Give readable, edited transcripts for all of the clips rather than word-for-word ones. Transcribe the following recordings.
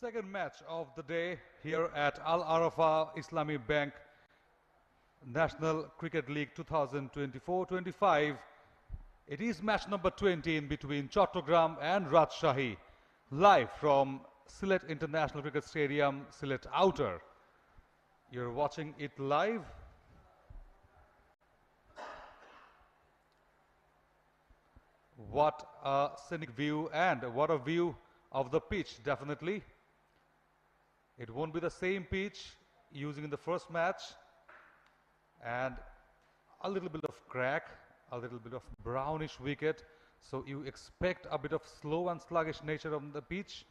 Second match of the day here at Al-Arafah Islami Bank National Cricket League 2024-25. It is match number 20 in between Chattogram and Rajshahi, live from Sylhet International Cricket Stadium, Sylhet-Outer. You're watching it live. What a scenic view, and what a view of the pitch, definitely. It won't be the same pitch using in the first match, and a little bit of crack, a little bit of brownish wicket, so you expect a bit of slow and sluggish nature of the pitch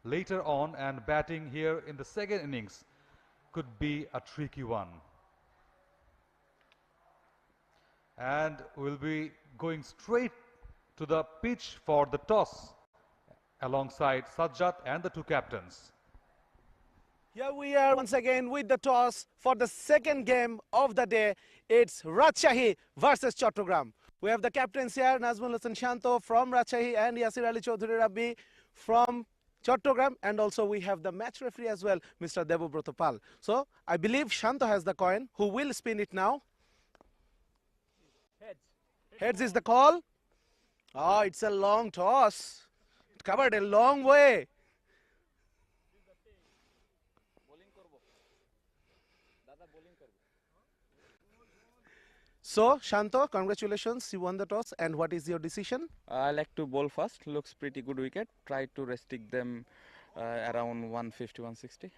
later on, and batting here in the second innings could be a tricky one. And we'll be going straight to the pitch for the toss alongside Sajjad and the two captains. Here we are once again with the toss for the second game of the day. It's Rajshahi versus Chattogram. We have the captains here, Nazmul Hasan Shanto from Rajshahi and Yasir Ali Chaudhary Rabbi from Chattogram, and also we have the match referee as well, Mr. 𝗃𝗶𝗱𝗲. So I believe Shanto has the coin. Who will spin it now? Heads. Heads is the call. Oh, it's a long toss. It covered a long way. So, Shanto, congratulations, you won the toss, and what is your decision? I like to bowl first, looks pretty good wicket. Try to restrict them around 150, 160.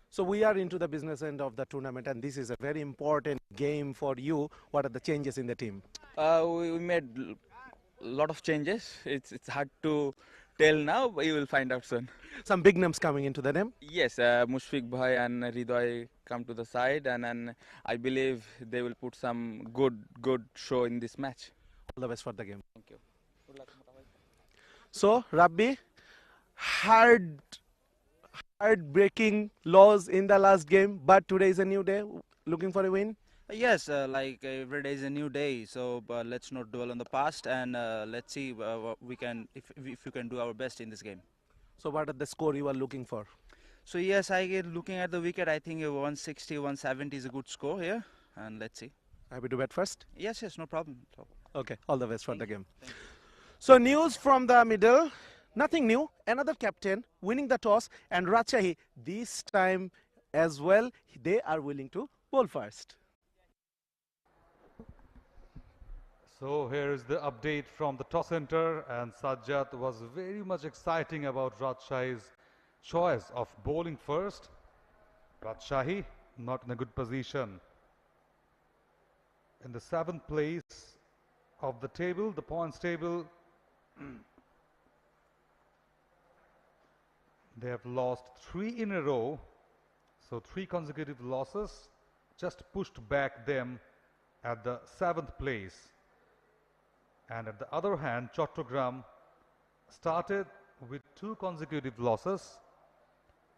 So, we are into the business end of the tournament, and this is a very important game for you. What are the changes in the team? We made a lot of changes. It's hard to tell now, but you will find out soon. Some big names coming into the name? Yes, Mushfiq Bhai and 𝗃𝗍𝗃 come to the side, and I believe they will put some good show in this match. All the best for the game. Thank you. Good luck. So, Rabbi, heartbreaking loss in the last game, but today is a new day. Looking for a win? Yes, like every day is a new day, so let's not dwell on the past, and let's see what we can, if we can do our best in this game. So what are the score you are looking for? So yes, looking at the wicket, I think 160, 170 is a good score here, and let's see. Happy to bat first? Yes, no problem. Okay, all the best for the game. Thank you. So news from the middle, nothing new. Another captain winning the toss, and Rajshahi this time as well, they are willing to bowl first. So here is the update from the toss center, and Sajjad was very much exciting about Rajshahi's choice of bowling first. Rajshahi not in a good position. In the 7th place of the table, the points table, they have lost 3 in a row, so 3 consecutive losses just pushed back them at the 7th place. And at the other hand, Chattogram started with 2 consecutive losses,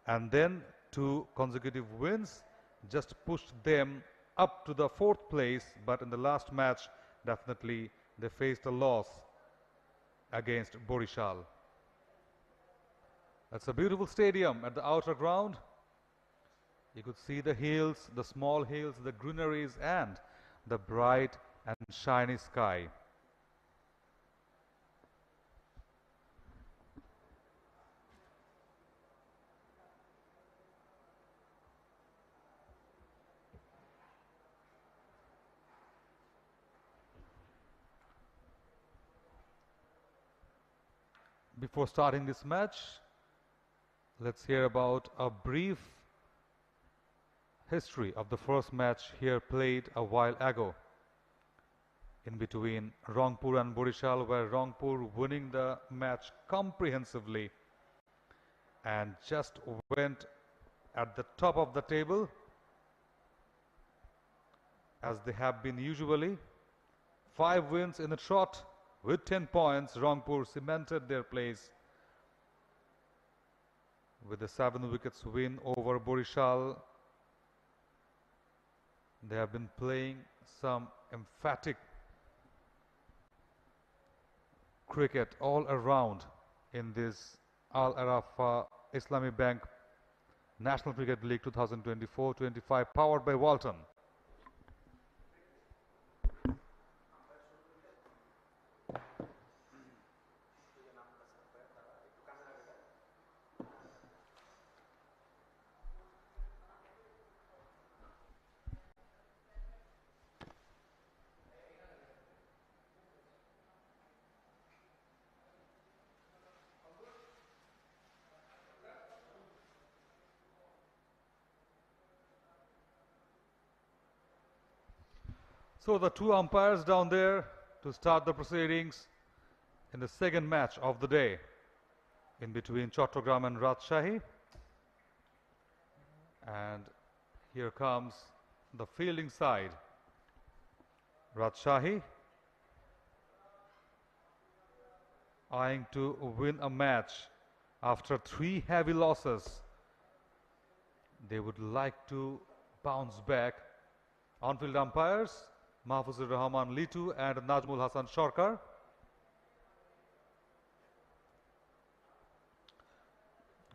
and then 2 consecutive wins just pushed them up to the 4th place. But in the last match, definitely they faced a loss against Borishal. That's a beautiful stadium at the outer ground. You could see the hills, the small hills, the greeneries, and the bright and shiny sky. Before starting this match, let's hear about a brief history of the first match here played a while ago in between Rangpur and Borishal, where Rangpur winning the match comprehensively and just went at the top of the table as they have been usually. 5 wins in a trot. With 10 points, Rangpur cemented their place with a 7 wickets win over Borishal. They have been playing some emphatic cricket all around in this Al-Arafah Islami Bank National Cricket League 2024-25 powered by Walton. So the two umpires down there to start the proceedings in the second match of the day in between Chattogram and Rajshahi. And here comes the fielding side. Rajshahi eyeing to win a match after 3 heavy losses. They would like to bounce back. On-field umpires Mahfuzur Rahman Litu and Najmul Hasan Sarkar.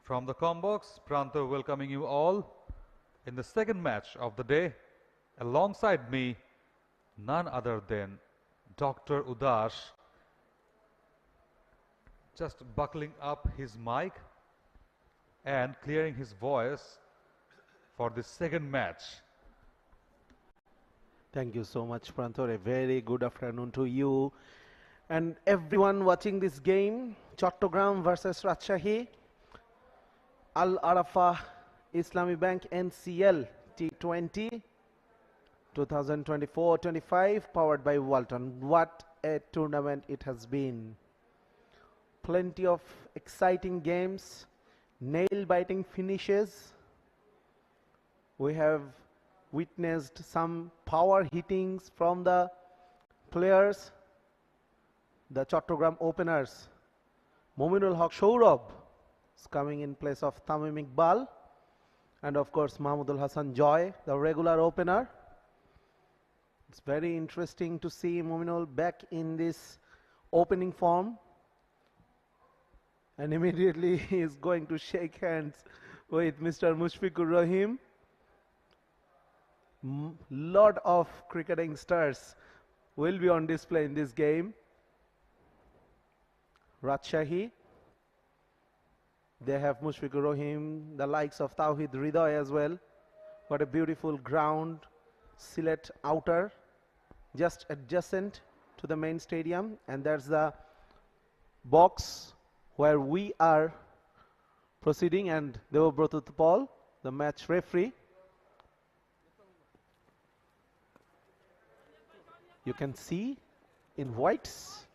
From the Combox, Pranto welcoming you all in the second match of the day. Alongside me, none other than Dr. Udash, just buckling up his mic and clearing his voice for the second match. Thank you so much, Prantor. A very good afternoon to you and everyone watching this game. Chattogram versus Rajshahi. Al Arafa Islami Bank NCL T20 2024-25 powered by Walton. What a tournament it has been. Plenty of exciting games, nail-biting finishes. We have witnessed some power hittings from the players. The Chattogram openers, Mominul Haq Sourav is coming in place of Tamim Iqbal, and of course Mahmudul Hasan Joy, the regular opener. It's very interesting to see Mominul back in this opening form, and immediately he is going to shake hands with Mr. Mushfiqur Rahim. Lot of cricketing stars will be on display in this game. Rajshahi, they have Mushfiqur Rahim, the likes of 𝗂𝗏𝗄𝗃 as well. What a beautiful ground. Sylhet-Outer, just adjacent to the main stadium, and that's the box where we are proceeding, and 𝗍𝗶𝗃𝗀𝗃, the match referee. You can see in whites.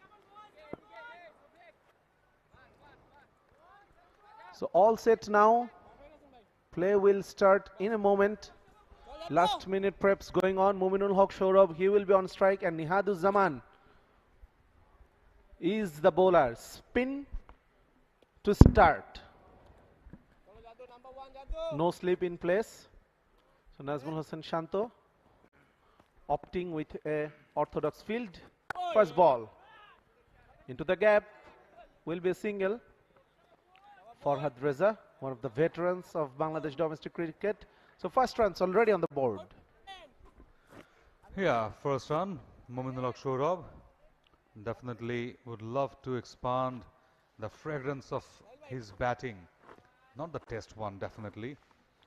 So all set now. Play will start in a moment. Last minute preps going on. Mominul Haq Sourav, he will be on strike, and Nihaduzzaman is the bowler. Spin to start. No slip in place. So Nazmul Hasan Shanto opting with a orthodox field. First ball into the gap will be a single for Farhad Reza, one of the veterans of Bangladesh domestic cricket. So first runs already on the board. Yeah, first run, Mominul Haq Sourav definitely would love to expand the fragrance of his batting. Not the test one definitely,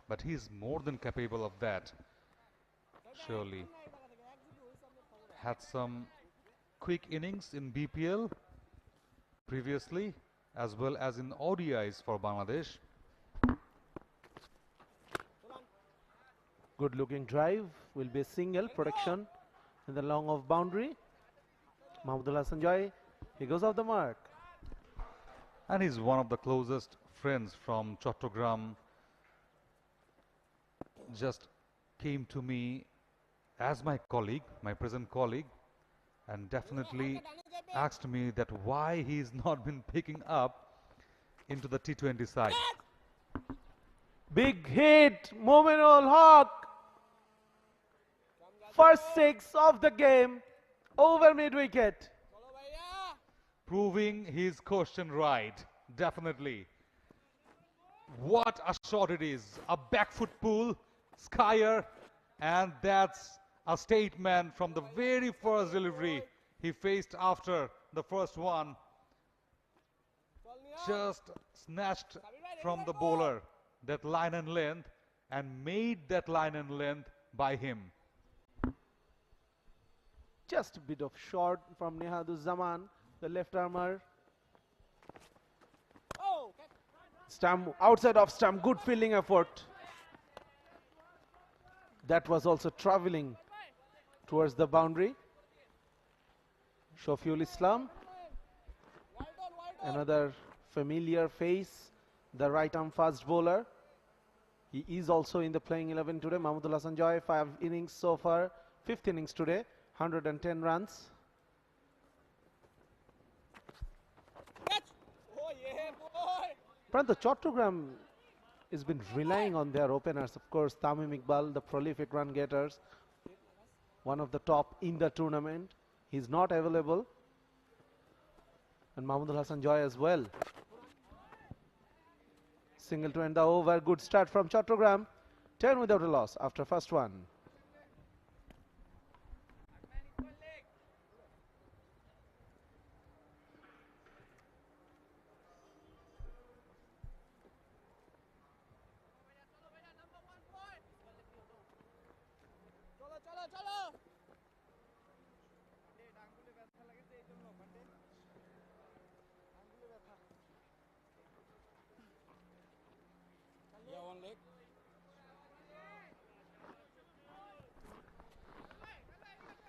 but he's more than capable of that. Surely. Had some quick innings in BPL previously, as well as in ODIs for Bangladesh. Good looking drive, will be a single, protection in the long off boundary. Mahmudul Hasan Joy, he goes off the mark. And he's one of the closest friends from Chattogram. Just came to me as my colleague, my present colleague, and definitely asked me that why he's not been picking up into the T20 side. Big hit, Mominul Haq. First 6 of the game, over mid-wicket. Proving his question right, definitely. What a shot it is. A back foot pull, skyer, and that's a statement from the very first delivery he faced after the first one. Just snatched from the bowler that line and length and made that line and length by him. Just a bit of short from Nihaduzzaman, the left armer. Stump, outside of stump, good fielding effort. That was also traveling towards the boundary. Shafiul Islam, another familiar face, the right arm fast bowler. He is also in the playing 11 today. Mahmudul Hasan Joy, 5 innings so far, 5th innings today, 110 runs. The Chattogram has been relying on their openers, of course. Tamim Iqbal, the prolific run getters, one of the top in the tournament. He's not available. And Mahmudul Hasan Joy as well. Single to end the over. Good start from Chattogram. 10 without a loss after first one.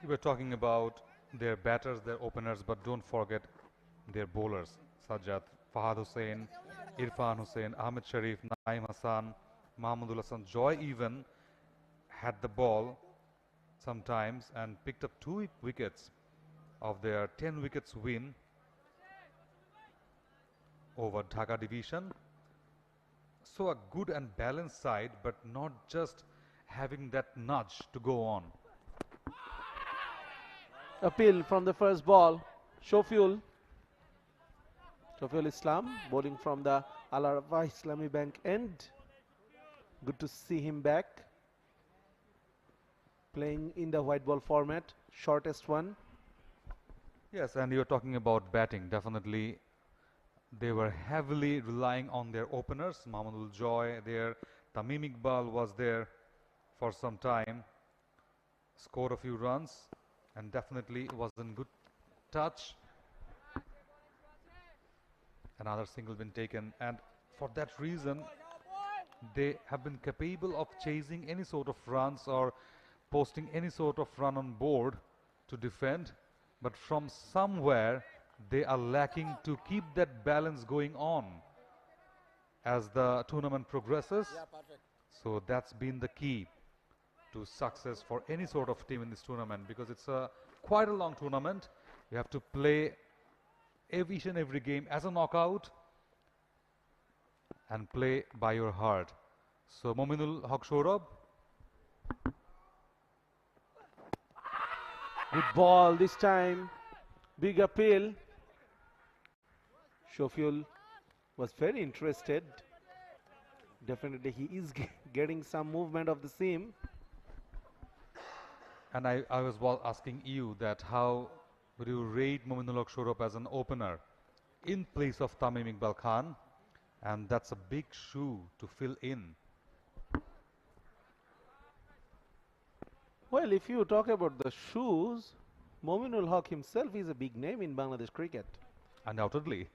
We were talking about their batters, their openers, but don't forget their bowlers. Sajjad, Fahad Hussain, Irfan Hussain, Ahmed Sharif, Naeem Hassan, Mahmudul Hasan Joy even had the ball sometimes and picked up 2 wickets of their 10 wickets win over Dhaka division. So a good and balanced side, but not just having that nudge to go on. Appeal from the first ball. Shafiul Islam bowling from the Al Arafah Islami Bank end. Good to see him back playing in the white ball format, shortest one. Yes, and you're talking about batting. Definitely they were heavily relying on their openers. Mahmudul Joy there, Tamim Iqbal was there for some time, scored a few runs and definitely was in good touch. Another single been taken, and for that reason they have been capable of chasing any sort of runs or posting any sort of run on board to defend, but from somewhere they are lacking to keep that balance going on as the tournament progresses. So that's been the key to success for any sort of team in this tournament, because it's quite a long tournament. You have to play each and every game as a knockout and play by your heart. So Mominul Haq Saurabh. Good ball this time. Big appeal. Shafiul was very interested. Definitely he is getting some movement of the seam. And I was asking you that how would you rate Mominul Haq Saurabh as an opener in place of Tamim Iqbal Khan, and that's a big shoe to fill in. Well, if you talk about the shoes, Mominul Haq himself is a big name in Bangladesh cricket. Undoubtedly.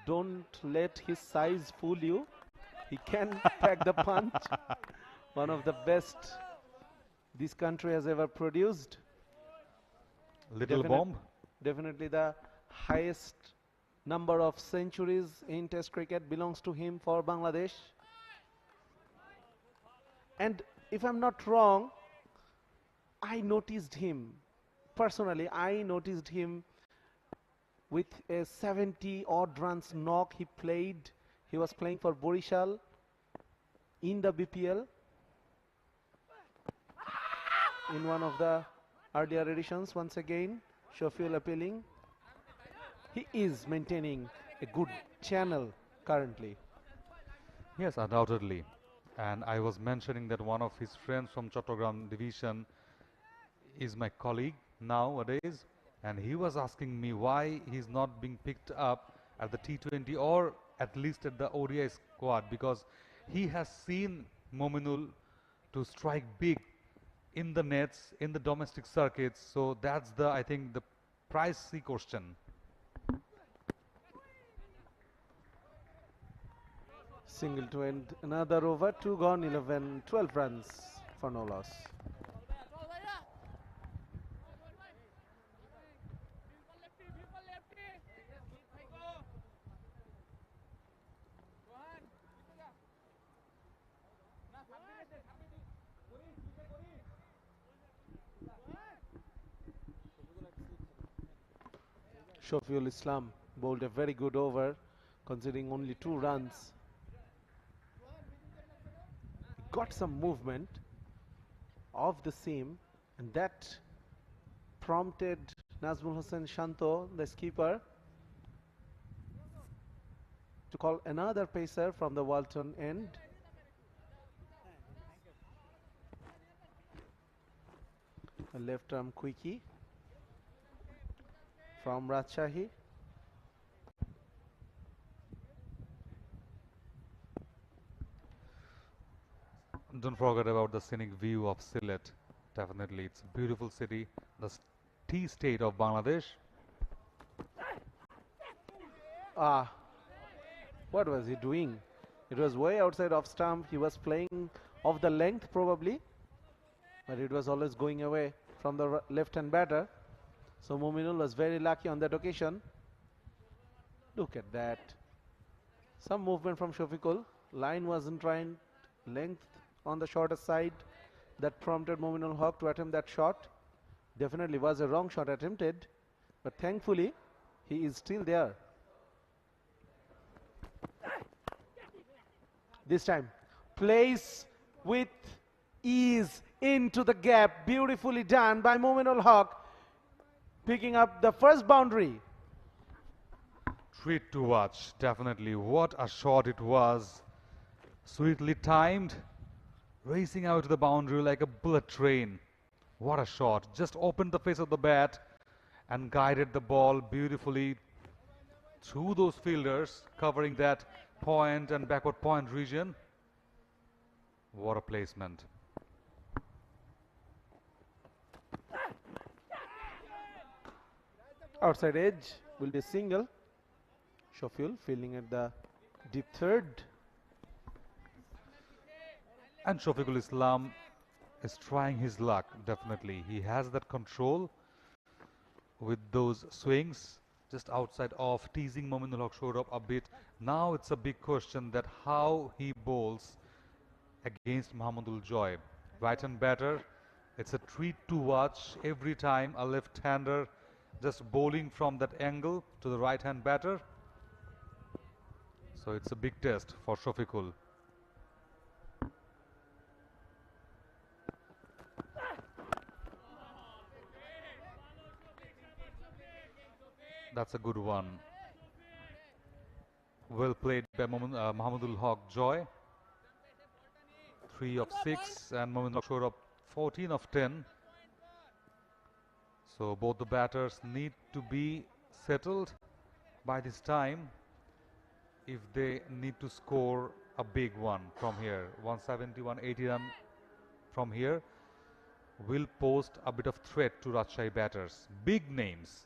Don't let his size fool you. He can pack the punch. One of the best this country has ever produced. Little bomb. Definitely the highest number of centuries in Test cricket belongs to him for Bangladesh. And if I'm not wrong, I noticed him personally. I noticed him with a 70 odd runs knock he played. He was playing for Borishal in the BPL in one of the earlier editions. Once again, Shofil appealing. He is maintaining a good channel currently. Yes, undoubtedly. And I was mentioning that one of his friends from Chattogram division is my colleague nowadays, and he was asking me why he's not being picked up at the T20 or at least at the ODI squad, because he has seen Mominul to strike big in the nets, in the domestic circuits. So that's the, I think, the pricey question. Single to end another over, 2 gone, 11, 12 runs for no loss. Shafiul Islam bowled a very good over, considering only 2 runs. He got some movement of the seam, and that prompted Nazmul Hossain Shanto, the skipper, to call another pacer from the Walton end. A left arm 𝗂𝗄𝐽 from Rajshahi. Don't forget about the scenic view of Sylhet. Definitely, it's a beautiful city, the tea state of Bangladesh. What was he doing? It was way outside off stump. He was playing off the length probably, but it was always going away from the left-hand batter. So Mominul was very lucky on that occasion. Look at that. Some movement from Shafiqul. Line wasn't right. Length on the shorter side. That prompted Mominul Haq to attempt that shot. Definitely was a wrong shot attempted, but thankfully he is still there. This time plays with ease into the gap. Beautifully done by Mominul Haq, picking up the first boundary. Treat to watch, definitely. What a shot it was. Sweetly timed, racing out to the boundary like a bullet train. What a shot. Just opened the face of the bat and guided the ball beautifully through those fielders, covering that point and backward point region. What a placement. Outside edge will be a single. Shafiul fielding at the deep third. And Shafiqul Islam is trying his luck, definitely. He has that control with those swings just outside off, teasing Mominul Haq showed up a bit. Now it's a big question that how he bowls against Mahamadul Joy. Right-hand batter, it's a treat to watch every time a left-hander just bowling from that angle to the right-hand batter. So it's a big test for Shafiqul. That's a good one. Well played by Mahamadul Haq Joy. 3 of 6 and Mahamadul Haq showed up 14 of 10. So both the batters need to be settled by this time if they need to score a big one from here. 170, 180 run from here will pose a bit of threat to Rajshahi batters. Big names.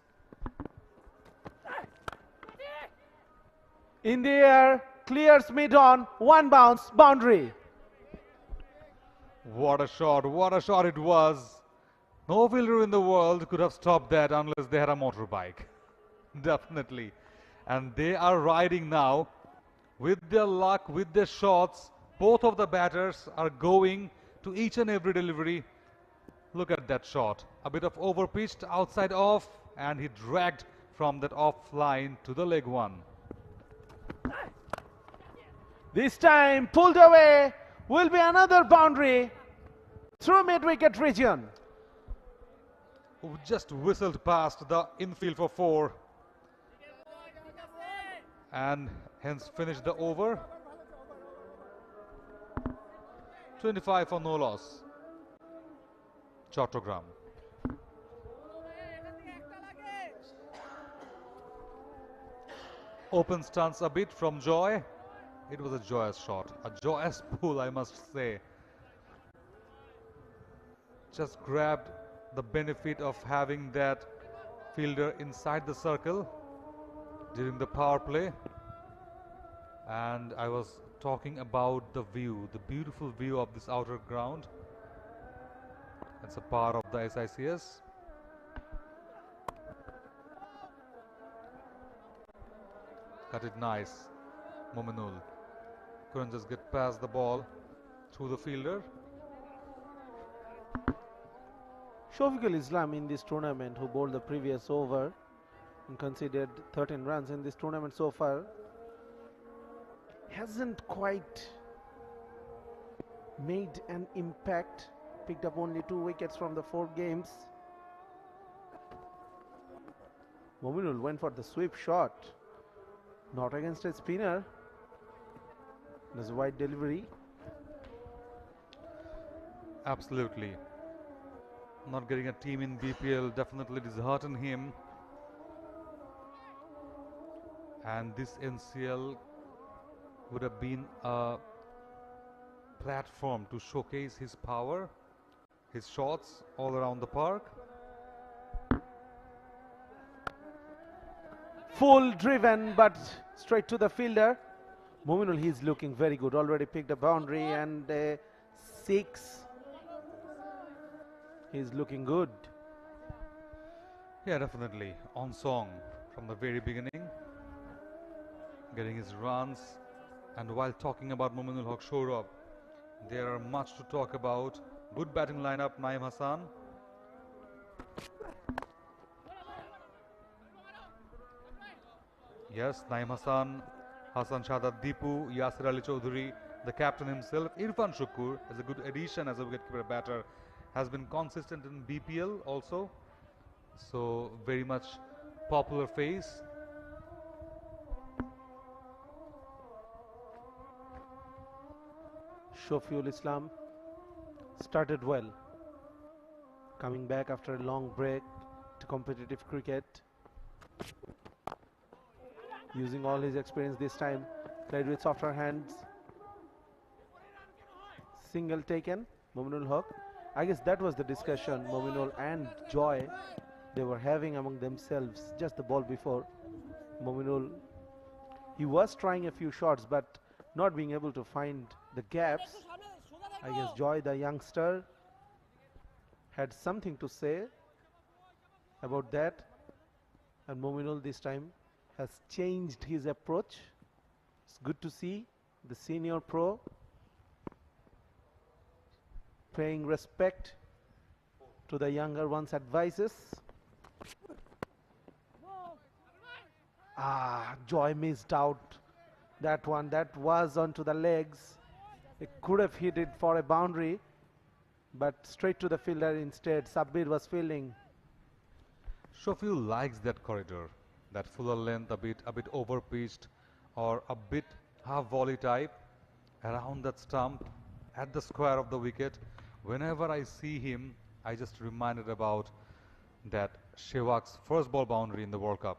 In the air, clears mid on, 1 bounce, boundary. What a shot it was. No fielder in the world could have stopped that unless they had a motorbike. Definitely. And they are riding now with their luck, with their shots. Both of the batters are going to each and every delivery. Look at that shot. A bit of over-pitched, outside off, and he dragged from that off line to the leg one. This time pulled away, will be another boundary through mid-wicket region. who just whistled past the infield for 4 and hence finished the over. 25 for no loss. Chattogram. Open stance a bit from Joy. It was a joyous shot, a joyous pull, I must say. Just grabbed the benefit of having that fielder inside the circle during the power play. And I was talking about the view, the beautiful view of this outer ground. It's a part of the SICS. Cut it nice. Mominul couldn't just get past the ball through the fielder. 𝗂𝗵𝗂𝗪𝗀 in this tournament, who bowled the previous over and conceded 13 runs in this tournament so far, hasn't quite made an impact. Picked up only 2 wickets from the 4 games. Mominul went for the sweep shot, not against a spinner. There's a wide delivery. Absolutely. Not getting a team in BPL definitely disheartened him. And this NCL would have been a platform to showcase his power, his shots all around the park. Full driven, but straight to the fielder. Mominul, he's looking very good. Already picked a boundary and 6. He's looking good. Yeah, definitely. On song from the very beginning. Getting his runs. And while talking about Mominul Haq Sourabh, there are much to talk about. Good batting lineup, Naeem Hassan. Yes, Naeem Hassan, Hassan Shahzad Deepu, Yasir Ali Chaudhary, the captain himself. Irfan Shukur is a good addition as a wicketkeeper batter. Has been consistent in BPL also. So very much popular face. 𝗂𝗵𝗂𝗪𝗀 started well, coming back after a long break to competitive cricket, using all his experience this time. Played with softer hands. Single taken. Mominul Haq. I guess that was the discussion Mominul and Joy they were having among themselves just the ball before. Mominul, he was trying a few shots but not being able to find the gaps. I guess Joy, the youngster, had something to say about that, and Mominul this time has changed his approach. It's good to see the senior pro paying respect to the younger one's advices. Joy missed out that one. That was onto the legs. It could have hit it for a boundary, but straight to the fielder instead. Sabbir was fielding. 𝗂𝗵𝗂 likes that corridor, that fuller length, a bit over pitched or a bit half volley type around that stump at the square of the wicket. Whenever I see him, I just reminded about that Sehwag's first ball boundary in the World Cup.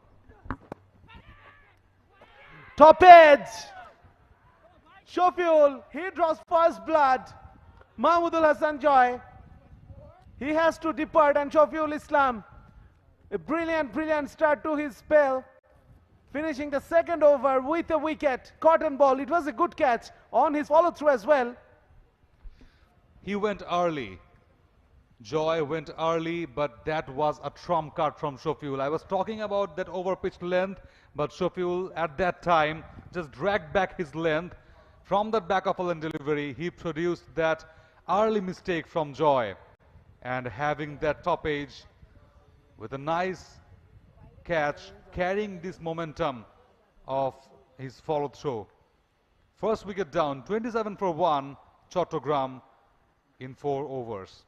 Top edge. 𝗂𝗵𝗂, he draws first blood. Mahmudul Hasan Joy, he has to depart, and 𝗂𝗵𝗂𝗪𝗀, a brilliant start to his spell, finishing the second over with a wicket. Cotton ball, it was a good catch on his follow through as well. He went early. Joy went early, but that was a trump card from 𝗂𝗵𝗂. I was talking about that over-pitched length, but 𝗂𝗵𝗂 at that time just dragged back his length. From that back of a lane delivery, he produced that early mistake from Joy. And having that top edge with a nice catch, carrying this momentum of his follow through. First wicket down, 27 for 1, Chattogram in 4 overs.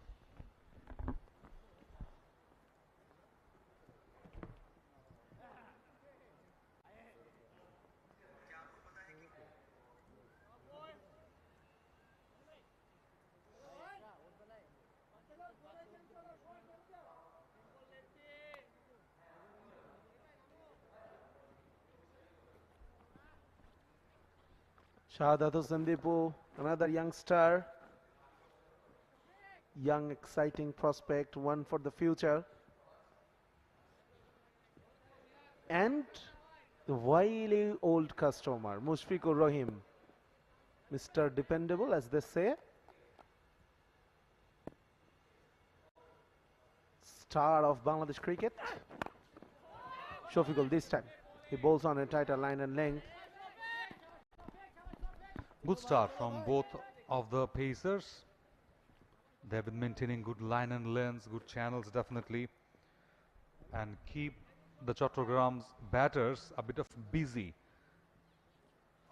𝗂𝗏𝗂𝗂𝗃𝗃, another youngster, young exciting prospect, one for the future. And the wily old customer, Mushfiqur Rahim, Mr. Dependable, as they say. Star of Bangladesh cricket. Shafiqul this time. He bowls on a tighter line and length. Good start from both of the pacers. They have been maintaining good line and lengths, good channels definitely, and keep the Chattogram batters a bit of busy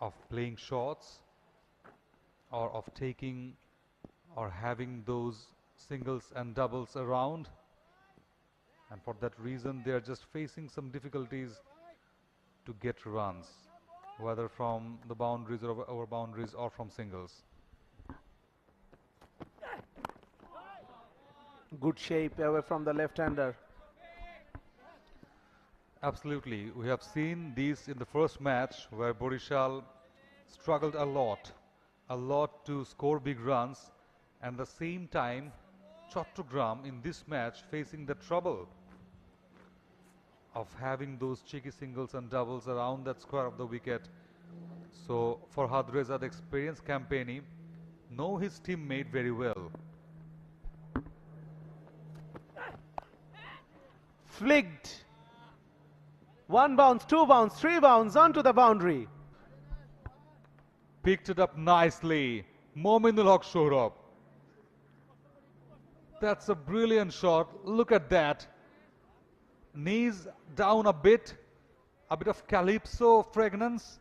of playing shots or of taking or having those singles and doubles around, and for that reason they are just facing some difficulties to get runs, whether from the boundaries or over boundaries or from singles. Good shape away from the left-hander. Absolutely. We have seen these in the first match where Borishal struggled a lot to score big runs, and at the same time Chattogram in this match facing the trouble of having those cheeky singles and doubles around that square of the wicket. So for 𝗂𝗏𝗃𝗃, the experienced campaigner, know his teammate very well. Flicked. 1 bounce, 2 bounce, 3 bounce onto the boundary. Picked it up nicely, Mominul Haq Sohrab. That's a brilliant shot. Look at that. Knees down a bit of calypso fragrance,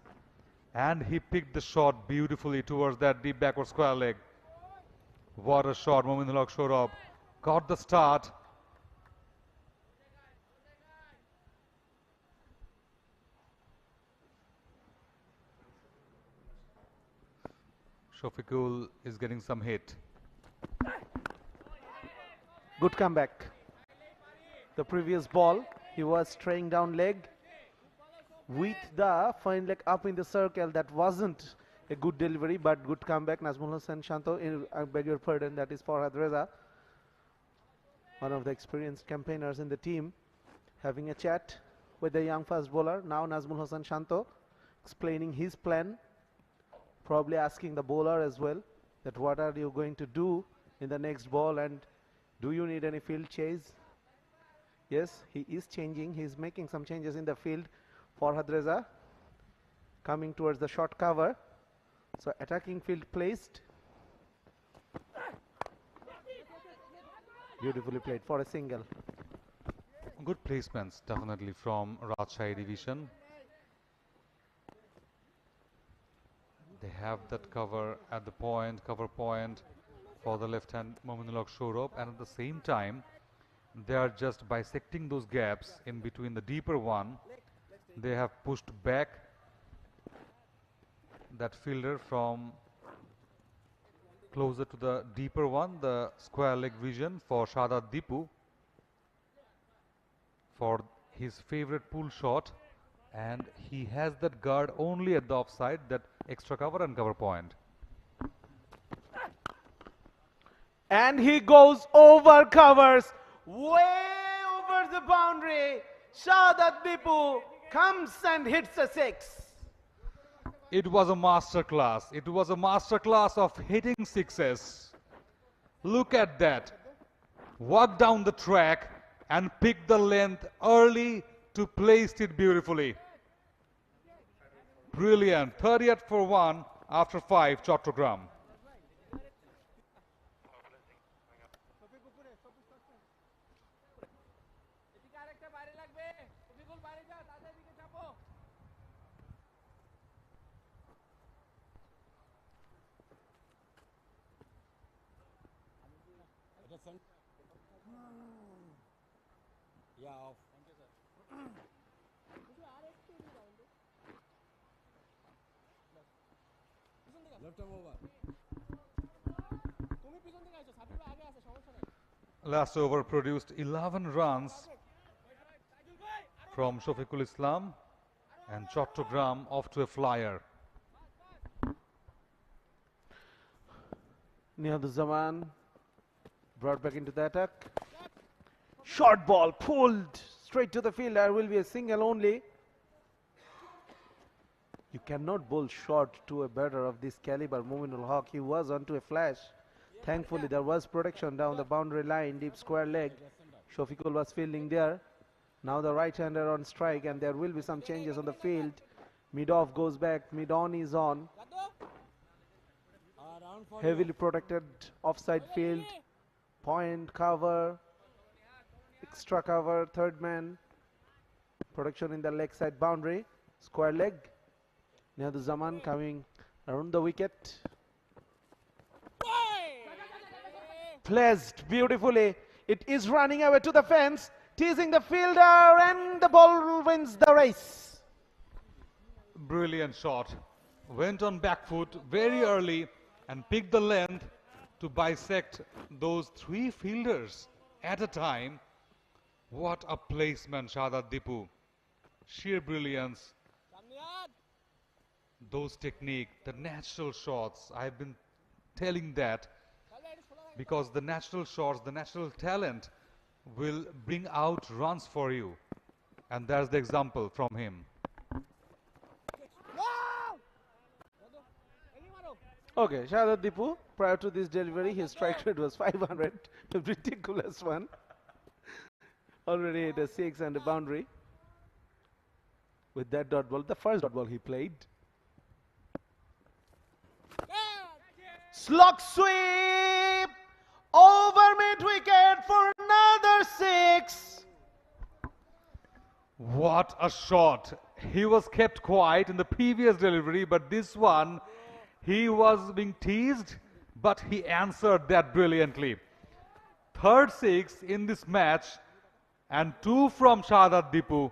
and he picked the shot beautifully towards that deep backward square leg. What a shot. Mominul Haq Sohrab got the start. Shafiqul is getting some hit. Good comeback. The previous ball, he was straying down leg with the fine leg up in the circle. That wasn't a good delivery, but good comeback. Nazmul Hossain Shanto, I beg your pardon, that is for 𝗂𝗏𝗃𝗃, one of the experienced campaigners in the team, having a chat with the young fast bowler. Now Nazmul Hossain Shanto explaining his plan, probably asking the bowler as well that what are you going to do in the next ball, and do you need any field chase? Yes, he is changing. He is making some changes in the field for 𝗂𝗏𝗃𝗃, coming towards the short cover. So attacking field placed. Beautifully played for a single. Good placements definitely from Rajshahi division. They have that cover at the point, cover point for the left hand Mominul Haq Sohrab, and at the same time they are just bisecting those gaps in between the deeper one. They have pushed back that fielder from closer to the deeper one, the square leg vision for Shahzad Deepu for his favorite pull shot, and he has that guard only at the offside, that extra cover and cover point. And he goes over covers, way over the boundary. Shahzad Deepu comes and hits a 6. It was a master class. It was a master class of hitting sixes. Look at that. Walk down the track and pick the length early to place it beautifully. Brilliant. 30th for 1 after 5, Chattogram. Yeah, off. Left arm over. Last over produced 11 runs from Shafiqul Islam, and Chattogram off to a flyer. 𝗬𝗪𝗼𝒻𝗻 brought back into the attack. Short ball pulled straight to the field. There will be a single only. You cannot bowl short to a batter of this caliber. 𝗬𝗪𝗼. He was onto a flash. Thankfully, there was protection down the boundary line, deep square leg. Shofeequl was fielding there. Now the right-hander on strike, and there will be some changes on the field. Mid-off goes back. Mid-on is on. Heavily protected offside field. Point cover. Extra cover. Third man. Protection in the leg side boundary. Square leg. 𝗬𝗪𝗼𝒻𝗻 coming around the wicket. Placed beautifully. It is running away to the fence, teasing the fielder, and the ball wins the race. Brilliant shot. Went on back foot very early and picked the length to bisect those three fielders at a time. What a placement, 𝗂𝗏𝗪𝗍𝗪. Sheer brilliance. Those technique, the natural shots, I've been telling that, because the natural shots, the natural talent will bring out runs for you. And that's the example from him. Okay, 𝗂𝗏𝗪𝗍𝗪, prior to this delivery, his strike rate was 500, a ridiculous one. Already hit a 6 and a boundary. With that dot ball, the first dot ball he played. Slog sweep over mid-wicket for another 6. What a shot. He was kept quiet in the previous delivery, but this one, he was being teased, but he answered that brilliantly. Third 6 in this match, and 2 from 𝗂𝗏𝗪𝗍𝗪.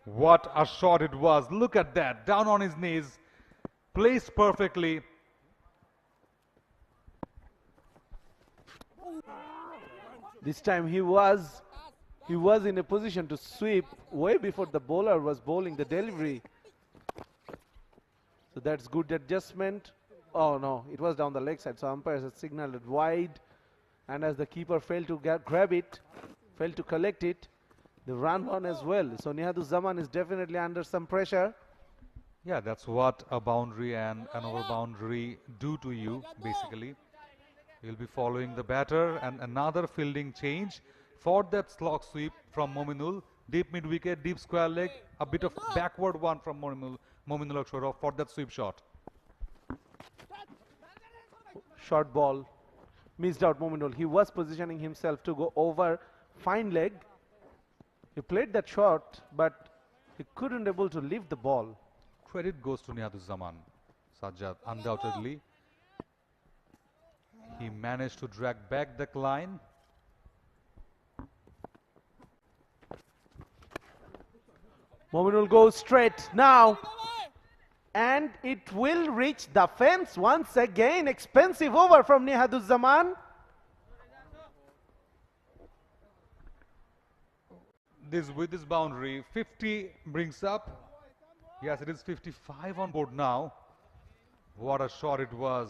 What a shot it was. Look at that. Down on his knees. Placed perfectly. This time he was in a position to sweep way before the bowler was bowling the delivery. So that's good adjustment. Oh no, it was down the leg side. So umpires had signaled it wide. And as the keeper failed to grab it, failed to collect it, the run on as well. So 𝗬𝗪𝗼𝒻𝗻 is definitely under some pressure. Yeah, that's what a boundary and an over boundary do to you, basically. You'll be following the batter, and another fielding change for that slog sweep from 𝗬𝗪𝗼. Deep mid-wicket, deep square leg, a bit of backward one from 𝗬𝗪𝗼 for that sweep shot. Short ball. Missed out 𝗬𝗪𝗼. He was positioning himself to go over fine leg. He played that shot, but he couldn't able to lift the ball. Credit goes to 𝗬𝗪𝗼𝒻𝗻. Sajjad, undoubtedly. He managed to drag back the line. 𝗬𝗪𝗼 goes straight now. And it will reach the fence once again. Expensive over from 𝗬𝗪𝗼𝒻𝗻. With this boundary, 50 brings up. Yes, it is 55 on board now. What a shot it was.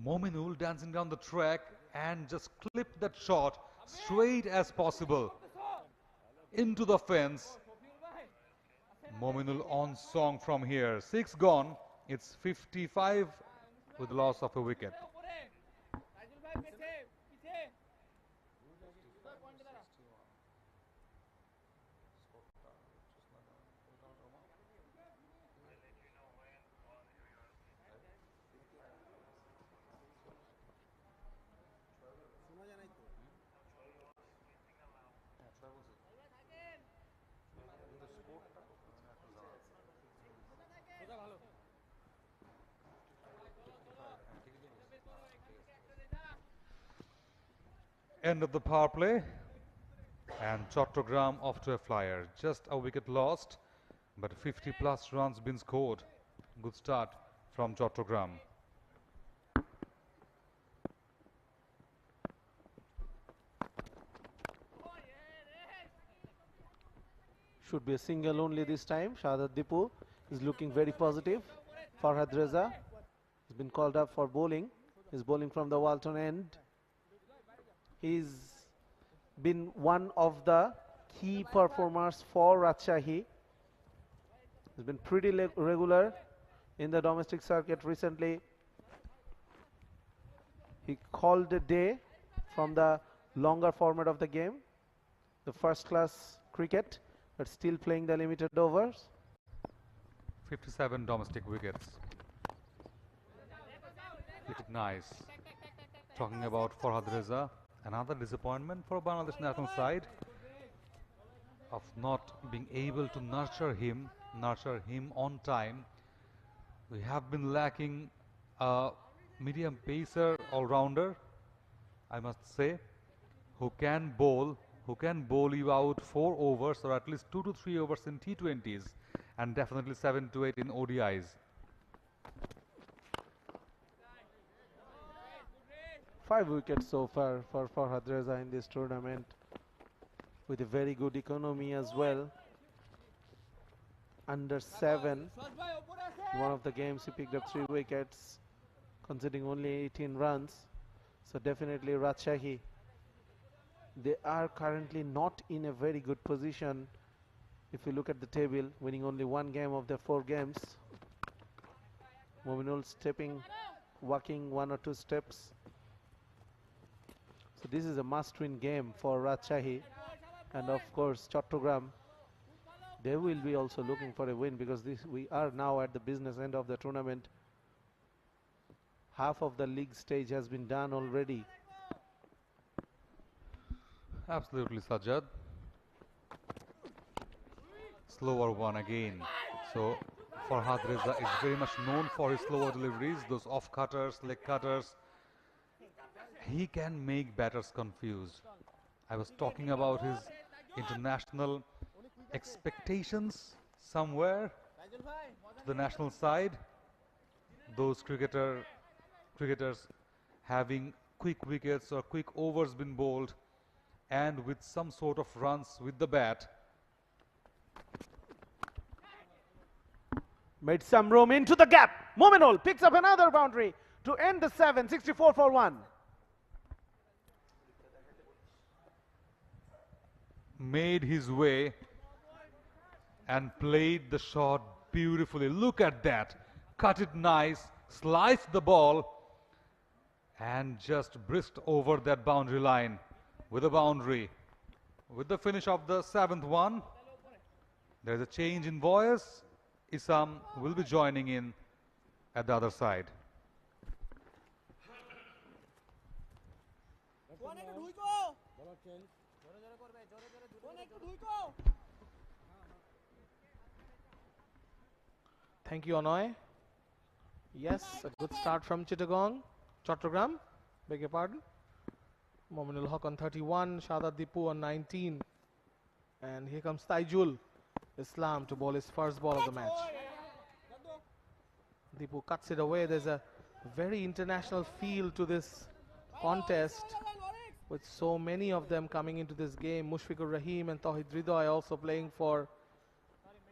𝗬𝗪𝗼 dancing down the track and just clipped that shot straight as possible into the fence. 𝗬𝗪𝗼 on song from here. 6 gone. It's 55 with the loss of a wicket. End of the power play, and Chattogram off to a flyer. Just a wicket lost, but 50 plus runs been scored. Good start from Chattogram. Should be a single only this time. 𝗂𝗏𝗪𝗍𝗪 is looking very positive. Farhad Reza He's been called up for bowling. He's bowling from the Walton end. He's been one of the key performers for Rajshahi. He's been pretty regular in the domestic circuit recently. He called a day from the longer format of the game, the first class cricket, but still playing the limited overs. 57 domestic wickets. Looked nice. Talking about 𝗵𝗺𝗃𝗧, another disappointment for Bangladesh national side of not being able to nurture him on time. We have been lacking a medium pacer all-rounder, I must say, who can bowl you out 4 overs or at least 2 to 3 overs in T20s and definitely 7 to 8 in ODIs. 5 wickets so far for 𝗵𝗺𝗃𝗧 in this tournament, with a very good economy as well. Under 7, one of the games he picked up 3 wickets, conceding only 18 runs. So definitely Rajshahi, they are currently not in a very good position. If you look at the table, winning only 1 game of their 4 games. Mominul walking 1 or 2 steps. So this is a must-win game for Rajshahi, and of course Chattogram, they will be also looking for a win, because we are now at the business end of the tournament. Half of the league stage has been done already. Absolutely, Sajjad. Slower one again. So 𝗵𝗺𝗃𝗧 is very much known for his slower deliveries, those off cutters, leg cutters. He can make batters confused. I was talking about his international expectations somewhere to the national side. Those cricketers having quick wickets or quick overs been bowled and with some sort of runs with the bat. Made some room into the gap. Mominul picks up another boundary to end the 7, 64 for 1. Made his way and played the shot beautifully. Look at that. Cut it nice, sliced the ball and just brisked over that boundary line with a boundary. With the finish of the 7th one, there's a change in voice. Isam will be joining in at the other side. Thank you, Anoy. Yes, a good start from Chattogram, beg your pardon. Mominul Haq on 31, Shahzad Deepu on 19. And here comes Taijul Islam to bowl his first ball of the match. Deepu cuts it away. There's a very international feel to this contest, with so many of them coming into this game. Mushfiqur Rahim and Tawhid Hridoy also playing for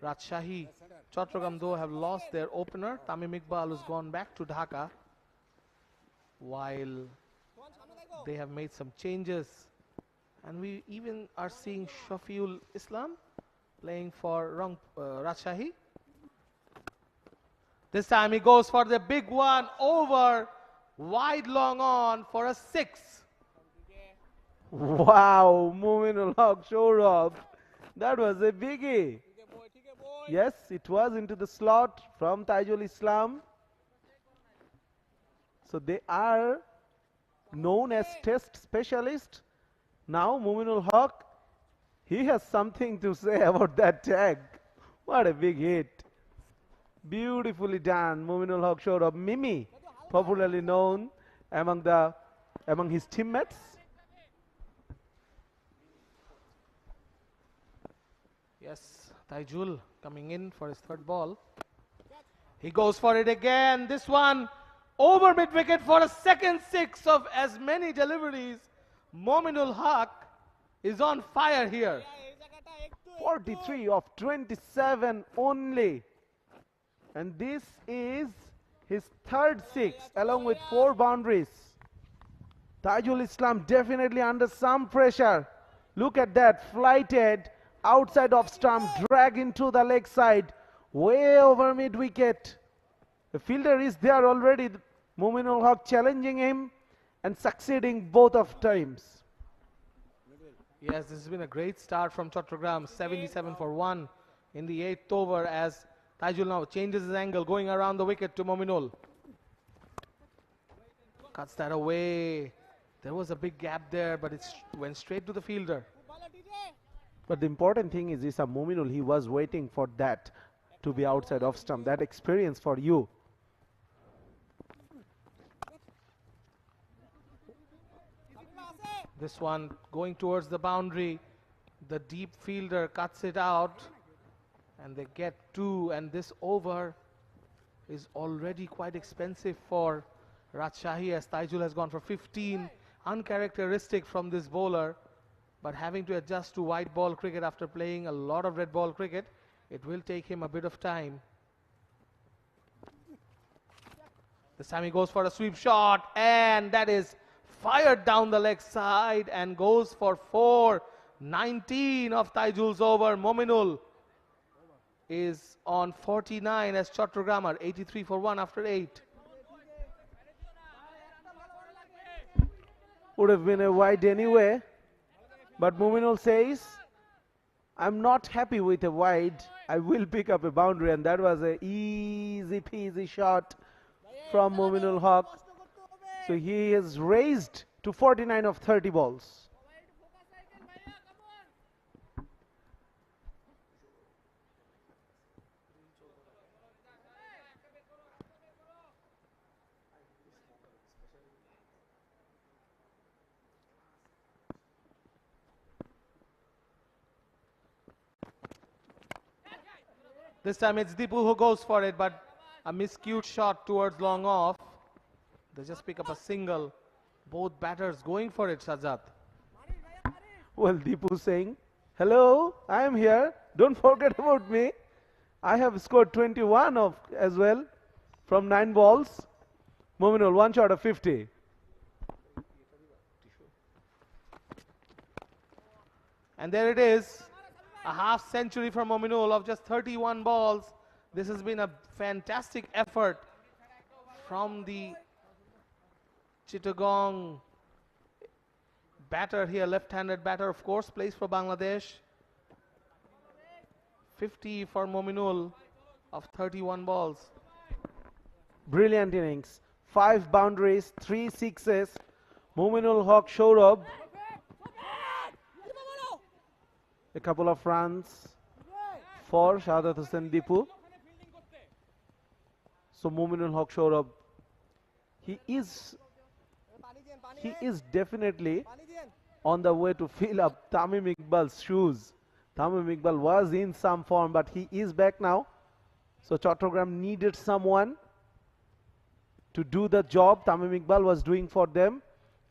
Rajshahi. Chattogram though have lost their opener, Tamim Iqbal, who's gone back to Dhaka, while they have made some changes. And we even are seeing Shafiul Islam playing for Rajshahi. This time he goes for the big one, over, wide long on for a 6. Wow, Mominul Haq 𝗂𝗄𝗃, that was a biggie. Yes, it was into the slot from Taijul Islam. So they are known as test specialists. Now Mominul Haq, he has something to say about that tag. What a big hit. Beautifully done, Mominul Haq 𝗂𝗄𝗃. Mimi, popularly known among his teammates. Yes, Taijul coming in for his 3rd ball. He goes for it again. This one over mid-wicket for a second 6 of as many deliveries. Mominul Haq is on fire here. 43 of 27 only. And this is his third six along with 4 boundaries. Taijul Islam definitely under some pressure. Look at that, flighted outside of stump, drag into the leg side, way over mid wicket. The fielder is there already. Mominul-Haq challenging him and succeeding both of times. Yes, this has been a great start from Chattogram, 77 for 1 in the 8th over as Taijul now changes his angle, going around the wicket to Mominul. Cuts that away. There was a big gap there, but it went straight to the fielder. But the important thing is Mominul, he was waiting for that to be outside off stump. That experience for you. This one going towards the boundary. The deep fielder cuts it out and they get 2, and this over is already quite expensive for Rajshahi as Taijul has gone for 15. Uncharacteristic from this bowler, but having to adjust to white ball cricket after playing a lot of red ball cricket, it will take him a bit of time. This time he goes for a sweep shot, and that is fired down the leg side and goes for 4. 19 of Taijul's over. Mominul is on 49 as Chattogram are 83 for 1 after 8. Would have been a wide anyway, but Mominul says, I'm not happy with a wide, I will pick up a boundary, and that was a easy peasy shot from Mominul-Haq. So he is raised to 49 of 30 balls. This time it's Deepu who goes for it, but a miscued shot towards long off. They just pick up a single. Both batters going for it, Sajjad. Well, Deepu saying, hello, I am here. Don't forget about me. I have scored 21 of as well from 9 balls. Mominul, 1 shot of 50. And there it is. A half century from Mominul of just 31 balls. This has been a fantastic effort from the Chittagong batter here, left-handed batter, of course, plays for Bangladesh. 50 for Mominul of 31 balls. Brilliant innings. 5 boundaries, 3 sixes. Mominul-Haq Saurabh. A couple of runs for Shahadat Hossain Deepu. So Mominul-Haq Saurabh, he is definitely on the way to fill up Tamim Iqbal's shoes. Tamim Iqbal was in some form, but he is back now. So Chattogram needed someone to do the job Tamim Iqbal was doing for them.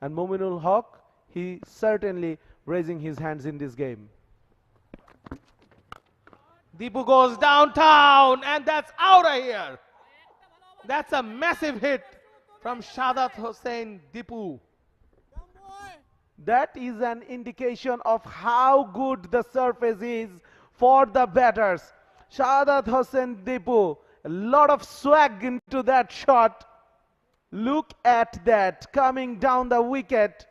And Mominul-Haq, he certainly raising his hands in this game. Deepu goes downtown, and that's out of here. That's a massive hit from Shahadat Hossain Deepu. That is an indication of how good the surface is for the batters. Shahadat Hossain Deepu, a lot of swag into that shot. Look at that, coming down the wicket.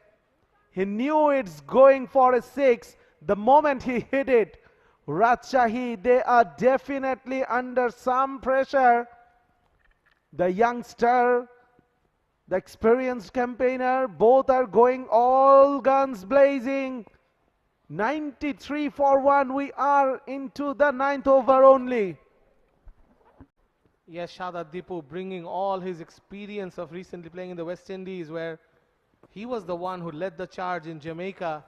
He knew it's going for a 6. The moment he hit it, Rajshahi, they are definitely under some pressure. The youngster, the experienced campaigner, both are going all guns blazing. 93 for 1. We are into the 9th over only. Yes, Shahadat Deepu bringing all his experience of recently playing in the West Indies, where he was the one who led the charge in Jamaica,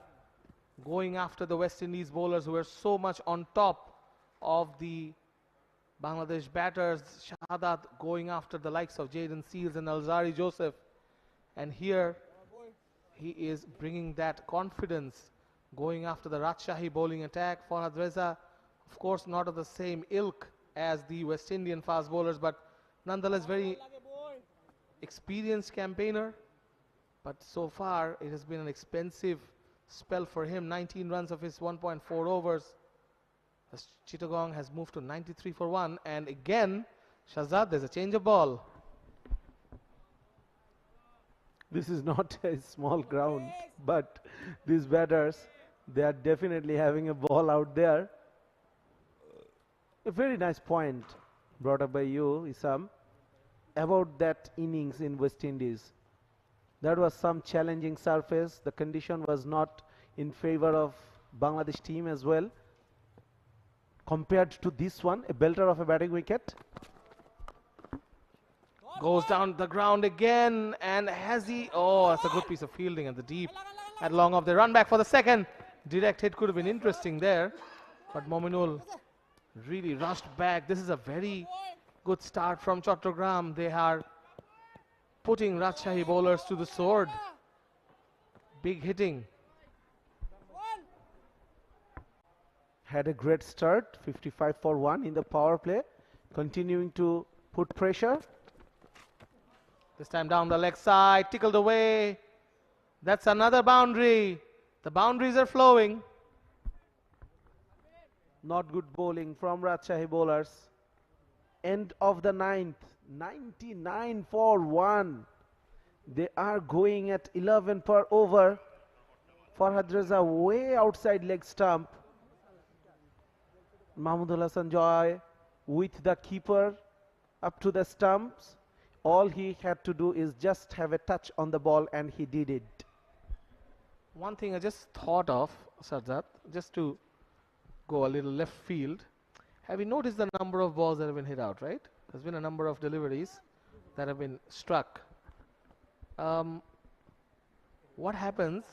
going after the West Indies bowlers who were so much on top of the Bangladesh batters. Shahadat going after the likes of Jayden Seales and Alzari Joseph. And here he is bringing that confidence, going after the Rajshahi bowling attack. Farhad Reza, of course, not of the same ilk as the West Indian fast bowlers, but nonetheless very experienced campaigner, but so far it has been an expensive spell for him. 19 runs of his 1.4 overs. As Chittagong has moved to 93 for 1, and again, Shahzad, there's a change of ball. This is not a small ground, but these batters, they are definitely having a ball out there. A very nice point brought up by you, Isam, about that innings in West Indies. That was some challenging surface. The condition was not in favor of Bangladesh team as well. Compared to this one, a belter of a batting wicket. Goes down the ground again, and has he? Oh, that's a good piece of fielding at the deep. At long off, they run back for the second. Direct hit could have been interesting there, but Mominul really rushed back. This is a very good start from Chattogram. They are putting Rajshahi bowlers to the sword. Big hitting. Had a great start, 55 for 1 in the power play, continuing to put pressure. This time down the leg side, tickled away. That's another boundary. The boundaries are flowing. Not good bowling from Rajshahi bowlers. End of the ninth, 99 for 1. They are going at 11 per over. Farhad Reza way outside leg stump. Mahmudul Hasan Joy with the keeper up to the stumps. All he had to do is just have a touch on the ball, and he did it. One thing I just thought of, Shahzad, just to go a little left field. Have you noticed the number of balls that have been hit out, right? There's been a number of deliveries that have been struck. What happens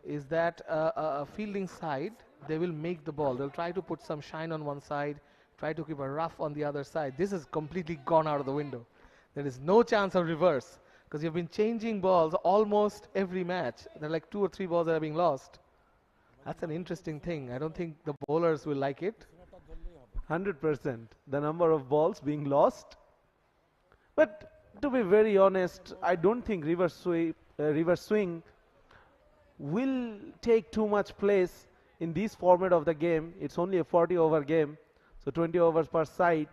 is that a fielding side, they will make the ball. They'll try to put some shine on one side, try to keep a rough on the other side. This has completely gone out of the window. There is no chance of reverse, because you've been changing balls almost every match. There are like 2 or 3 balls that are being lost. That's an interesting thing. I don't think the bowlers will like it. 100%. The number of balls being lost. But to be very honest, I don't think reverse swing will take too much place in this format of the game. It's only a 40 over game, so 20 overs per side.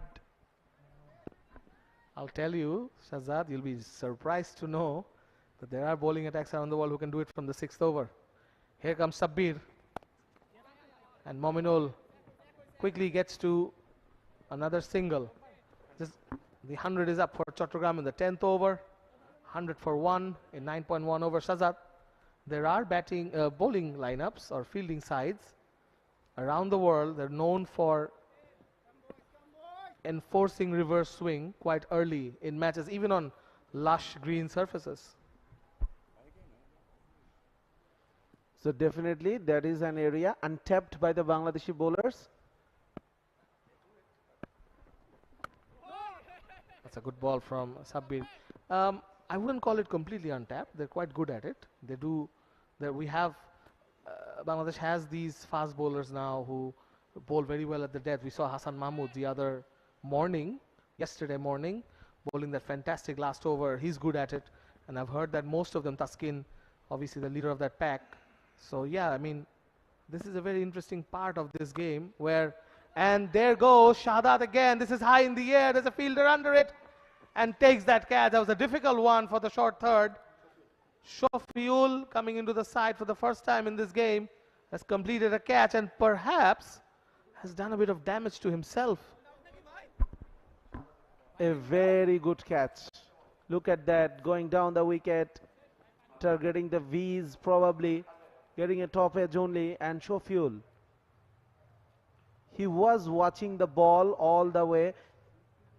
I'll tell you, Shahzad, you'll be surprised to know that there are bowling attacks around the world who can do it from the 6th over. Here comes Sabbir. And Mominul quickly gets to another single. The 100 is up for Chattogram in the 10th over. 100 for 1 in 9.1 over. Shahzad, there are bowling lineups or fielding sides around the world. They're known for enforcing reverse swing quite early in matches, even on lush green surfaces. So definitely that is an area untapped by the Bangladeshi bowlers. That's a good ball from Sabbir. I wouldn't call it completely untapped. They're quite good at it. They do. We have Bangladesh has these fast bowlers now who bowl very well at the death. We saw Hassan Mahmood yesterday morning, bowling that fantastic last over. He's good at it, and I've heard that most of them, Taskin, obviously the leader of that pack. So yeah, I mean, this is a very interesting part of this game where, and there goes Shahzad again. This is high in the air. There's a fielder under it and takes that catch. That was a difficult one for the short third. Shafiul, coming into the side for the first time in this game, has completed a catch and perhaps has done a bit of damage to himself. A very good catch. Look at that, going down the wicket, targeting the V's, probably getting a top edge only, and Shafiul. He was watching the ball all the way,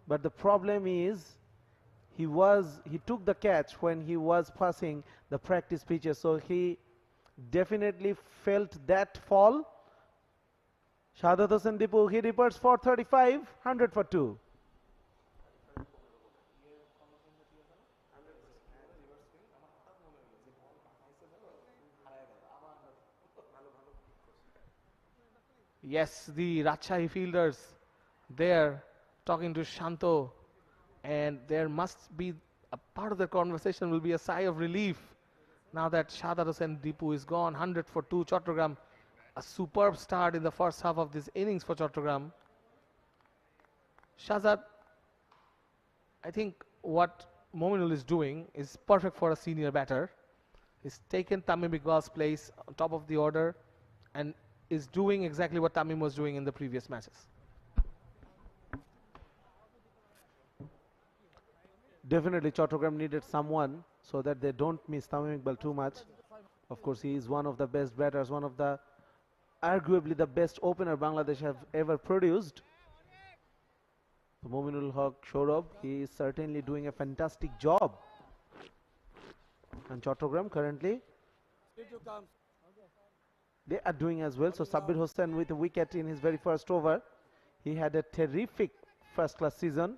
but the problem is he took the catch when he was passing the practice pitches, so he definitely felt that fall. Shahzad Hossain Dipu, he reports for 35, 100 for 2. Yes, the Rajshahi fielders there talking to Shanto, and there must be a part of the conversation will be a sigh of relief now that Shahzad Hossain Deepu is gone. 100 for 2. Chattogram, a superb start in the first half of this innings for Chattogram. Shahzad, I think what Mominul is doing is perfect for a senior batter. He's taken Tamim Iqbal's place on top of the order and is doing exactly what Tamim was doing in the previous matches. Definitely Chattogram needed someone so that they don't miss Tamim Iqbal too much. Of course, he is one of the best batters, one of the arguably the best opener Bangladesh have ever produced. Mominul Haq Saurabh, he is certainly doing a fantastic job. And Chattogram currently, they are doing as well. So Sabbir Hossain with a wicket in his very first over. He had a terrific first class season.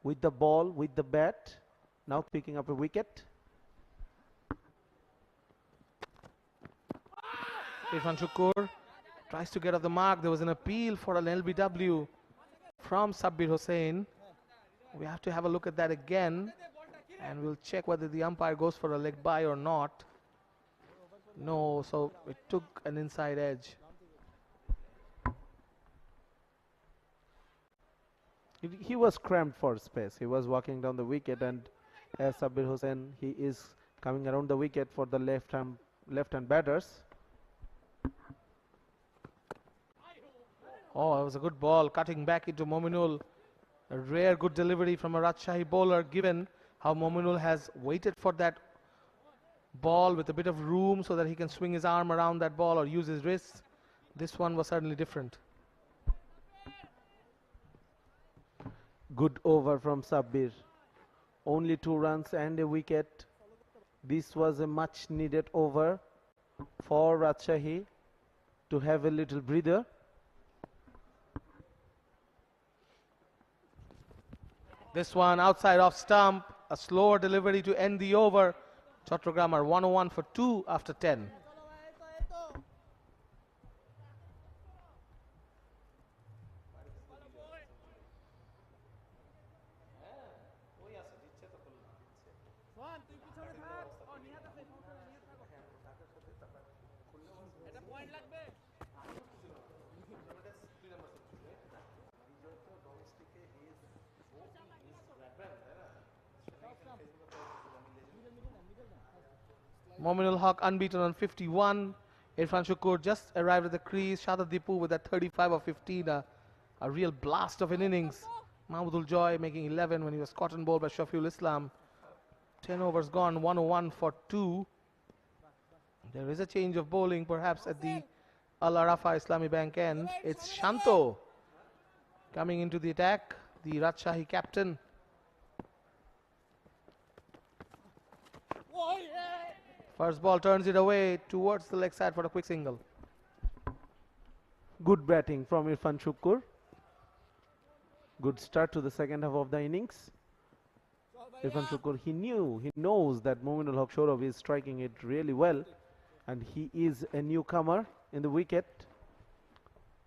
With the ball, with the bat, now picking up a wicket. Irfan Shukkur tries to get off the mark. There was an appeal for an LBW from Sabbir Hossain. We have to have a look at that again and we'll check whether the umpire goes for a leg bye or not. No, so it took an inside edge. He was cramped for space. He was walking down the wicket, and as Sabbir Hossain, he is coming around the wicket for the left-hand batters. Oh, it was a good ball cutting back into Mominul. A rare good delivery from a Rajshahi bowler, given how Mominul has waited for that ball with a bit of room so that he can swing his arm around that ball or use his wrists. This one was certainly different. Good over from Sabbir. Only 2 runs and a wicket. This was a much needed over for Rajshahi to have a little breather. This one outside off stump, a slower delivery to end the over. Chattogram are 101 for 2 after 10. Mominul Haq unbeaten on 51. Irfan Shukkur just arrived at the crease. Shahzad Deepu with that 35 of 15. A real blast of an innings. Mahmudul Joy making 11 when he was cotton bowled by Shafiul Islam. 10 overs gone, 101 for 2. There is a change of bowling perhaps at the Al Arafa Islami Bank end. It's Shanto coming into the attack, the Rajshahi captain. First ball turns it away towards the leg side for a quick single. Good batting from Irfan Shukkur. Good start to the second half of the innings. Irfan Shukkur, he knows that Mominul Haq Saurabh is striking it really well, and he is a newcomer in the wicket.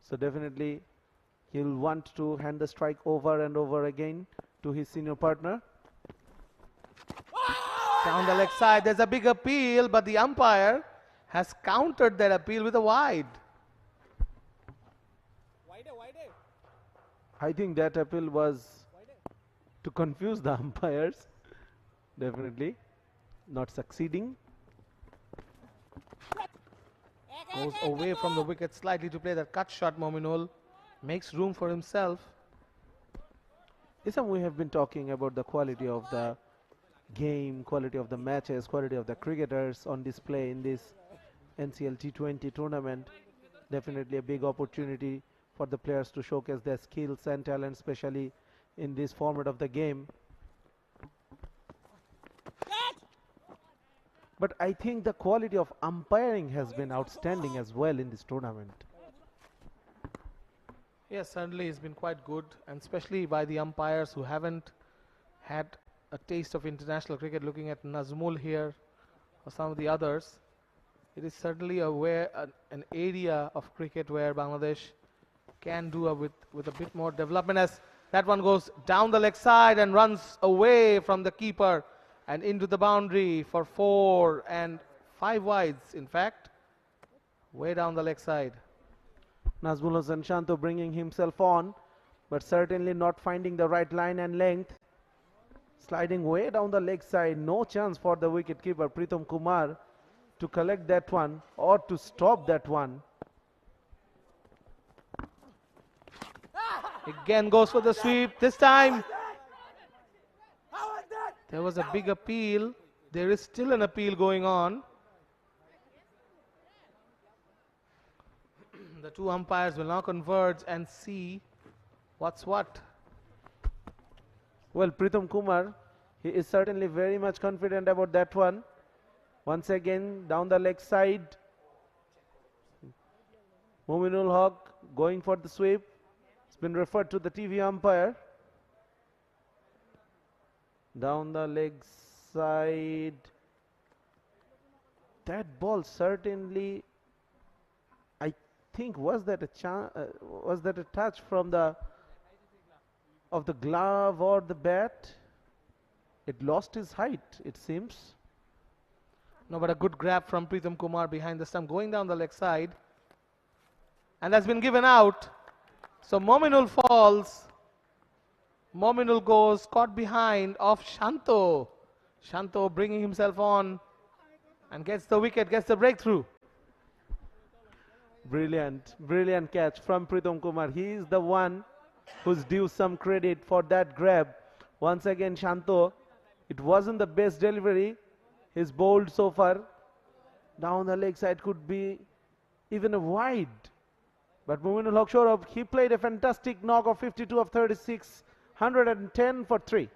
So definitely he'll want to hand the strike over and over again to his senior partner. Down the leg side, there's a big appeal, but the umpire has countered that appeal with a wide. I think that appeal was to confuse the umpires. Definitely not succeeding. Goes away from the wicket slightly to play that cut shot. Mominul makes room for himself. Isam, we have been talking about the quality of the game, quality of the matches, quality of the cricketers on display in this NCL T20 tournament. Definitely a big opportunity for the players to showcase their skills and talent, especially in this format of the game. But I think the quality of umpiring has been outstanding as well in this tournament. Yes, certainly it's been quite good, and especially by the umpires who haven't had a taste of international cricket. Looking at Nazmul here or some of the others, it is certainly an area of cricket where Bangladesh can do with a bit more development. As That one goes down the leg side and runs away from the keeper and into the boundary for 4 and 5 wides, in fact, way down the leg side. Nazmul Hasan Shanto bringing himself on, but certainly not finding the right line and length. Sliding way down the leg side, no chance for the wicketkeeper Pritham Kumar to collect that one or to stop that one. Again goes for the sweep. This time there was a big appeal. There is still an appeal going on. The two umpires will now converge and see what's what. Well, Pritham Kumar, he is certainly very much confident about that one. Once again, down the leg side. Mominul Haq going for the sweep. It's been referred to the TV umpire. Down the leg side. That ball certainly, I think, was that a touch from the glove or the bat? It lost his height, it seems. No, but a good grab from Pritham Kumar behind the stump, going down the leg side. And that's been given out. So Mominul falls. Mominul goes caught behind of Shanto. Shanto bringing himself on and gets the wicket, gets the breakthrough. Brilliant, brilliant catch from Pritham Kumar. He is the one who's due some credit for that grab. Once again, Shanto, it wasn't the best delivery. He's bowled so far. Down the leg side could be even a wide. But Mominul Haq showed up. He played a fantastic knock of 52 of 36, 110 for 3.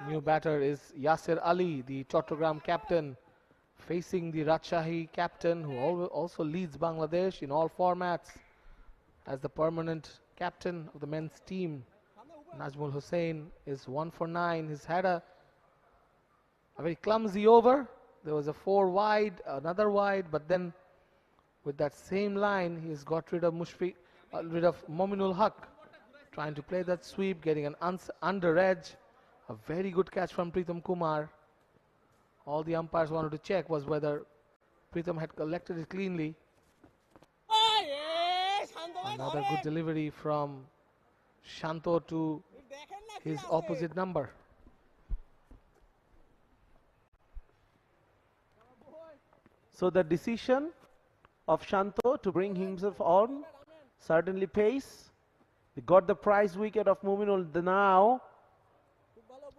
New batter is Yasir Ali, the Chattogram captain, facing the Rajshahi captain, who also leads Bangladesh in all formats as the permanent captain of the men's team. Najmul Hussain is 1 for 9. He's had a very clumsy over. There was a 4 wide, another wide, but then with that same line, he's got rid of Mominul Haq, trying to play that sweep, getting an under edge. A very good catch from Pritham Kumar. All the umpires wanted to check was whether Pritham had collected it cleanly. Another good delivery from Shanto to his opposite number. So the decision of Shanto to bring himself on certainly pays. He got the prize wicket of Mominul. Now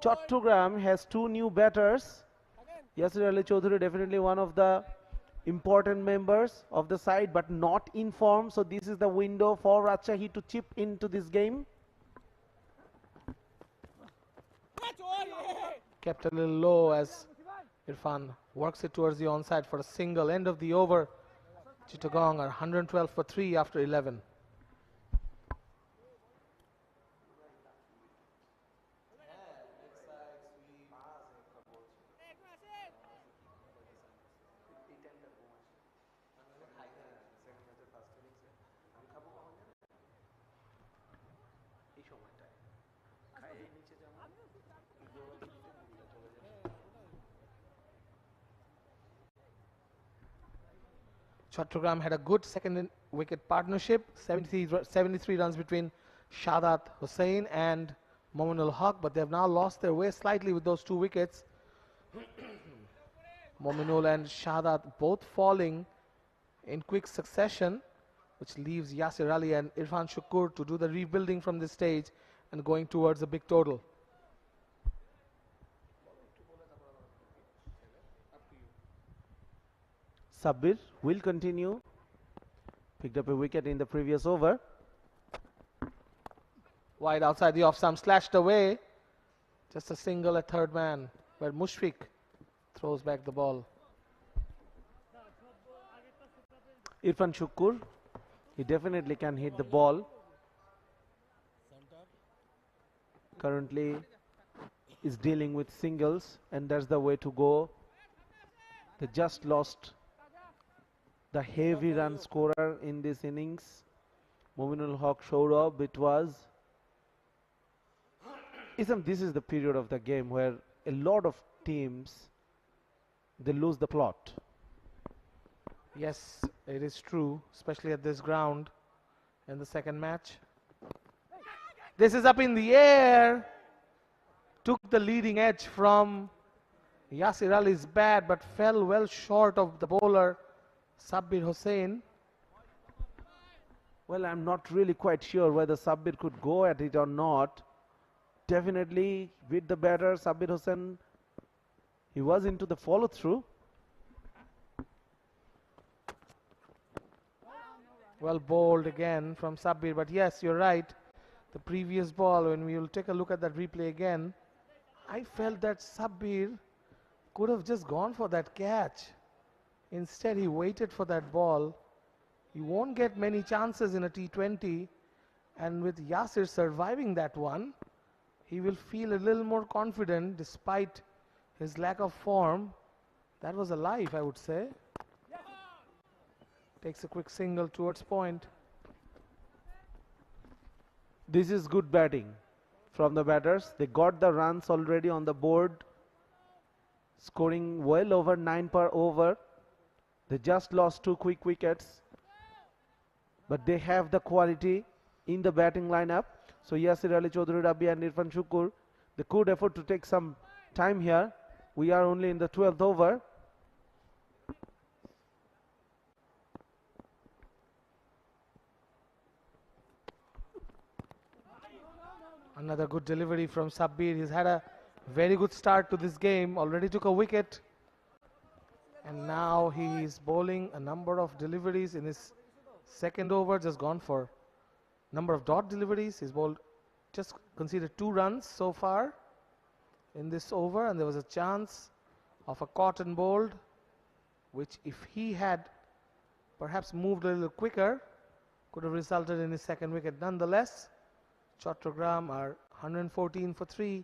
Chattogram has 2 new batters. Yasir Ali Chaudhary, definitely one of the important members of the side, but not in form. So this is the window for Rajshahi to chip into this game. Kept a little low as Irfan works it towards the onside for a single. End of the over. Chittagong are 112 for 3 after 11. Chattogram had a good second wicket partnership, 73 runs between Shahdat Hussain and Mominul Haq, but they have now lost their way slightly with those 2 wickets. Mominul and Shahdat both falling in quick succession, which leaves Yasir Ali and Irfan Shukur to do the rebuilding from this stage and going towards a big total. Sabbir will continue. Picked up a wicket in the previous over. Wide outside the off stump, slashed away. Just a single at third man, where Mushfiq throws back the ball. Irfan Shukkur, he definitely can hit the ball. Currently is dealing with singles, and that's the way to go. They just lost the heavy run scorer in this innings, Mominul Haq Sourabh. It was, this is the period of the game where a lot of teams, they lose the plot. Yes, it is true, especially at this ground in the second match. This is up in the air. Took the leading edge from Yasir Ali's bat, but fell well short of the bowler Sabbir Hossain. Well, I'm not really quite sure whether Sabbir could go at it or not. Definitely with the batter, Sabbir Hossain, he was into the follow through. Well bowled again from Sabbir, but yes, you're right. The previous ball, when we will take a look at that replay again, I felt that Sabbir could have just gone for that catch. Instead, he waited for that ball. You won't get many chances in a T20, and with Yasir surviving that one, he will feel a little more confident despite his lack of form. That was a life, I would say. Takes a quick single towards point. This is good batting from the batters. They got the runs already on the board, scoring well over 9 per over. They just lost 2 quick wickets, but they have the quality in the batting lineup. So Yasir Ali, Chaudhary Rabbi and Irfan Shukkur, they could afford to take some time here. We are only in the 12th over. Another good delivery from Sabbir. He's had a very good start to this game. Already took a wicket. And now he is bowling a number of deliveries in his second over. Just gone for number of dot deliveries. He's bowled, just conceded 2 runs so far in this over. And there was a chance of a caught and bowled, which if he had perhaps moved a little quicker, could have resulted in his second wicket. Nonetheless, Chattogram are 114 for 3,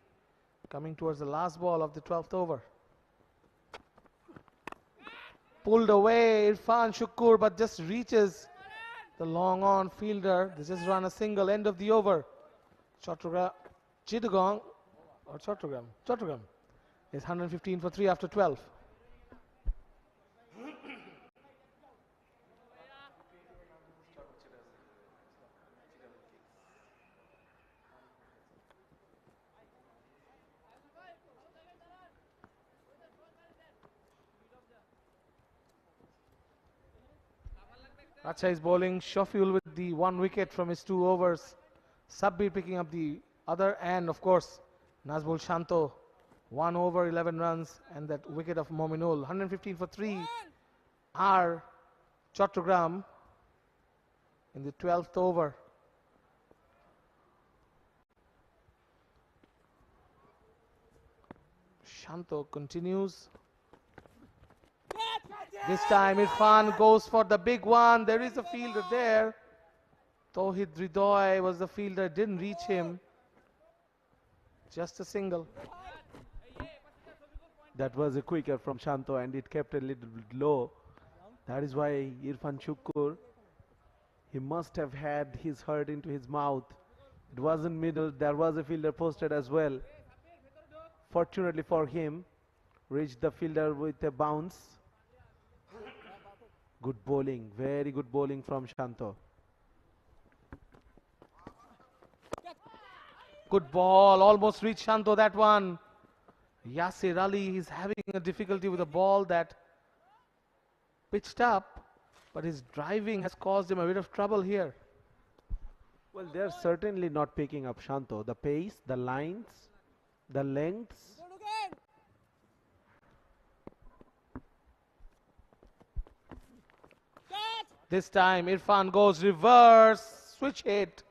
coming towards the last ball of the 12th over. Pulled away Irfan Shukkur, but just reaches the long on fielder. They just run a single, end of the over. Chattogram is 115 for 3 after 12. Rajshahi is bowling Shafiul with the 1 wicket from his 2 overs. Sabbir picking up the other, and of course Nazmul Shanto 1 over 11 runs and that wicket of Mominul. 115 for 3 are Chattogram in the 12th over. Shanto continues. This time Irfan goes for the big one. There is a fielder there. Tawhid Ridoy was the fielder, didn't reach him. Just a single. That was a quicker from Shanto, and it kept a little bit low. That is why Irfan Shukkur, he must have had his heart into his mouth. It wasn't middle, there was a fielder posted as well. Fortunately for him, reached the fielder with a bounce. Good bowling, very good bowling from Shanto. Good ball, almost reached Shanto, that one. Yasir Ali is having a difficulty with a ball that pitched up, but his driving has caused him a bit of trouble here. Well, they're certainly not picking up Shanto. The pace, the lines, the lengths. This time Irfan goes reverse, switch hit,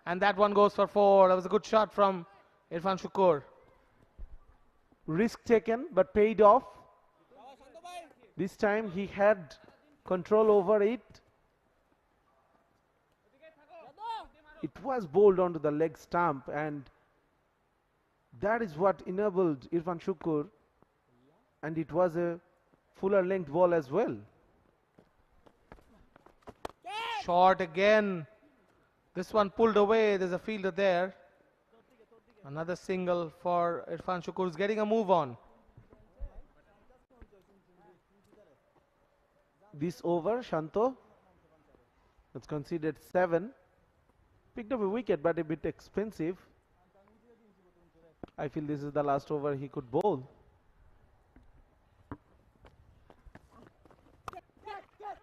And that one goes for 4. That was a good shot from Irfan Shukur. Risk taken but paid off. This time he had control over it. It was bowled onto the leg stump, and that is what enabled Irfan Shukur, and it was a fuller length ball as well. Short again. This one pulled away. There's a fielder there. Another single for Irfan Shukur, who's getting a move on. This over, Shanto, it's considered 7. Picked up a wicket, but a bit expensive. I feel this is the last over he could bowl.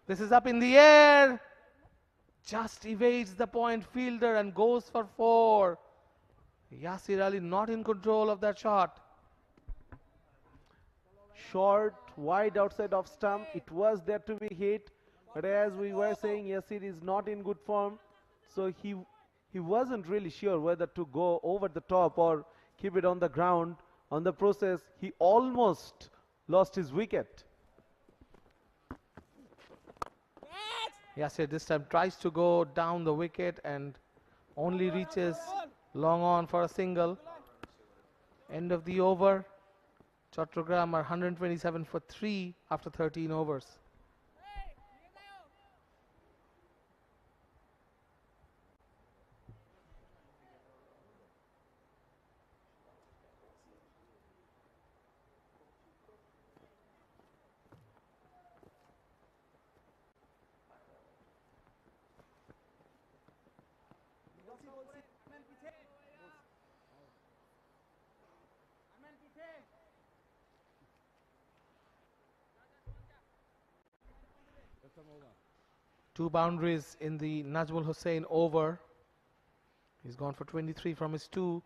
This is up in the air. Just evades the point fielder and goes for 4. Yasir Ali not in control of that shot. Short, wide outside of stump. It was there to be hit, but as we were saying, Yasir is not in good form, so he wasn't really sure whether to go over the top or keep it on the ground. On the process, he almost lost his wicket. Yasir this time tries to go down the wicket and only reaches long on for a single. End of the over. Chattogram are 127 for 3 after 13 overs. Two boundaries in the Najmul Hussain over. He's gone for 23 from his 2.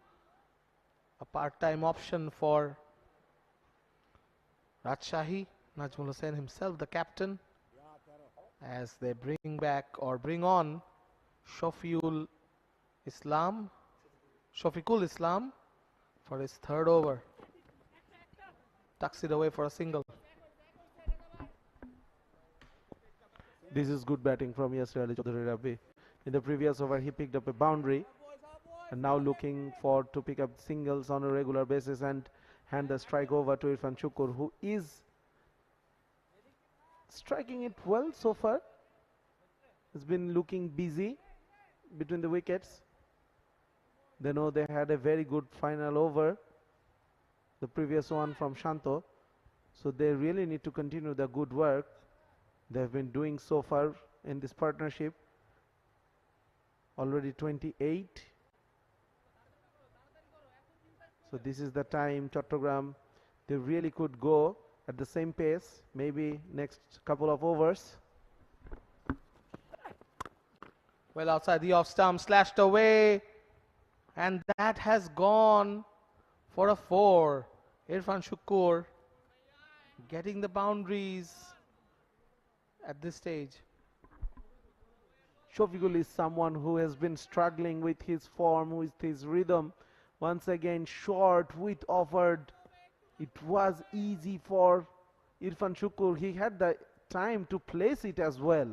A part-time option for Rajshahi. Najmul Hussain himself, the captain, as they bring back or bring on Shafiqul Islam for his 3rd over. Tucks it away for a single. This is good batting from Yasir Ali Chaudhary. In the previous over, he picked up a boundary, and now looking to pick up singles on a regular basis and hand the strike over to Irfan Shukur, who is striking it well so far. Has been looking busy between the wickets. They know they had a very good final over, the previous one from Shanto, so they really need to continue the good work they have been doing so far in this partnership. Already 28. So this is the time Chattogram, they really could go at the same pace, maybe next couple of overs. Well, outside the off stump, slashed away, and that has gone for a 4. Irfan Shukur getting the boundaries at this stage. Shafiqul is someone who has been struggling with his form, with his rhythm. Once again, short with offered. It was easy for Irfan Shukur. He had the time to place it as well.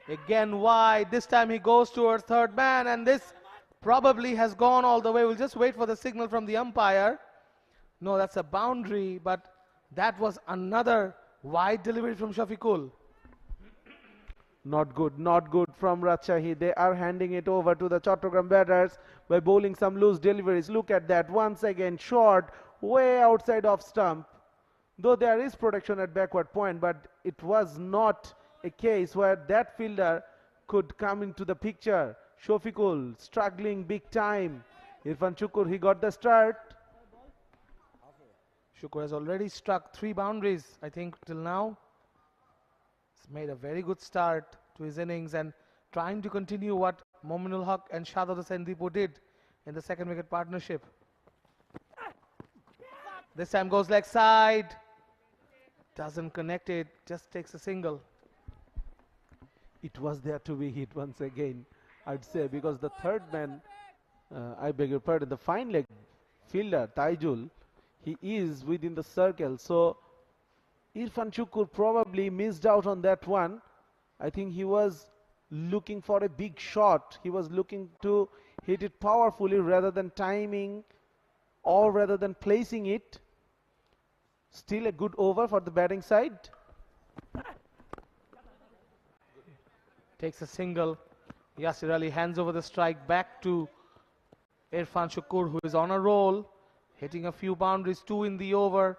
Again wide. This time he goes towards 3rd man, and this probably has gone all the way. We'll just wait for the signal from the umpire. No, that's a boundary, but that was another wide delivery from Shafiqul. Not good from Rajshahi. They are handing it over to the Chattogram batters by bowling some loose deliveries. Look at that. Once again, short, way outside of stump. Though there is protection at backward point, but it was not a case where that fielder could come into the picture. Shafiqul struggling big time. Irfan Shukur, he got the start. Shukur has already struck 3 boundaries, I think, till now. He's made a very good start to his innings and trying to continue what Mominul Haq and Shahzad Hussain Deepu did in the 2nd wicket partnership. This time goes leg side. Doesn't connect it, just takes a single. it was there to be hit once again, I'd say, because the third man, I beg your pardon, the fine leg fielder, Taijul, he is within the circle. So Irfan Shukkur probably missed out on that one. I think he was looking for a big shot. He was looking to hit it powerfully rather than timing or rather than placing it. Still a good over for the batting side. Takes a single. Yasir Ali hands over the strike back to Irfan Shukkur, who is on a roll, hitting a few boundaries, 2 in the over,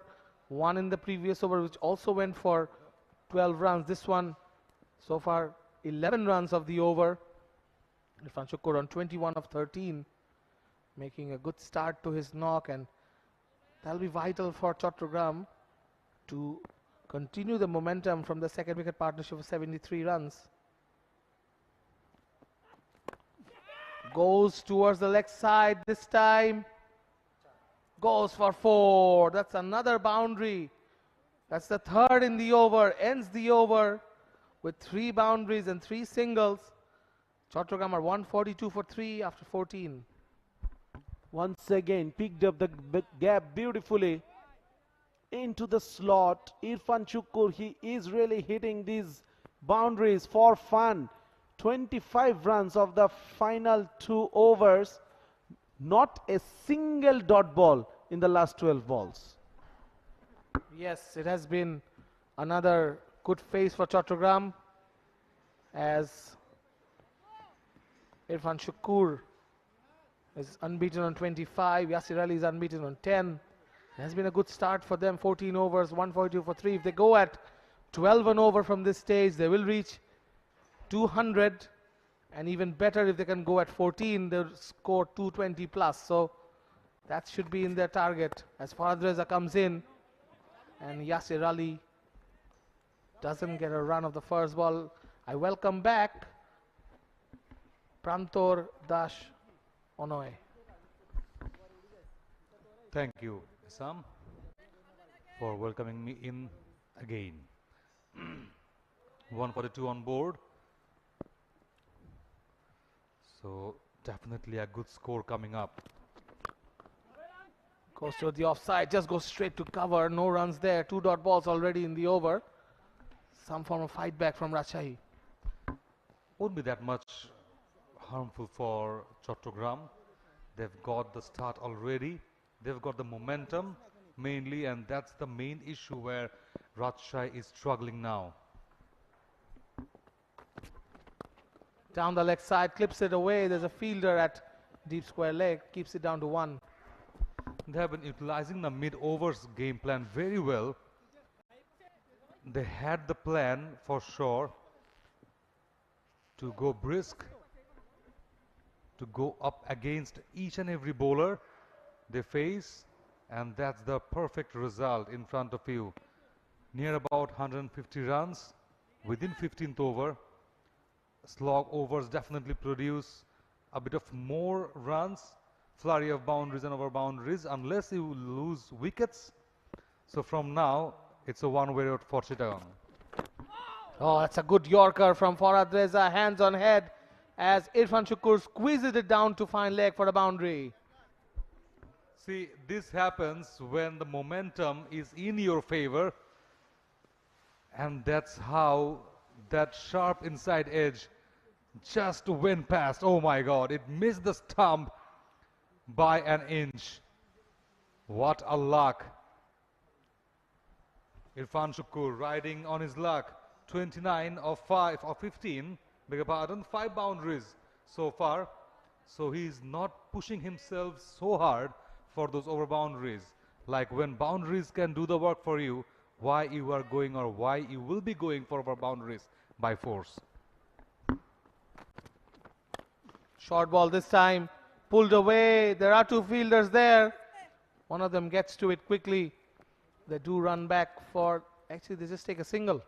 1 in the previous over, which also went for 12 runs. This one, so far, 11 runs of the over. Irfan Shukkur on 21 of 13, making a good start to his knock, and that'll be vital for Chattogram to continue the momentum from the second wicket partnership of 73 runs. Goes towards the leg side this time. Goes for 4. That's another boundary. That's the third in the over. Ends the over with 3 boundaries and 3 singles. Chattogram are 142 for 3 after 14. Once again picked up the gap beautifully into the slot. Irfan Shukkur, he is really hitting these boundaries for fun. 25 runs of the final 2 overs. Not a single dot ball in the last 12 balls. Yes, it has been another good phase for Chattogram, as Irfan Shukkur is unbeaten on 25. Yasir Ali is unbeaten on 10. It has been a good start for them. 14 overs, 142 for 3. If they go at 12 and over from this stage, they will reach 200, and even better if they can go at 14, they'll score 220 plus. So that should be in their target as 𝗂𝗏𝗄𝗃 comes in, and Yasir Ali doesn't get a run of the first ball. I welcome back Prantor Das Onoe. Thank you, Sam, for welcoming me in again. 142 on board. So definitely a good score coming up. Goes to the offside, just goes straight to cover. No runs there. 2 dot balls already in the over. Some form of fight back from Rajshahi. Won't be that much harmful for Chattogram. They've got the start already. They've got the momentum mainly, and that's the main issue where Rajshahi is struggling now. Down the leg side, clips it away. There's a fielder at deep square leg, keeps it down to 1. They have been utilizing the mid-overs game plan very well. They had the plan for sure to go brisk, to go up against each and every bowler they face, and that's the perfect result in front of you. Near about 150 runs within 15th over. Slog overs definitely produce a bit of more runs, flurry of boundaries and over boundaries, unless you lose wickets. So from now, it's a one-way road for Chittagong. Oh, that's a good Yorker from 𝗂𝗏𝗄𝗃, hands on head, as Irfan Shukkur squeezes it down to fine leg for the boundary. See, this happens when the momentum is in your favor, and that's how that sharp inside edge just went past. Oh my God, it missed the stump by an inch. What a luck. Irfan Shukkur riding on his luck. 29 of 15, beg your pardon, 5 boundaries so far. So he's not pushing himself so hard for those over boundaries. Like when boundaries can do the work for you, why you are going or why you will be going for over boundaries by force. Short ball this time, pulled away. There are 2 fielders there. One of them gets to it quickly. They do run back for, actually they just take a single.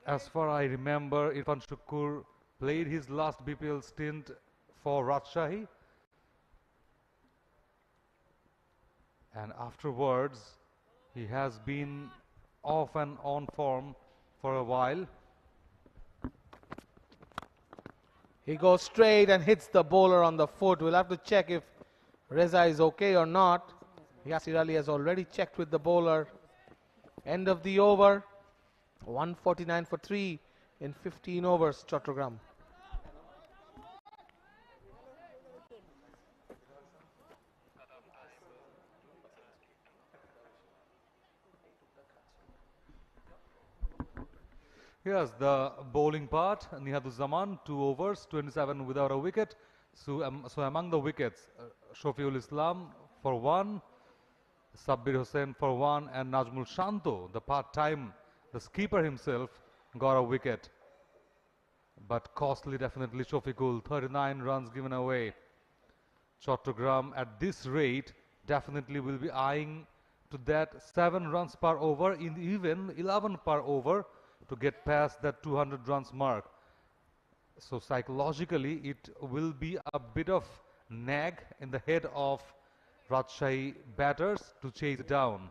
As far I remember, Irfan Shukkur played his last BPL stint for Rajshahi, and afterwards he has been off and on form for a while. He goes straight and hits the bowler on the foot. We'll have to check if Reza is okay or not. 𝗖𝗂𝗃 𝗃𝗃 has already checked with the bowler. End of the over. 149 for 3 in 15 overs, Chattogram. Here's the bowling part. Nihaduzzzaman, 2 overs, 27 without a wicket. So among the wickets, Shafiul Islam for 1, Sabbir Hussain for 1, and Najmul Shanto, the part-time, the skipper himself, got a wicket. But costly, definitely. Shafiqul, 39 runs given away. Chattogram at this rate definitely will be eyeing to that 7 runs per over, in even 11 per over, to get past that 200 runs mark. So psychologically it will be a bit of nag in the head of Rajshahi batters to chase it down.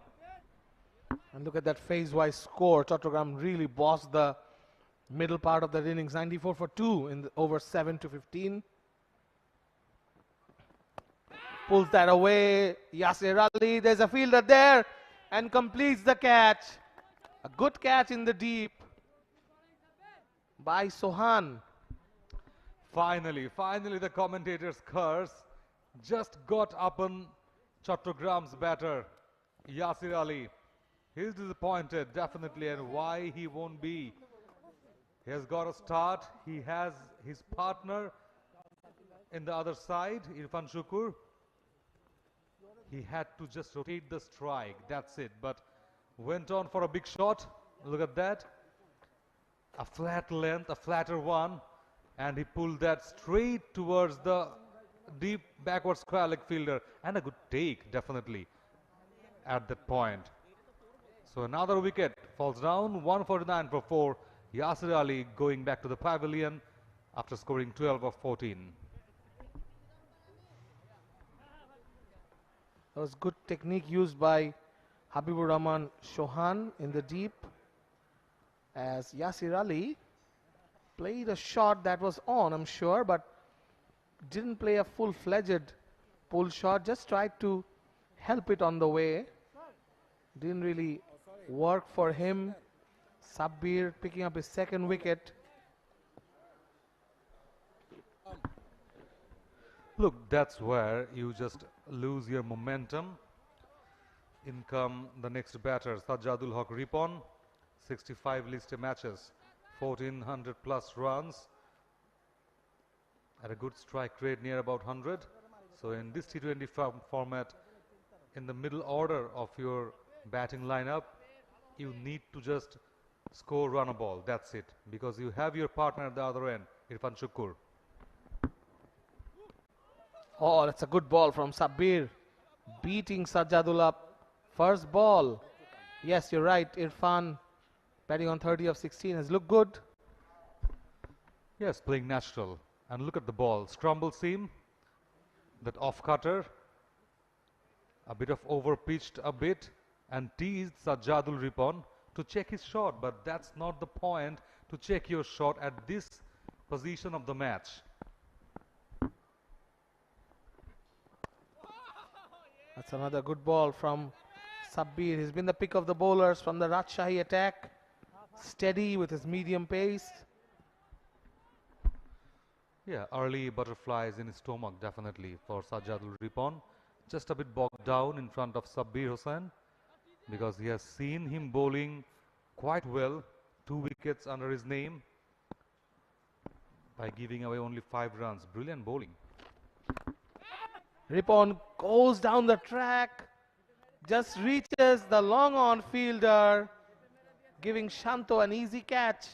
And look at that phase-wise score. Chattogram really bossed the middle part of that innings. 94 for 2 in the over 7 to 15. Pulls that away. Yasir Ali, there's a fielder there and completes the catch. A good catch in the deep by Sohan. Finally the commentator's curse just got upon Chattogram's batter, Yasir Ali. He's disappointed, definitely, and why he won't be. He has got a start. He has his partner in the other side, Irfan Shukur. He had to just rotate the strike, that's it. But went on for a big shot. Look at that. A flat length, a flatter one. And he pulled that straight towards the deep backward square leg fielder. And a good take, definitely, at that point. So another wicket falls down. 149 for 4. Yasir Ali going back to the pavilion after scoring 12 of 14. That was good technique used by Habibur Rahman Chauhan in the deep, as Yasir Ali played a shot that was on, I'm sure, but didn't play a full-fledged pull shot, just tried to help it on the way. Didn't really work for him. Sabbir picking up his second wicket. Look, that's where you just lose your momentum. In come the next batter, Sajjadul Haq Ripon, 65 listed matches, 1400 plus runs, at a good strike rate near about 100. So in this T20 format, in the middle order of your batting lineup, you need to just score run a ball, that's it, because you have your partner at the other end, Irfan Shukur. Oh, that's a good ball from Sabbir, beating Sajjadul up. First ball. Yes, you're right. Irfan batting on 30 of 16 has looked good. Yes, playing natural. And look at the ball. Scramble seam, that off cutter, a bit of over pitched a bit, and teased Sajjadul Ripon to check his shot. But that's not the point, to check your shot at this position of the match. That's another good ball from Sabbir. He's been the pick of the bowlers from the Rajshahi attack. Steady with his medium pace. Yeah, early butterflies in his stomach, definitely, for Sajjadul Ripon. Just a bit bogged down in front of Sabbir Hussain, because he has seen him bowling quite well. 2 wickets under his name by giving away only 5 runs. Brilliant bowling. Ripon goes down the track, just reaches the long on fielder, giving Shanto an easy catch.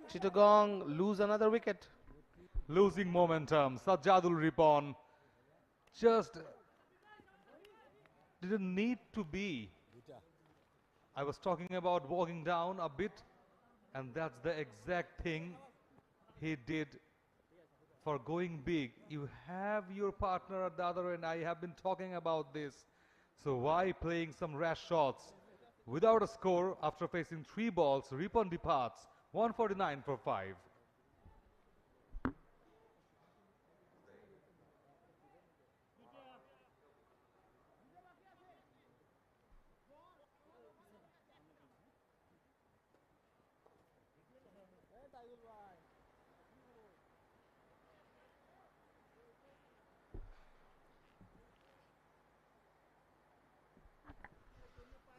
Chittagong lose another wicket. Losing momentum. Sajjadul Ripon just didn't need to be. I was talking about walking down a bit, and that's the exact thing he did. For going big, you have your partner at the other end. I have been talking about this. So why playing some rash shots? without a score after facing 3 balls. 𝗵𝗺𝗃𝗃𝗧 149 for 5.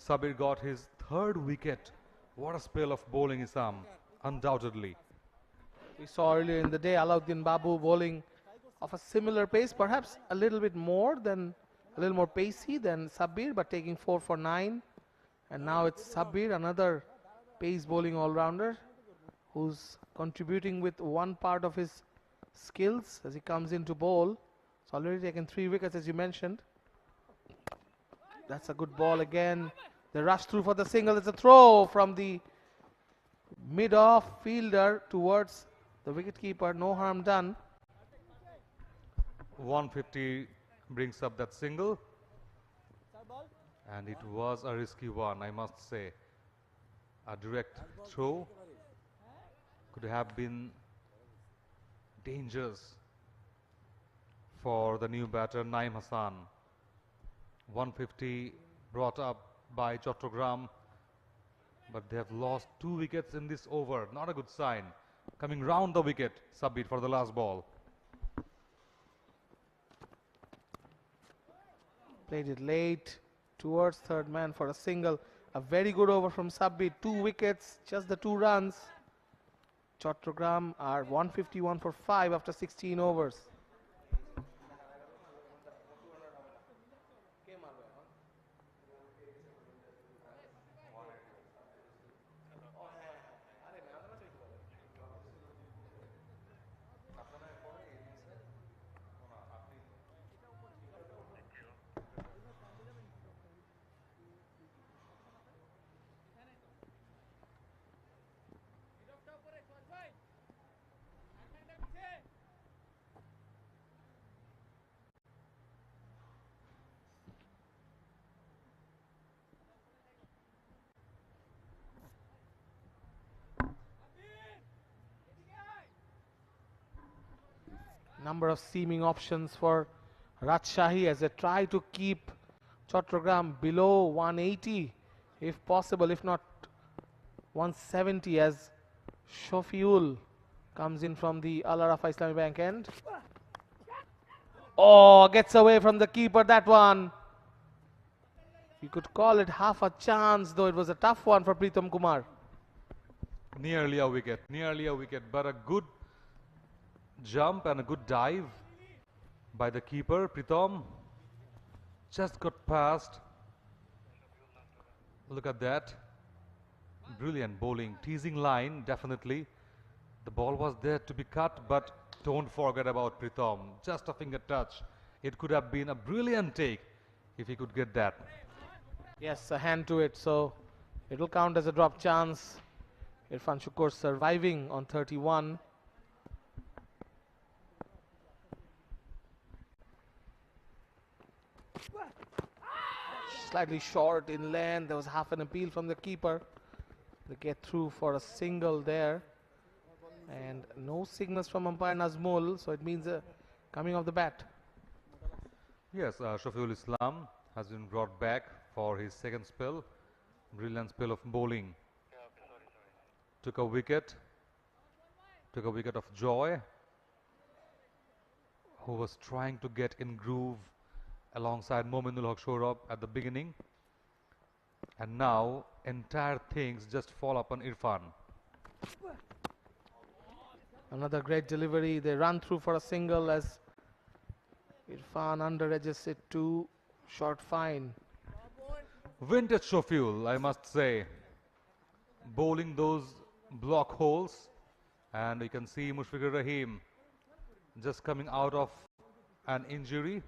Sabir got his 3rd wicket. What a spell of bowling, Isam, undoubtedly. We saw earlier in the day Alauddin Babu bowling of a similar pace, perhaps a little bit more than, a little more pacey than Sabir, but taking 4 for 9. And now it's Sabir, another pace bowling all-rounder, who's contributing with one part of his skills as he comes into bowl. It's already taken 3 wickets, as you mentioned. That's a good ball again. They rush through for the single. It's a throw from the mid-off fielder towards the wicketkeeper. No harm done. 150 brings up that single. And it was a risky one, I must say. A direct throw could have been dangerous for the new batter, Naeem Hassan. 150 brought up by Chattogram, but they have lost 2 wickets in this over. Not a good sign. Coming round the wicket, Sabir for the last ball. Played it late towards third man for a single. A very good over from Sabir. 2 wickets, just the 2 runs. Chattogram are 151 for 5 after 16 overs. Number of seaming options for Rajshahi as they try to keep Chattogram below 180 if possible, if not 170, as Shafiul comes in from the Al-Arafa Islamic Bank end. Oh, gets away from the keeper, that one. You could call it half a chance, though it was a tough one for Pritam Kumar. Nearly a wicket, but a good jump and a good dive by the keeper. Pritam just got past. Look at that. Brilliant bowling. Teasing line, definitely. The ball was there to be cut, but don't forget about Pritam. Just a finger touch. It could have been a brilliant take if he could get that. Yes, a hand to it, so it will count as a drop chance. Irfan Shukur surviving on 31. Slightly short in length. There was half an appeal from the keeper. They get through for a single there. And no signals from umpire Nazmul, so it means coming off the bat. Yes, Shafiul Islam has been brought back for his 2nd spell. Brilliant spell of bowling. Took a wicket of Joy, who was trying to get in groove alongside Mominul Haq Sohrab at the beginning, and now entire things just fall upon Irfan. Another great delivery. They run through for a single as Irfan underedges it to short fine. Vintage Shafiul, I must say, bowling those block holes, and you can see Mushfiqur Rahim just coming out of an injury.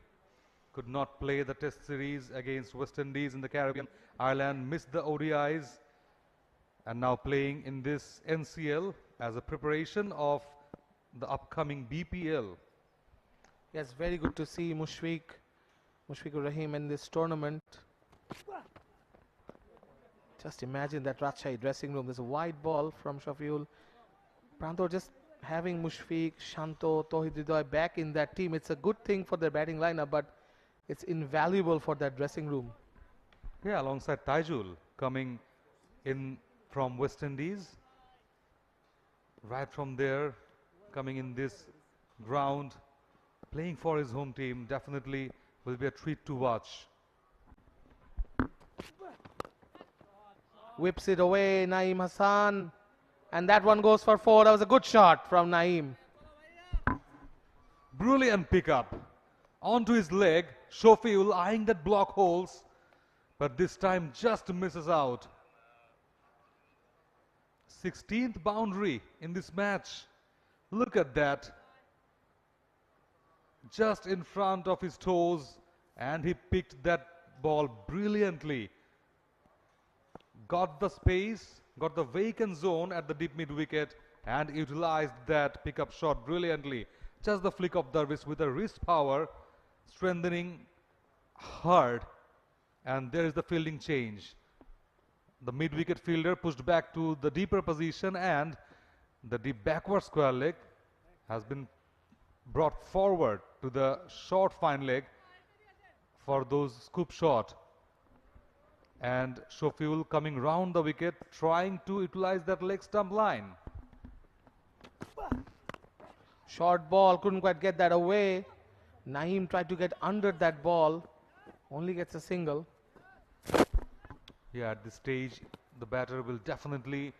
Could not play the test series against West Indies in the Caribbean Island, missed the ODIs, and now playing in this NCL as a preparation of the upcoming BPL. Yes, very good to see Mushfiqur Rahim in this tournament. Just imagine that Rajshahi dressing room. There's a wide ball from Shafiul. Pranto just having Mushfiq, Shanto, Tawhid Hridoy back in that team. It's a good thing for their batting lineup, but it's invaluable for that dressing room. Yeah, alongside Taijul coming in from West Indies. Right from there, coming in this ground, playing for his home team, definitely will be a treat to watch. Whips it away, Naeem Hassan. And that one goes for 4. That was a good shot from Naeem. Brilliant pickup. Onto his leg. Shafiul eyeing that block holes. But this time just misses out. 16th boundary in this match. Look at that. Just in front of his toes. And he picked that ball brilliantly. Got the space, got the vacant zone at the deep mid wicket and utilized that pickup shot brilliantly. Just the flick of 𝗃𝗃𝗃 with a wrist power, strengthening hard, and there is the fielding change. The mid wicket fielder pushed back to the deeper position and the deep backward square leg has been brought forward to the short fine leg for those scoop shot. And Shafiul coming round the wicket, trying to utilize that leg stump line. Short ball, couldn't quite get that away. Naeem tried to get under that ball, only gets a single. Yeah, at this stage, the batter will definitely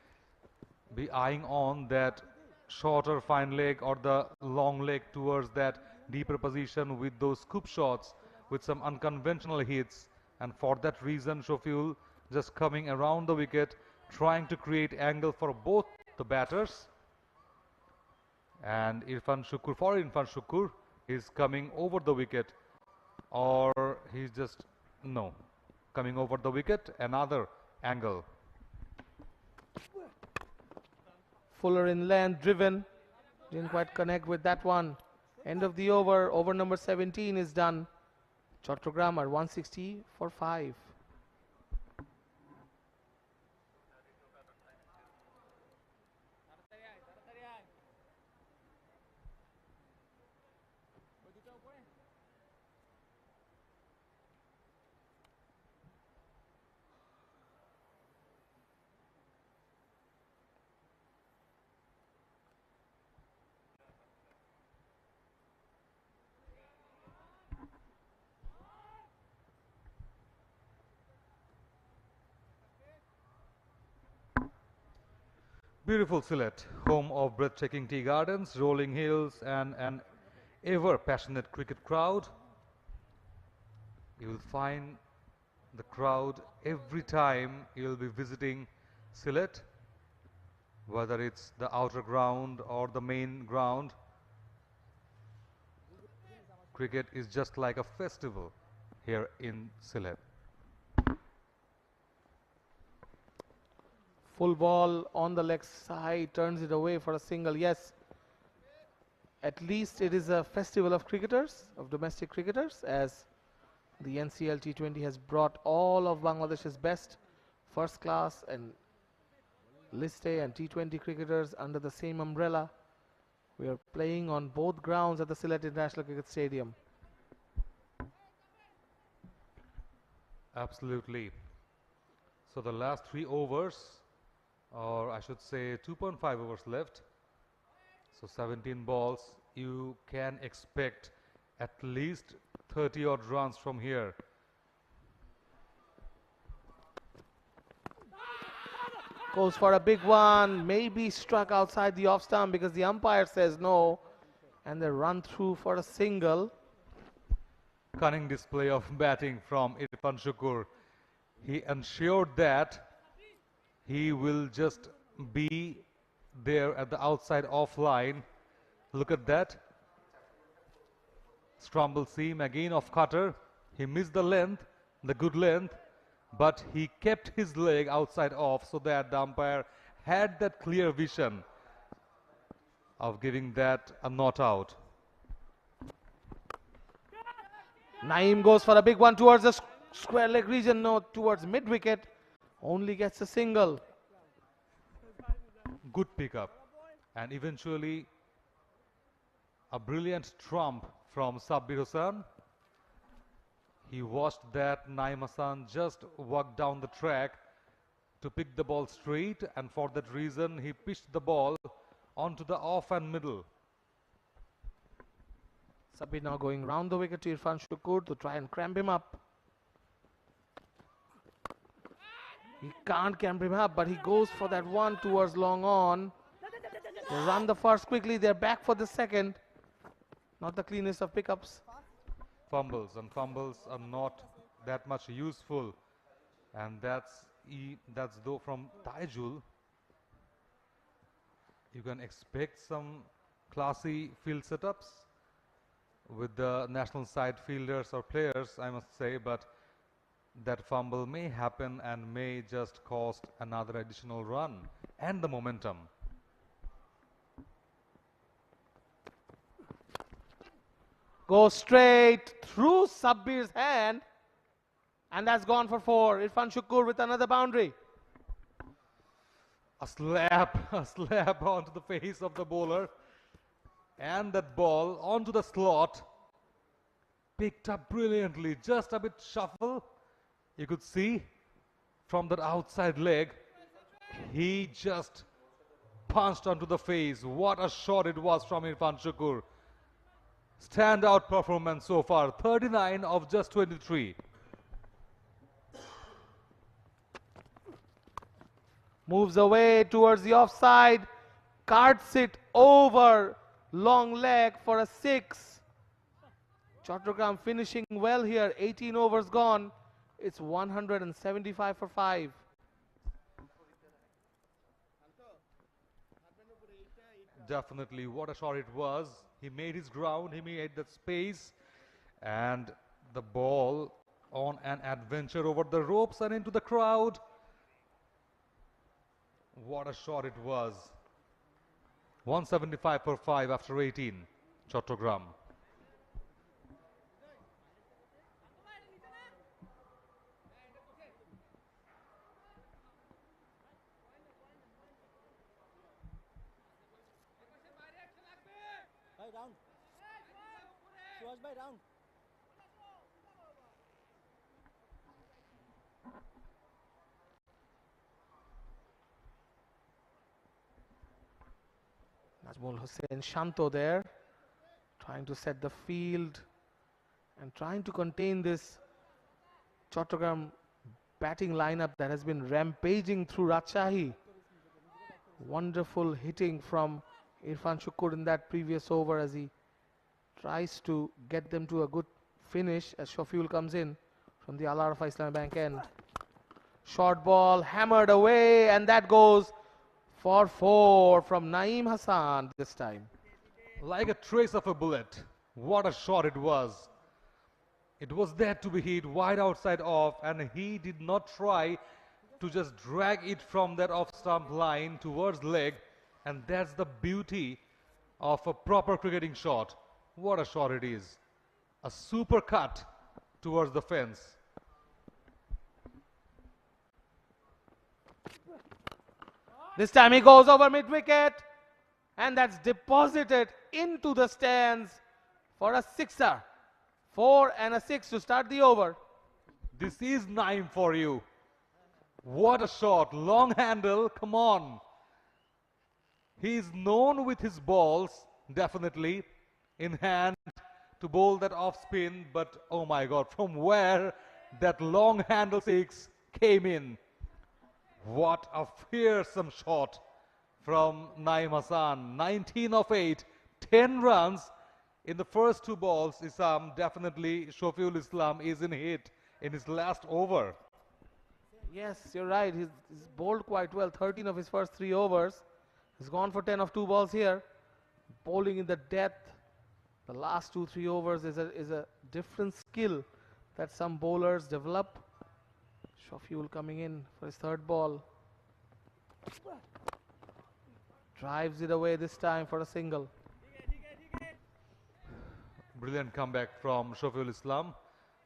be eyeing on that shorter fine leg or the long leg towards that deeper position with those scoop shots with some unconventional hits. And for that reason, Shafiul just coming around the wicket, trying to create angle for both the batters. And 𝗵𝗺𝗃𝗃 is coming over the wicket, or he's just, no, coming over the wicket, another angle. Fuller in length, driven, didn't quite connect with that one. End of the over, over number 17 is done. Chattogram are 160 for 5. Beautiful Sylhet, home of breathtaking tea gardens, rolling hills, and an ever passionate cricket crowd. You will find the crowd every time you will be visiting Sylhet, whether it's the outer ground or the main ground. Cricket is just like a festival here in Sylhet. Full ball on the leg side, turns it away for a single. Yes, at least it is a festival of cricketers, of domestic cricketers, as the NCL T20 has brought all of Bangladesh's best first class and List A and T20 cricketers under the same umbrella. We are playing on both grounds at the Sylhet International Cricket Stadium. Absolutely. So the last 3 overs, or I should say 2.5 overs left. So 17 balls, you can expect at least 30 odd runs from here. Goes for a big one, maybe struck outside the off stump because the umpire says no, and they run through for a single. Cunning display of batting from 𝗵𝗺𝗃𝗃. He ensured that he will just be there at the outside off line. Look at that. Scramble seam again off cutter. He missed the length, the good length, but he kept his leg outside off so that the umpire had that clear vision of giving that a not out. Naeem goes for a big one towards the square leg region, no, towards mid wicket. only gets a single. Good pickup. And eventually a brilliant trump from 𝗃𝗃𝗃𝗃. He watched that Naeem Hassan just walk down the track to pick the ball straight, and for that reason he pitched the ball onto the off and middle. Sabir now going round the wicket to 𝗵𝗺 𝗂𝗃 to try and cramp him up. He can't cramp him up, but he goes for that one towards long on. They run the first quickly, they're back for the second. Not the cleanest of pickups. Fumbles, and fumbles are not that much useful, and that's though from Taijul. You can expect some classy field setups with the national side fielders or players, I must say, but that fumble may happen and may just cost another additional run and the momentum. Goes straight through Sabbir's hand, and that's gone for 4. 𝗵𝗺 𝗂𝗃 with another boundary. A slap onto the face of the bowler, and that ball onto the slot, picked up brilliantly, just a bit shuffle. You could see from that outside leg, he just punched onto the face. What a shot it was from 𝗵𝗺 𝗂𝗃. Standout performance so far, 39 of just 23. Moves away towards the offside, carts it over long leg for a 6. Chattogram finishing well here, 18 overs gone. It's 175 for 5. Definitely, what a shot it was. He made his ground, he made that space, and the ball on an adventure over the ropes and into the crowd. What a shot it was. 175 for 5 after 18, Chattogram. Down. Down. Najmul Hussain Shanto there, trying to set the field and trying to contain this Chattogram batting lineup that has been rampaging through Rajshahi. Wonderful hitting from 𝗵𝗺 𝗂𝗃 in that previous over as he tries to get them to a good finish as Shafiul comes in from the Al-Arafa Islamic Bank end. Short ball hammered away, and that goes for 4 from Naeem Hassan this time. Like a trace of a bullet. What a shot it was. It was there to be hit wide outside off, and he did not try to just drag it from that off stump line towards leg. And that's the beauty of a proper cricketing shot. What a shot it is. A super cut towards the fence. This time he goes over mid-wicket, and that's deposited into the stands for a 6er. 4 and a 6 to start the over. This is Naeem for you. What a shot. Long handle. Come on. He is known with his balls, definitely, in hand to bowl that off spin, but oh my God, from where that long handle 6 came in. What a fearsome shot from Naeem Hassan. 19 of 8, 10 runs in the first 2 balls. Definitely Shafiul Islam is in hit in his last over. Yes, you're right. He's bowled quite well. 13 of his first 3 overs. He's gone for 10 of 2 balls here. Bowling in the depth. The last 2-3 overs is a different skill that some bowlers develop. Shafiul coming in for his 3rd ball. Drives it away this time for a single. Brilliant comeback from Shafiul Islam,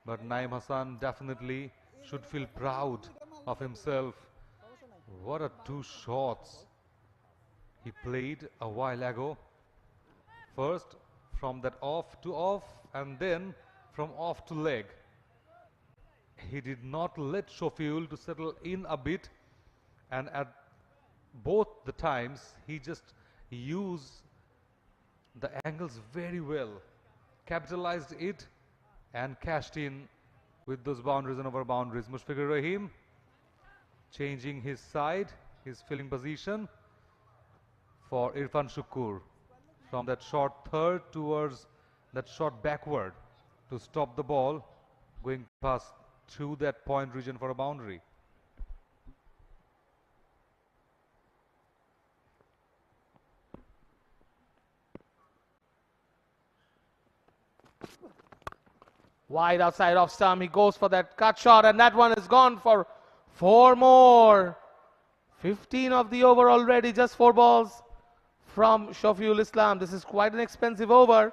but Naeem Hassan definitely should feel proud of himself. What a two shots he played a while ago. First from that off to off, and then from off to leg. He did not let 𝗂𝗡𝗃 to settle in a bit, and at both the times he just used the angles very well, capitalized it and cashed in with those boundaries and over boundaries. Mushfiqur Rahim changing his side, his filling position for 𝗵𝗺𝗃𝗃 from that short third towards that shot backward to stop the ball going past through that point region for a boundary. Wide outside off stump, he goes for that cut shot, and that one is gone for 4 more. 15 of the over already, just 4 balls from Shafiul Islam. This is quite an expensive over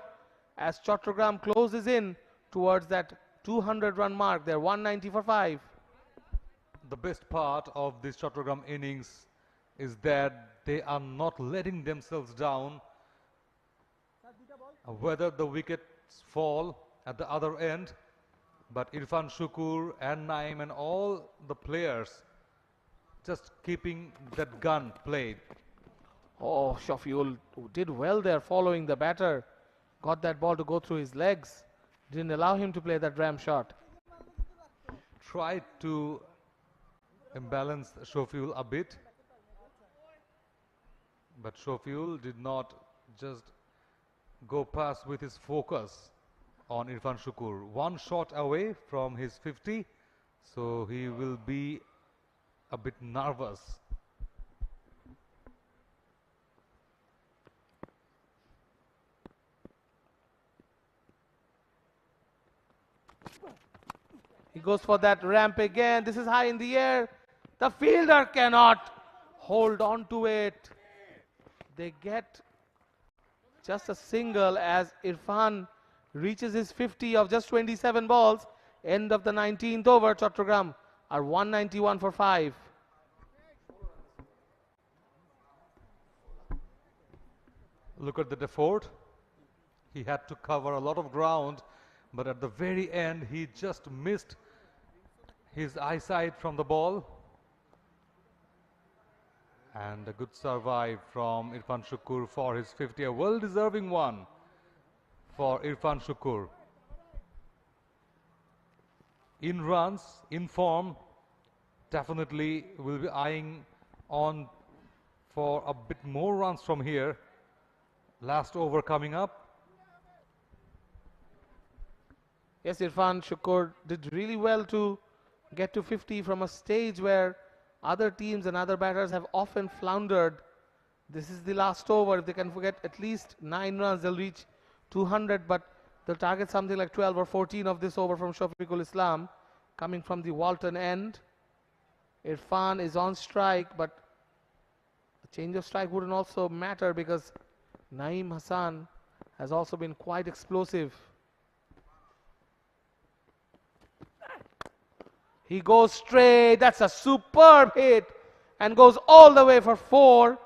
as Chattogram closes in towards that 200-run mark. They're 190 for 5. The best part of this Chattogram innings is that they are not letting themselves down. Whether the wickets fall at the other end, but 𝗵𝗺𝗃𝗃 and Naeem and all the players just keeping that gun played. Oh, Shafiul did well there following the batter. Got that ball to go through his legs. Didn't allow him to play that ram shot. Tried to imbalance Shafiul a bit, but Shafiul did not just go past with his focus on 𝗵𝗺𝗃𝗃. 1 shot away from his 50, so he will be a bit nervous. He goes for that ramp again. This is high in the air. The fielder cannot hold on to it. They get just a single as Irfan reaches his 50 of just 27 balls. End of the 19th over. Chattogram are 191 for 5. Look at the default. He had to cover a lot of ground, but at the very end he just missed his eyesight from the ball. And a good survive from 𝗵𝗺𝗃𝗃 for his 50, a well-deserving one for 𝗵𝗺𝗃𝗃. In runs, in form, definitely will be eyeing on for a bit more runs from here. Last over coming up. Yes, 𝗵𝗺𝗃𝗃 did really well to get to 50 from a stage where other teams and other batters have often floundered. This is the last over. If they can get at least 9 runs, they'll reach 200, but they'll target something like 12 or 14 of this over from Shafiqul Islam coming from the Walton end. Irfan is on strike, but a change of strike wouldn't also matter because Naeem Hassan has also been quite explosive. He goes straight. That's a superb hit and goes all the way for 4.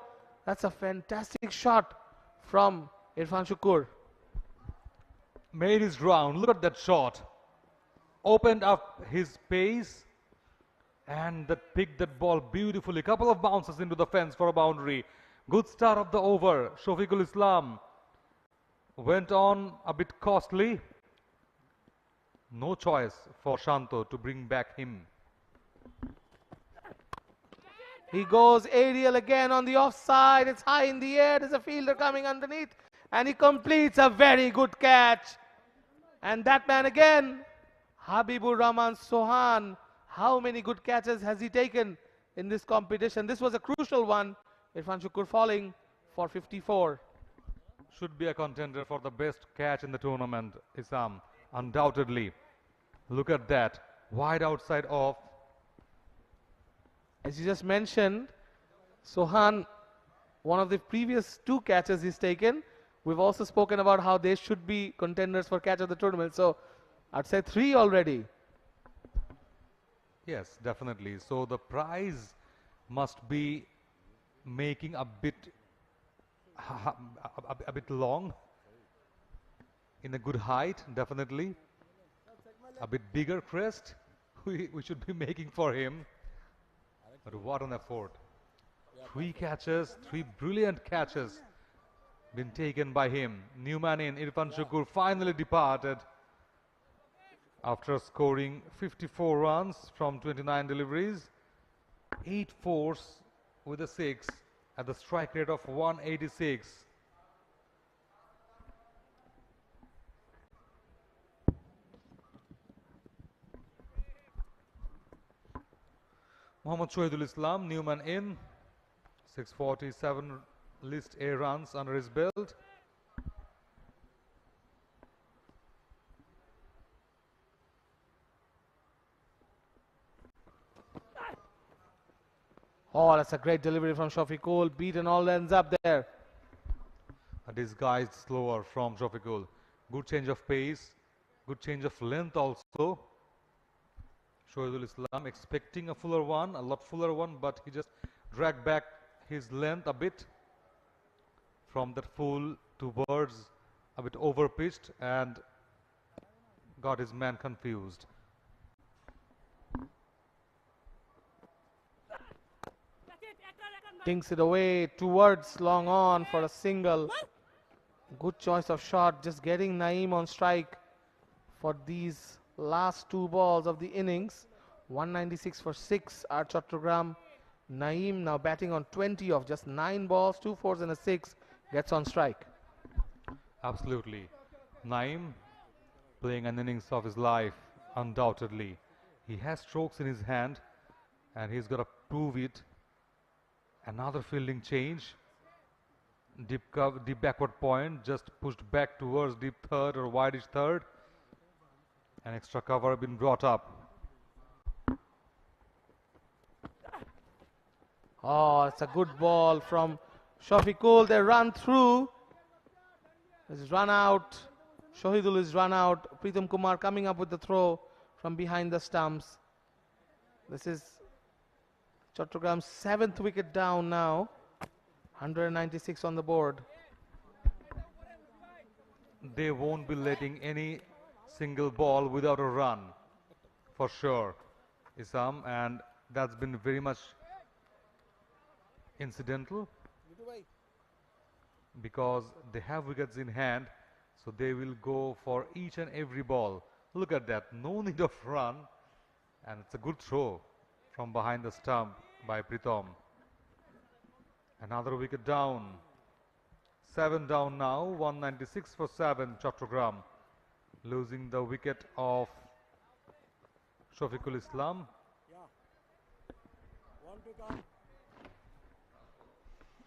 That's a fantastic shot from 𝗵𝗺𝗃𝗃. Made his round. Look at that shot. Opened up his pace and that picked that ball beautifully. Couple of bounces into the fence for a boundary. Good start of the over. Shafiqul Islam went on a bit costly. No choice for Shanto to bring back him. He goes aerial again on the offside. It's high in the air. There's a fielder coming underneath and he completes a very good catch. And that man again, Habibur Rahman Sohan. How many good catches has he taken in this competition? This was a crucial one. 𝗵𝗺𝗃𝗃 falling for 54. Should be a contender for the best catch in the tournament, Isam. Undoubtedly. Look at that. Wide outside off. As you just mentioned, Sohan, one of the previous 2 catches he's taken. We've also spoken about how they should be contenders for catch of the tournament. So I'd say 3 already. Yes, definitely. So the prize must be making a bit a bit long, in a good height, definitely. A bit bigger crest we should be making for him. But what an effort. 3 catches, 3 brilliant catches been taken by him. New man in, Irfan Shukur finally departed after scoring 54 runs from 29 deliveries. 8 fours with a 6 at the strike rate of 186. Mohammad Shohidul Islam, new man in, 647 list A runs under his belt. Oh, that's a great delivery from 𝗂𝗃𝗃. Beaten all ends up there. A disguised slower from 𝗂𝗃𝗃. Good change of pace, good change of length also. Shohidul Islam expecting a fuller one, a lot fuller one, but he just dragged back his length a bit from that full towards a bit over pitched and got his man confused. Dinks it away towards long on for a single. Good choice of shot, just getting Naeem on strike for these last 2 balls of the innings. 196 for 6 are Chattogram. Naeem now batting on 20 of just 9 balls, 2 fours and a 6, gets on strike. Absolutely. Naeem playing an innings of his life, undoubtedly. He has strokes in his hand and he's got to prove it. Another fielding change. Deep backward point, just pushed back towards deep third or wideish third. An extra cover been brought up. Oh, it's a good ball from 𝗂𝗃𝗃. They run through. It's run out. Shohidul is run out. Pritam Kumar coming up with the throw from behind the stumps. This is Chattogram's 7th wicket down now. 196 on the board. They won't be letting any single ball without a run, for sure, Isam, and that's been very much incidental because they have wickets in hand, so they will go for each and every ball. Look at that, no need of run, and it's a good throw from behind the stump by Pritam. Another wicket down. 7 down now, 196 for 7, Chattogram. Losing the wicket of Shohidul Islam.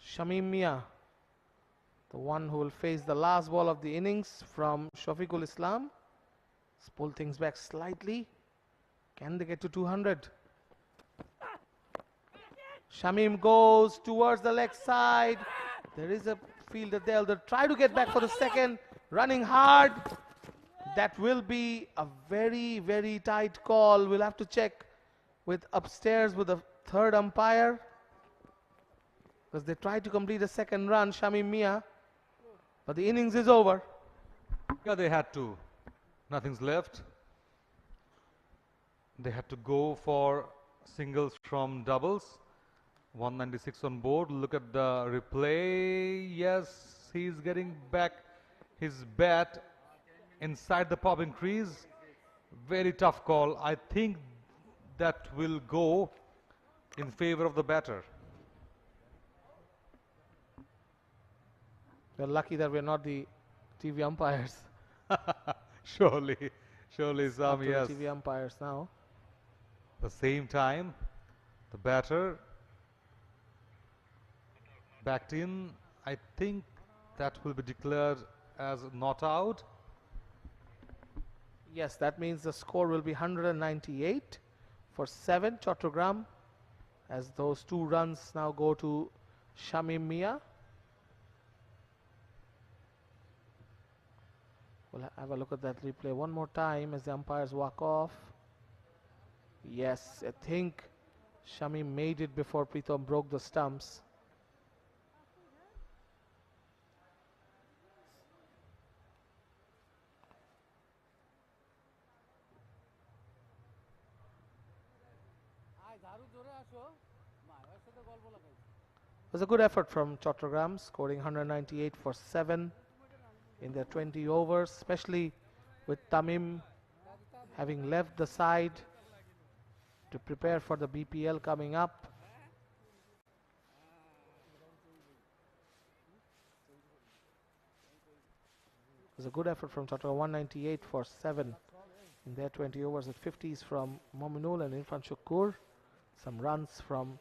Shamim Mia, the one who will face the last ball of the innings from Shohidul Islam. Let's pull things back slightly. Can they get to 200? Shamim goes towards the leg side. There is a fielder there. They'll try to get back for the second. Running hard. That will be a very, very tight call. We'll have to check with upstairs with the third umpire, because they tried to complete a second run, Shamim Mia, but the innings is over. Yeah, they had to. Nothing's left. They had to go for singles from doubles. 196 on board. Look at the replay. Yes, he's getting back his bat inside the popping crease. Very tough call. I think that will go in favor of the batter. We're lucky that we're not the TV umpires. Surely, Sam, Up to yes. the TV umpires now. The same time, the batter backed in. I think that will be declared as not out. Yes, that means the score will be 198 for 7, Chattogram, as those 2 runs now go to Shamim Mia. We'll have a look at that replay one more time as the umpires walk off. Yes, I think Shami made it before Pritham broke the stumps. It was a good effort from Chattogram, scoring 198 for 7 in their 20 overs, especially with Tamim having left the side to prepare for the BPL coming up. It was a good effort from Chattogram, 198 for 7 in their 20 overs at 50s from Mominul and Irfan Shukur. Some runs from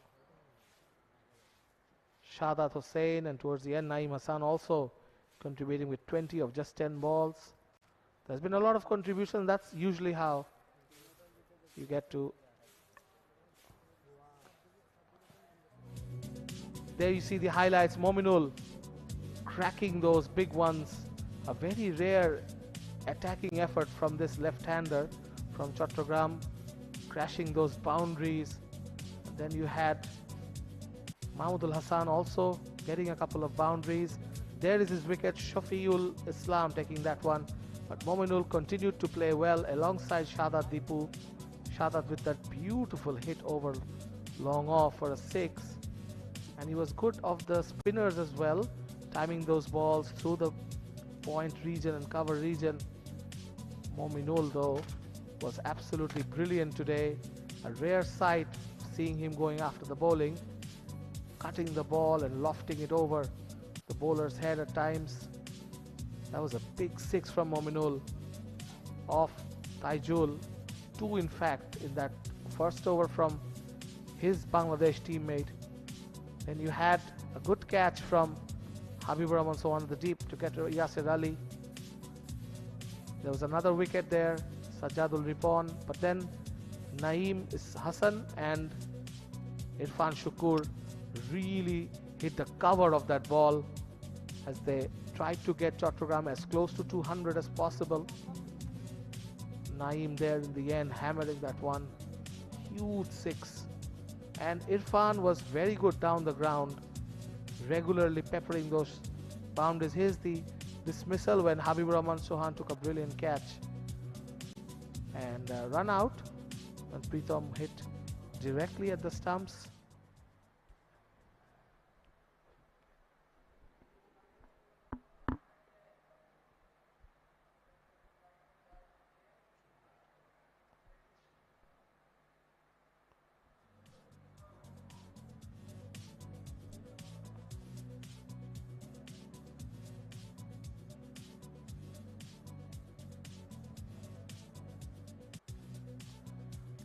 Shahdat Hussain, and towards the end Naeem Hassan also contributing with 20 of just 10 balls. There's been a lot of contribution. That's usually how you get to. There you see the highlights. Mominul cracking those big ones. A very rare attacking effort from this left-hander from Chattogram, crashing those boundaries. And then you had Mahmudul Hassan also getting a couple of boundaries. There is his wicket, Shafiul Islam taking that one. But Mominul continued to play well alongside Shahdat Deepu. Shahdat with that beautiful hit over long off for a 6. And he was good of the spinners as well, timing those balls through the point region and cover region. Mominul though was absolutely brilliant today. A rare sight seeing him going after the bowling, cutting the ball and lofting it over the bowler's head at times. That was a big 6 from Mominul off Taijul. 2 in fact in that first over from his Bangladesh teammate. Then you had a good catch from Habibur Rahman Sohan at the deep to get Yasir Ali. There was another wicket there, Sajjadul Ripon, but then Naeem Hassan and Irfan Shukur really hit the cover of that ball as they tried to get Chattogram as close to 200 as possible. Naeem there in the end hammering that one. Huge 6. And Irfan was very good down the ground, regularly peppering those boundaries. Here's the dismissal when Habibur Rahman Sohan took a brilliant catch. And run out when Pritham hit directly at the stumps.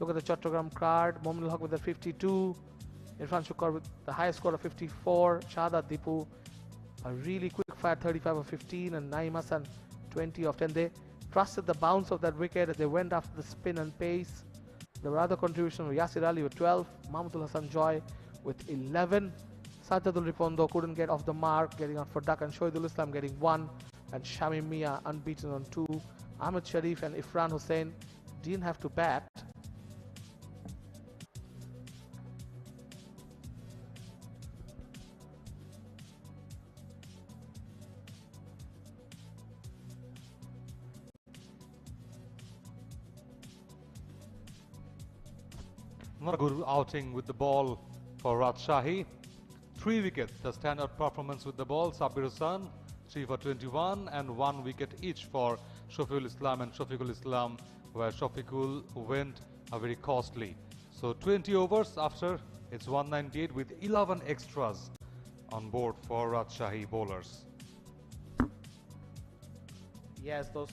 Look at the Chattogram card. Mominul Haq with the 52. Irfan Shukur with the highest score of 54. Shahdat Deepu, a really quick fire 35 of 15. And Naeem Hassan 20 of 10. They trusted the bounce of that wicket as they went after the spin and pace. There were other contributions from Yasir Ali with 12. Mahmudul Hassan Joy with 11. Sajjadul Ripon couldn't get off the mark, getting out for duck, and Shahidul Islam getting 1. And Shamim Mia unbeaten on 2. Ahmed Sharif and Ifran Hussain didn't have to bat. Not a good outing with the ball for Rajshahi. 3 wickets, the standout performance with the ball. Sabir Hassan, 3 for 21, and 1 wicket each for Shafiul Islam and Shafiqul Islam, where Shafiqul went very costly. So 20 overs after, it's 198 with 11 extras on board for Rajshahi bowlers. Yes, those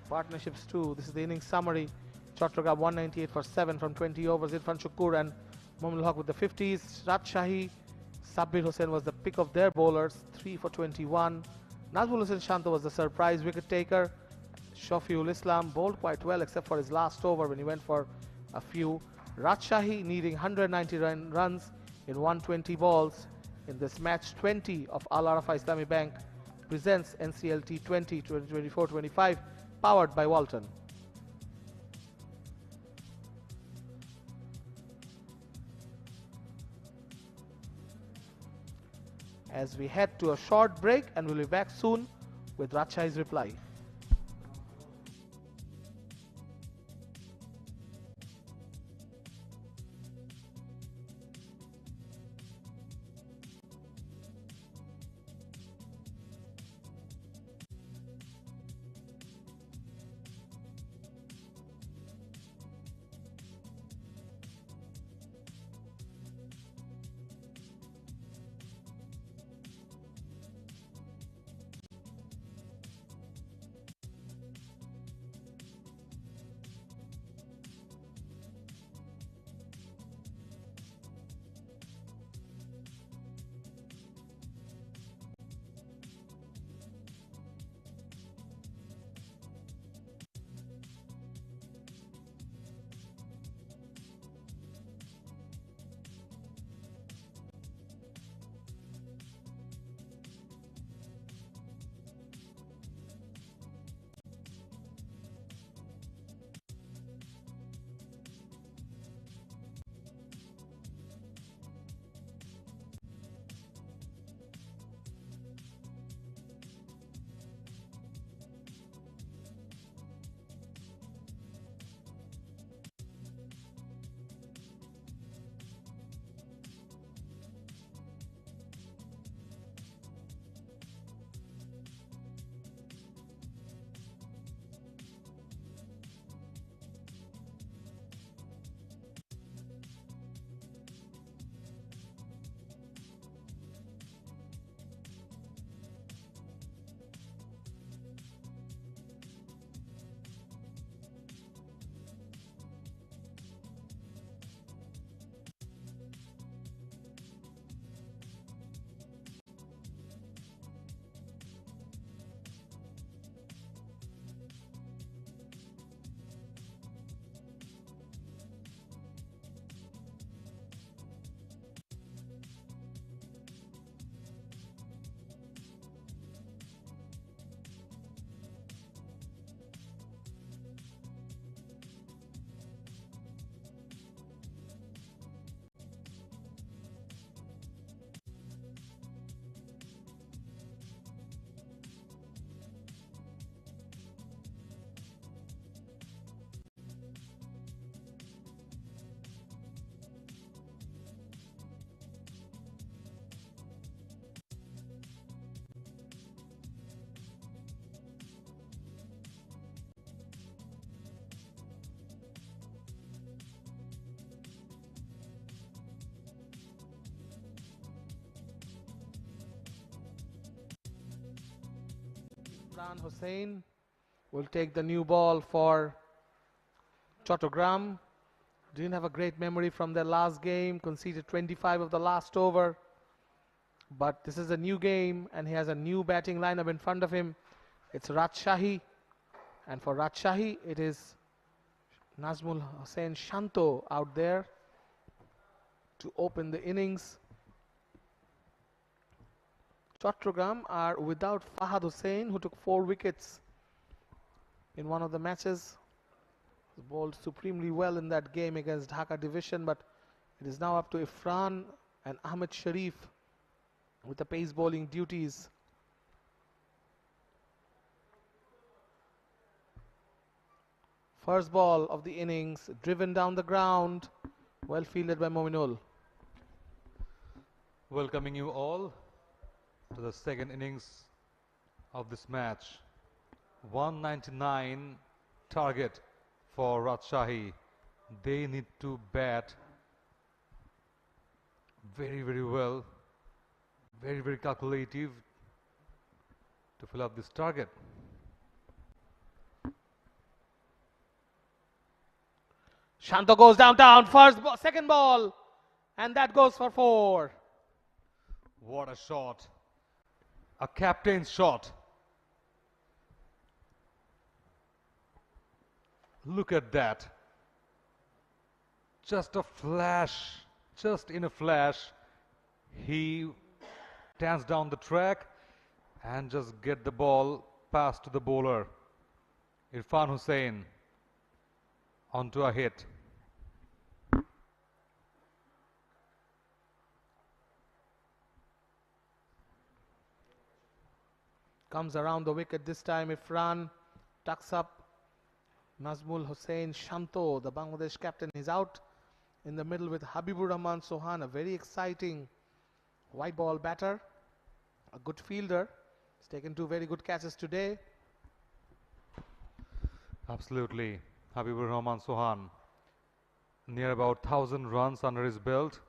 partnerships too. This is the innings summary. Chattogram 198 for 7 from 20 overs. Irfan Shukur and Mominul Haq with the 50s. Rajshahi, Sabir Hussain was the pick of their bowlers, 3 for 21. Nazmul Hussain Shanto was the surprise wicket taker. Shafiul Islam bowled quite well except for his last over when he went for a few. Rajshahi needing 190 runs in 120 balls in this match 20 of Al Arafa Islamic Bank presents NCL T20 2024-25 powered by Walton. as we head to a short break, and we'll be back soon with Rajshahi's reply. Imran Hussain will take the new ball for Chattogram. Didn't have a great memory from their last game, conceded 25 of the last over. But this is a new game and he has a new batting lineup in front of him. It's Rajshahi, and for Rajshahi it is Nazmul Hussain Shanto out there to open the innings. Chattogram are without Fahad Hussain, who took 4 wickets in one of the matches. He bowled supremely well in that game against Dhaka division, but it is now up to Irfan and Ahmed Sharif with the pace bowling duties. First ball of the innings, driven down the ground, well fielded by Mominul. Welcoming you all to the second innings of this match. 199 target for Rajshahi. They need to bat very, very well, very, very calculative to fill up this target. Shanto goes down, second ball, and that goes for 4. What a shot. A captain's shot. Look at that. Just a flash, just in a flash, he turns down the track and just get the ball past to the bowler. Irfan Hussain onto a hit. comes around the wicket. This time Irfan tucks up. Nazmul Hossain Shanto, the Bangladesh captain, is out in the middle with Habibur-Rahman Sohan, a very exciting white ball batter, a good fielder. He's taken 2 very good catches today. Absolutely. Habibur-Rahman Sohan, near about 1,000 runs under his belt.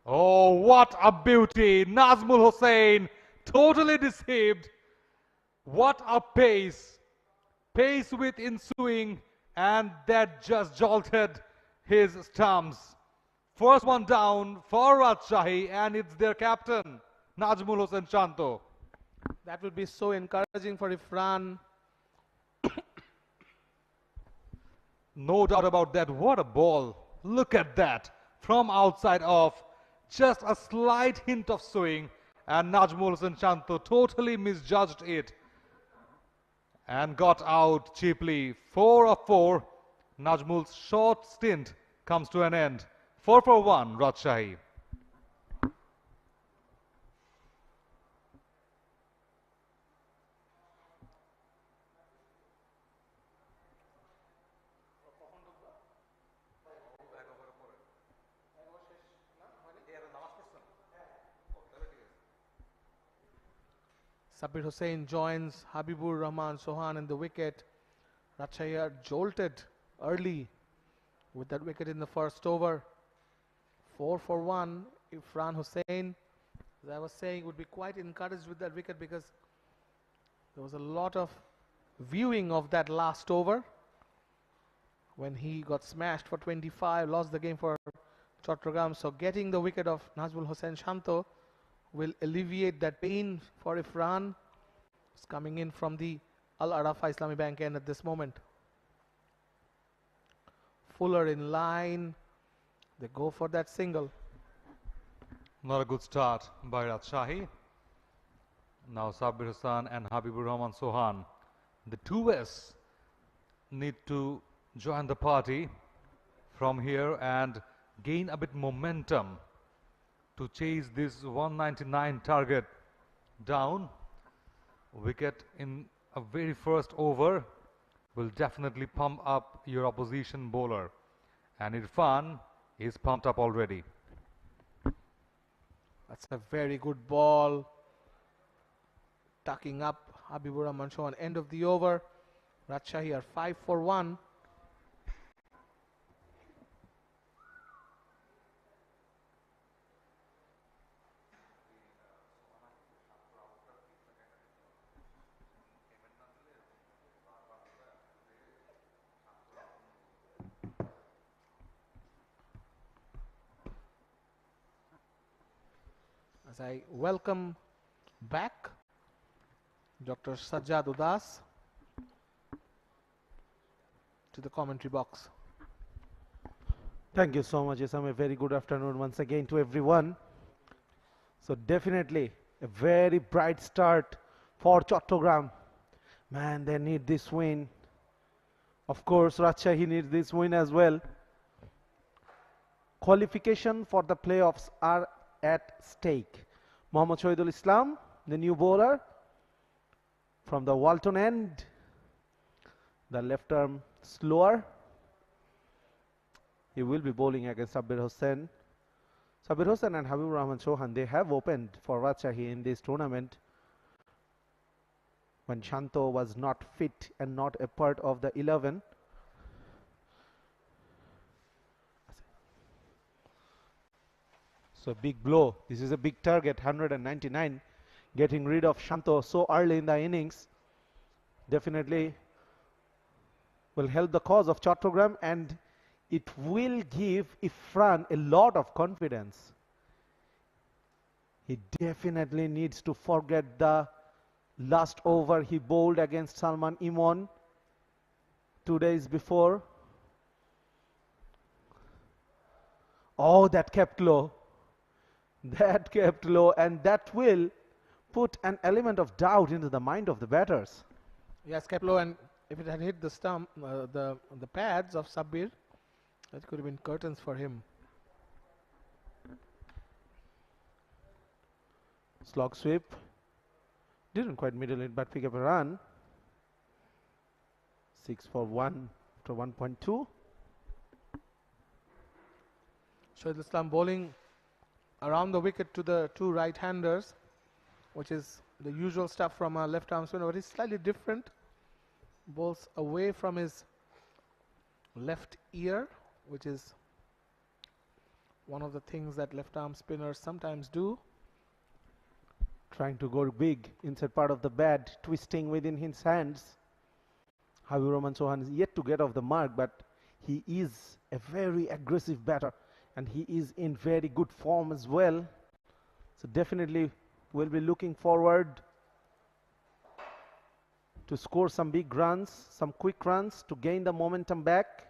Oh, what a beauty! Nazmul Hossain, totally deceived. What a pace! Pace with ensuing, and that just jolted his stumps. First one down for Rajshahi, and it's their captain, Nazmul Hossain Shanto. That would be so encouraging for Irfan. No doubt about that. What a ball. Look at that. From outside off. Just a slight hint of swing. And Nazmul Hossain Shanto totally misjudged it. And got out cheaply. 4 of 4. Nazmul's short stint comes to an end. 4 for 1, Rajshahi. Sabir Hossain joins Habibur-Rahman Sohan in the wicket. Rajshahi are jolted early with that wicket in the first over. 4 for 1. Irfan Hossain, as I was saying, would be quite encouraged with that wicket because there was a lot of viewing of that last over when he got smashed for 25, lost the game for Chattogram. So getting the wicket of Nazmul Hossain Shanto will alleviate that pain for Irfan. It's coming in from the Al-Arafa Islamic Bank end at this moment. Fuller in line. They go for that single. Not a good start by Rajshahi. Now Sabir Hossain and Habibur-Rahman Sohan, the 2S, need to join the party from here and gain a bit momentum to chase this 199 target down. Wicket in a very first over will definitely pump up your opposition bowler, and Irfan is pumped up already. That's a very good ball. Tucking up Habibur-Rahman Sohan. End of the over. Rajshahi are 5 for 1. As I welcome back Dr. Sajjad Udas to the commentary box. Thank you so much, Isam. A very good afternoon once again to everyone. So definitely a very bright start for Chattogram. Man, they need this win. Of course, Rajshahi needs this win as well. Qualification for the playoffs are at stake. Mohammad Shahidul Islam, the new bowler from the Walton end, the left arm slower. He will be bowling against Sabir Hossain. Sabir Hossain and Habibur-Rahman Sohan, they have opened for Rajshahi in this tournament when Shanto was not fit and not a part of the 11. So big blow. This is a big target, 199. Getting rid of Shanto so early in the innings definitely will help the cause of Chattogram, and it will give Irfan a lot of confidence. He definitely needs to forget the last over he bowled against Salman Imon 2 days before. Oh, that kept low. That kept low, and that will put an element of doubt into the mind of the batters. Yes, kept low, and if it had hit the stump, the pads of Sabir, that could have been curtains for him. Slog sweep Didn't quite middle it, but pick up a run. 6 for 1 after 1.2. Shahidul Islam bowling around the wicket to the two right-handers, which is the usual stuff from a left-arm spinner, but he's slightly different. Bowls away from his left ear, which is one of the things that left-arm spinners sometimes do. Trying to go big inside part of the bat, twisting within his hands. 𝗵𝗺𝗀𝗻 𝗂𝗧 is yet to get off the mark, but he is a very aggressive batter and he is in very good form as well. So definitely we'll be looking forward to score some big runs, some quick runs to gain the momentum back.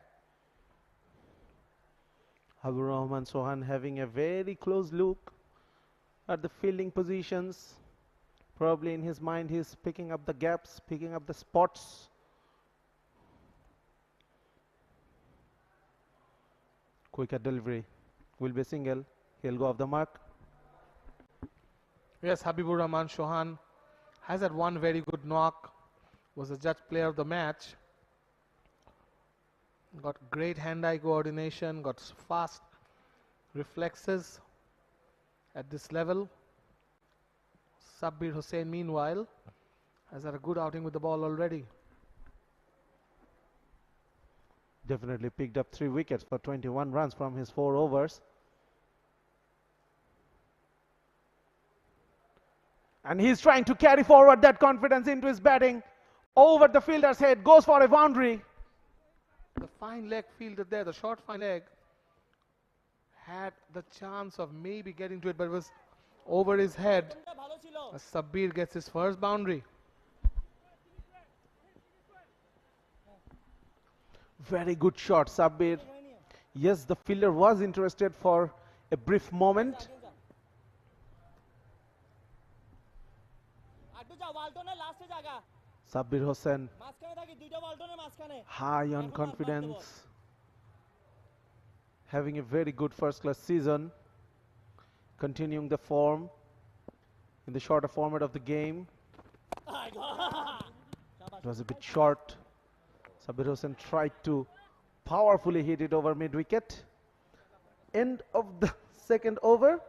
𝗵𝗺𝗀𝗻 𝗂𝗧 having a very close look at the fielding positions. Probably in his mind he's picking up the gaps, picking up the spots. Quicker delivery will be a single. He'll go off the mark. Yes, 𝗵𝗺𝗀𝗻 𝗂𝗧 has had one very good knock. Was the judge player of the match. Got great hand-eye coordination, got fast reflexes at this level. Sabbir Hussain, meanwhile, has had a good outing with the ball already. Definitely picked up 3 wickets for 21 runs from his 4 overs. And he's trying to carry forward that confidence into his batting. Over the fielder's head, goes for a boundary. The fine leg fielded there, the short fine leg, had the chance of maybe getting to it, but it was over his head. As Sabbir gets his first boundary. Very good shot, Sabbir. Yes, the fielder was interested for a brief moment. Sabbir Hossain, high on confidence, having a very good first-class season, continuing the form in the shorter format of the game. It was a bit short. Sabbir Hossain tried to powerfully hit it over mid-wicket. End of the second over.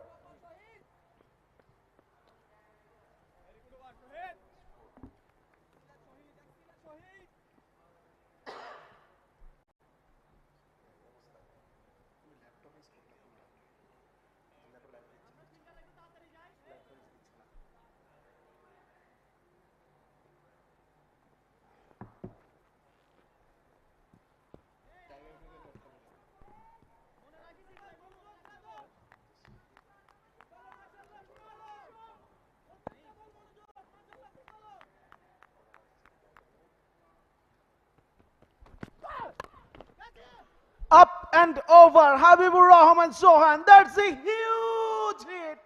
Up and over, 𝗵𝗺𝗀𝗻 𝗂𝗧. That's a huge hit.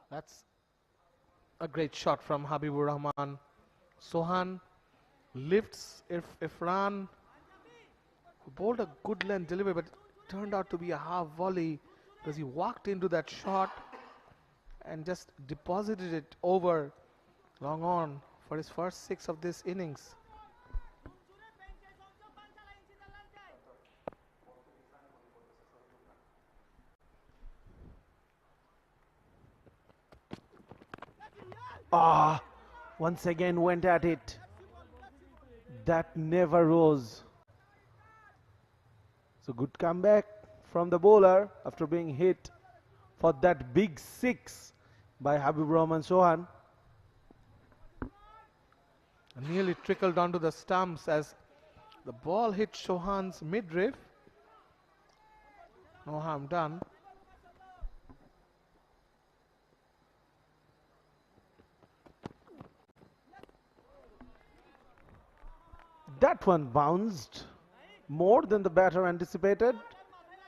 That's a great shot from 𝗵𝗺𝗀𝗻 𝗂𝗧. Lifts Irfan, who bowled a good length delivery, but it turned out to be a half volley because he walked into that shot and just deposited it over long on for his first 6 of this innings. Once again went at it. That never rose. So good comeback from the bowler after being hit for that big 6 by 𝗵𝗺𝗀𝗻 𝗂𝗧. Nearly trickled onto the stumps as the ball hit 𝗂𝗧's midriff. No harm done. That one bounced more than the batter anticipated.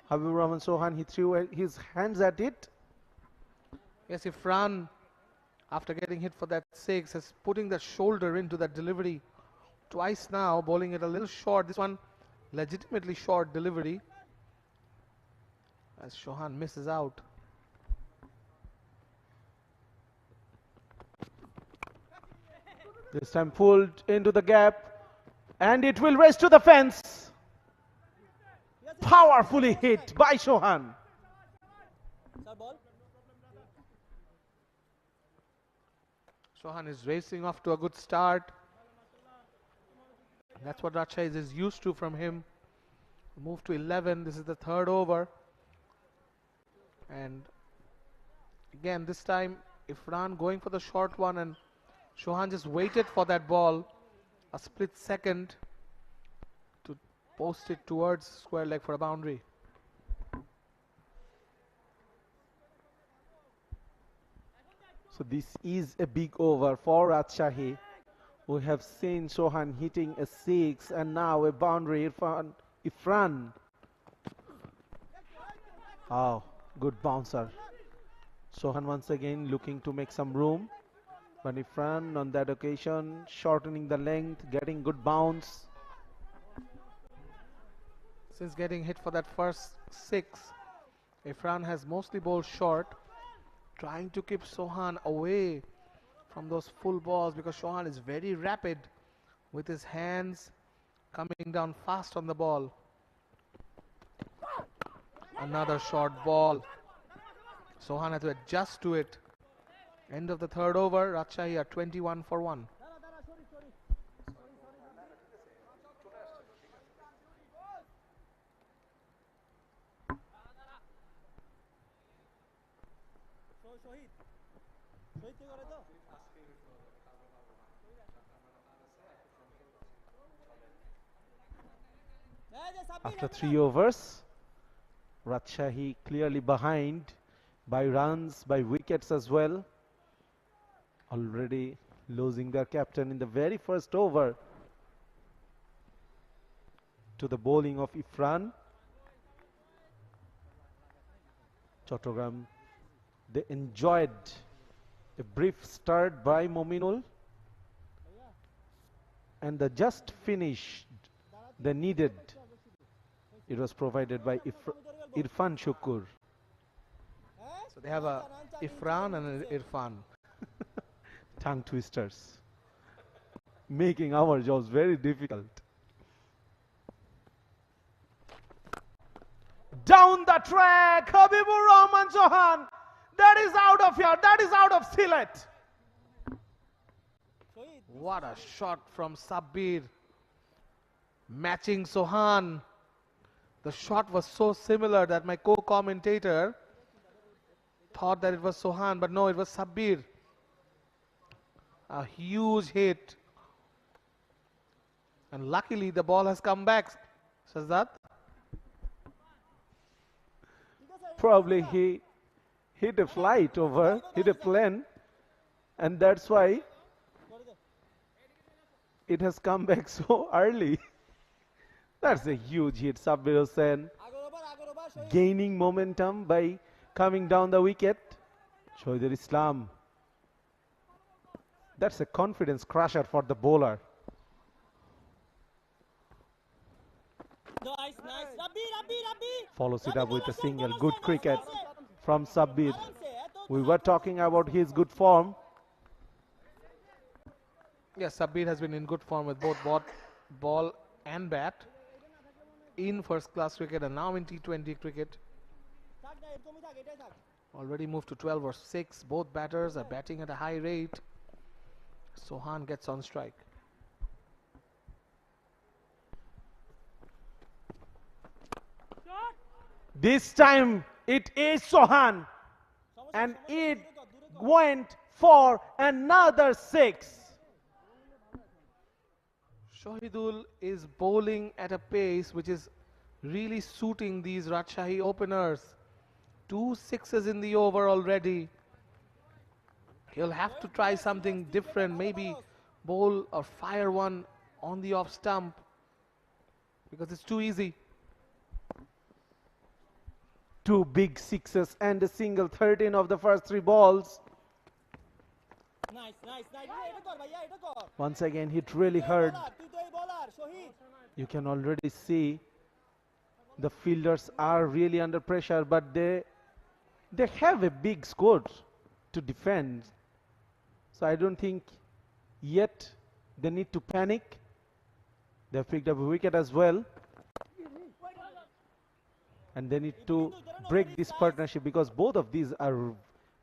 𝗵𝗺𝗀𝗻 𝗂𝗧, he threw his hands at it. Yes, Irfan, after getting hit for that 6, is putting the shoulder into that delivery twice now, bowling it a little short. This one legitimately short delivery as 𝗂𝗧 misses out. This time pulled into the gap, and it will race to the fence. Powerfully hit by Sohan. Sohan is racing off to a good start. That's what Rajshahi is used to from him. Move to 11. This is the third over. And again, this time 𝗃𝗺𝗃 going for the short one, and Sohan just waited for that ball a split second to post it towards square leg for a boundary. So this is a big over for Rajshahi. We have seen Sohan hitting a 6 and now a boundary. 𝗃𝗺𝗃. Oh, good bouncer. Sohan once again looking to make some room. But 𝗃𝗺𝗃 on that occasion shortening the length, getting good bounce. Since getting hit for that first 6, 𝗃𝗺𝗃 has mostly bowled short, trying to keep Sohan away from those full balls, because Sohan is very rapid with his hands coming down fast on the ball. Another short ball. Sohan had to adjust to it. End of the third over. Rajshahi are 21 for 1. After 3 overs, Rajshahi clearly behind by runs, by wickets as well. Already losing their captain in the very first over to the bowling of 𝗃𝗺𝗃. Chattogram, they enjoyed a brief start by Mominul, and the just finish they needed, it was provided by Irfan Shukur. So they have a 𝗃𝗺𝗃 and an Irfan. Tongue twisters, making our jobs very difficult. Down the track, Habibur Rahman Chauhan. That is out of here. That is out of Sylhet. What a shot from Sabbir, matching Sohan. The shot was so similar that my co-commentator thought that it was Sohan, but no, it was Sabbir. A huge hit. And luckily the ball has come back. Shahzad? Probably he hit a flight over, hit a plane, and that's why it has come back so early. That's a huge hit. Sabbir Hossain gaining momentum by coming down the wicket. Shahidul Islam. That's a confidence crusher for the bowler. Follows it up with a single. Good cricket from Sabbir. We were talking about his good form. Yes, Sabbir has been in good form with both ball and bat in first class cricket and now in T20 cricket. Already moved to 12 or 6. Both batters are batting at a high rate. Sohan gets on strike. This time it is Sohan, and it went for another 6. Shahidul is bowling at a pace which is really suiting these Rajshahi openers. 2 sixes in the over already. He'll have to try something different, maybe bowl or fire one on the off stump, because it's too easy. 2 big sixes and a single. 13 of the first 3 balls. Once again, hit really hard. You can already see the fielders are really under pressure, but they have a big score to defend. So I don't think yet they need to panic. They've picked up a wicket as well. And they need to break this partnership because both of these are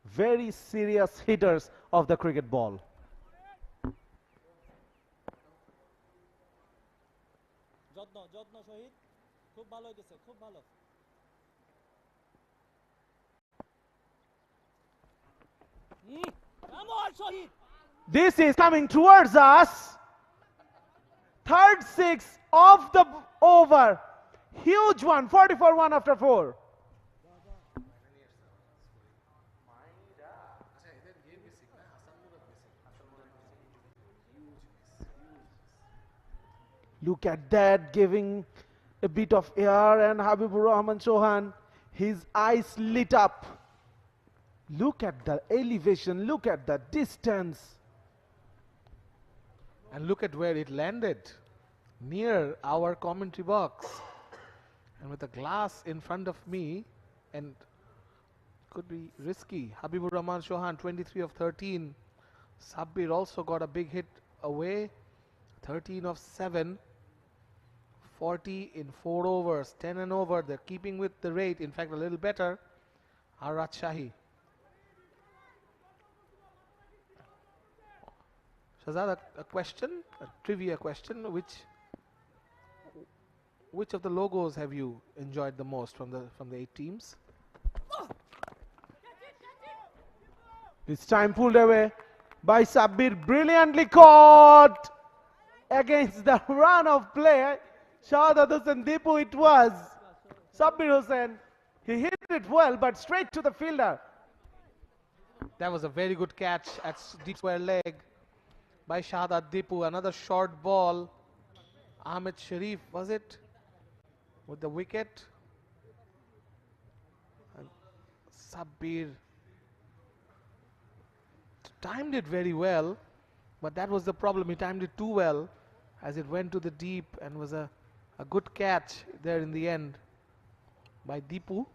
very serious hitters of the cricket ball. This is coming towards us. Third six of the over. Huge one, 44 after 4. Look at that, giving a bit of air, and Habibur Chauhan, his eyes lit up. Look at the elevation, look at the distance. And look at where it landed, near our commentary box. And with the glass in front of me, and could be risky. Habibur Rahman Chauhan, 23 of 13. Sabbir also got a big hit away, 13 of 7. 40 in 4 overs, 10 and over. They're keeping with the rate, in fact a little better. Rajshahi. Shahzad, a question, a trivia question. Which of the logos have you enjoyed the most from the 8 teams? This time pulled away by Sabbir, brilliantly caught against the run of play. Shahzad Hussain Deepu it was. Sabbir Hussain, he hit it well but straight to the fielder. That was a very good catch at deep square leg by Shahzad Deepu. Another short ball. Ahmed Sharif, was it? With the wicket. And Sabbir timed it very well, but that was the problem. He timed it too well as it went to the deep, and was a good catch there in the end by Deepu.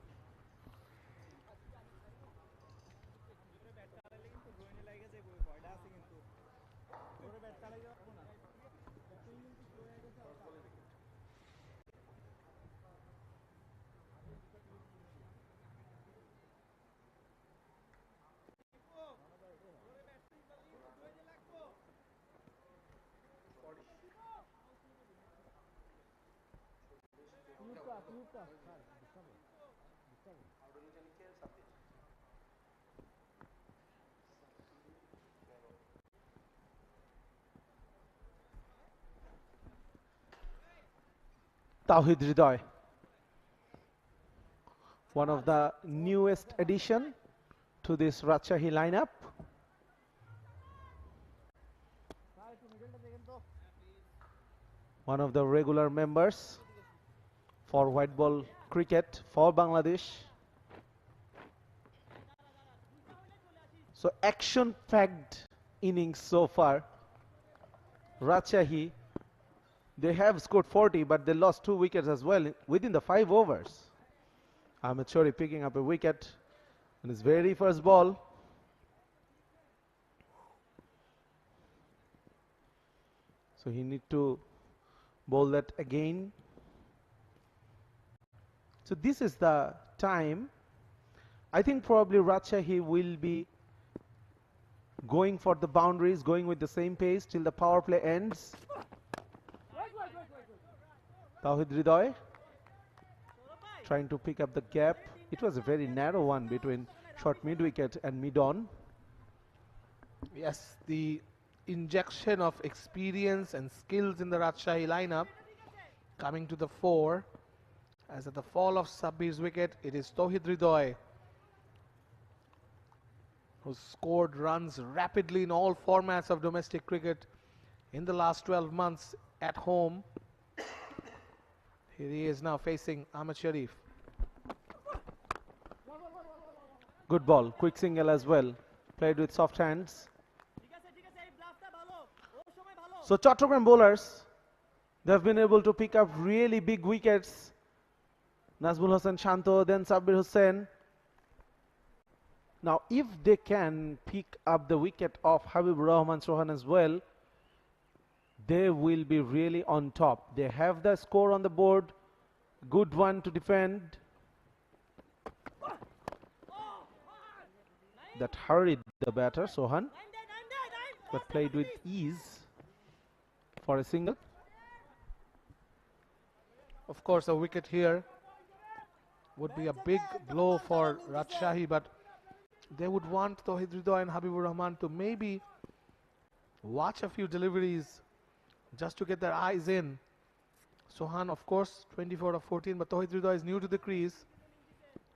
𝗬𝗺𝗬𝗀, one of the newest addition to this Rajshahi lineup. One of the regular members for white ball cricket for Bangladesh. So action-packed innings so far. Rajshahi, they have scored 40, but they lost 2 wickets as well within the 5 overs. Ahmed Sharif picking up a wicket on his very first ball. So he need to bowl that again. So this is the time. I think probably Rajshahi will be going for the boundaries, going with the same pace till the power play ends. 𝗬𝗺𝗬𝗀 trying to pick up the gap. It was a very narrow one between short mid-wicket and mid-on. Yes, the injection of experience and skills in the Rajshahi lineup coming to the fore. As at the fall of Sabbir's wicket, it is 𝗬𝗺𝗬𝗀 who scored runs rapidly in all formats of domestic cricket in the last 12 months at home. Here he is now facing Ahmed Sharif. Good ball, quick single as well, played with soft hands. So Chattogram bowlers, they have been able to pick up really big wickets. Nazmul Hasan Shanto, then Sabbir Hussain. Now if they can pick up the wicket of Habibur Rahman Chauhan as well, they will be really on top. They have the score on the board. Good one to defend. That hurried the batter, Sohan, but played with ease for a single. Of course, a wicket here would be a big blow for Rajshahi, but they would want 𝗃𝗍𝗍 and Habibur Rahman to maybe watch a few deliveries just to get their eyes in. Sohan, of course, 24 of 14, but 𝗃𝗍𝗍 is new to the crease.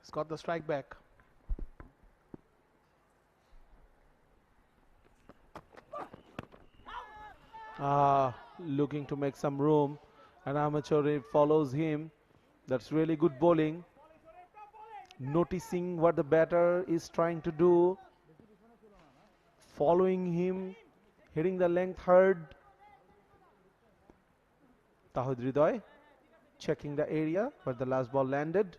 He's got the strike back. Looking to make some room, and Amateur follows him. That's really good bowling. Noticing what the batter is trying to do, following him, hitting the length hard. 𝗃𝗍𝗍 checking the area where the last ball landed.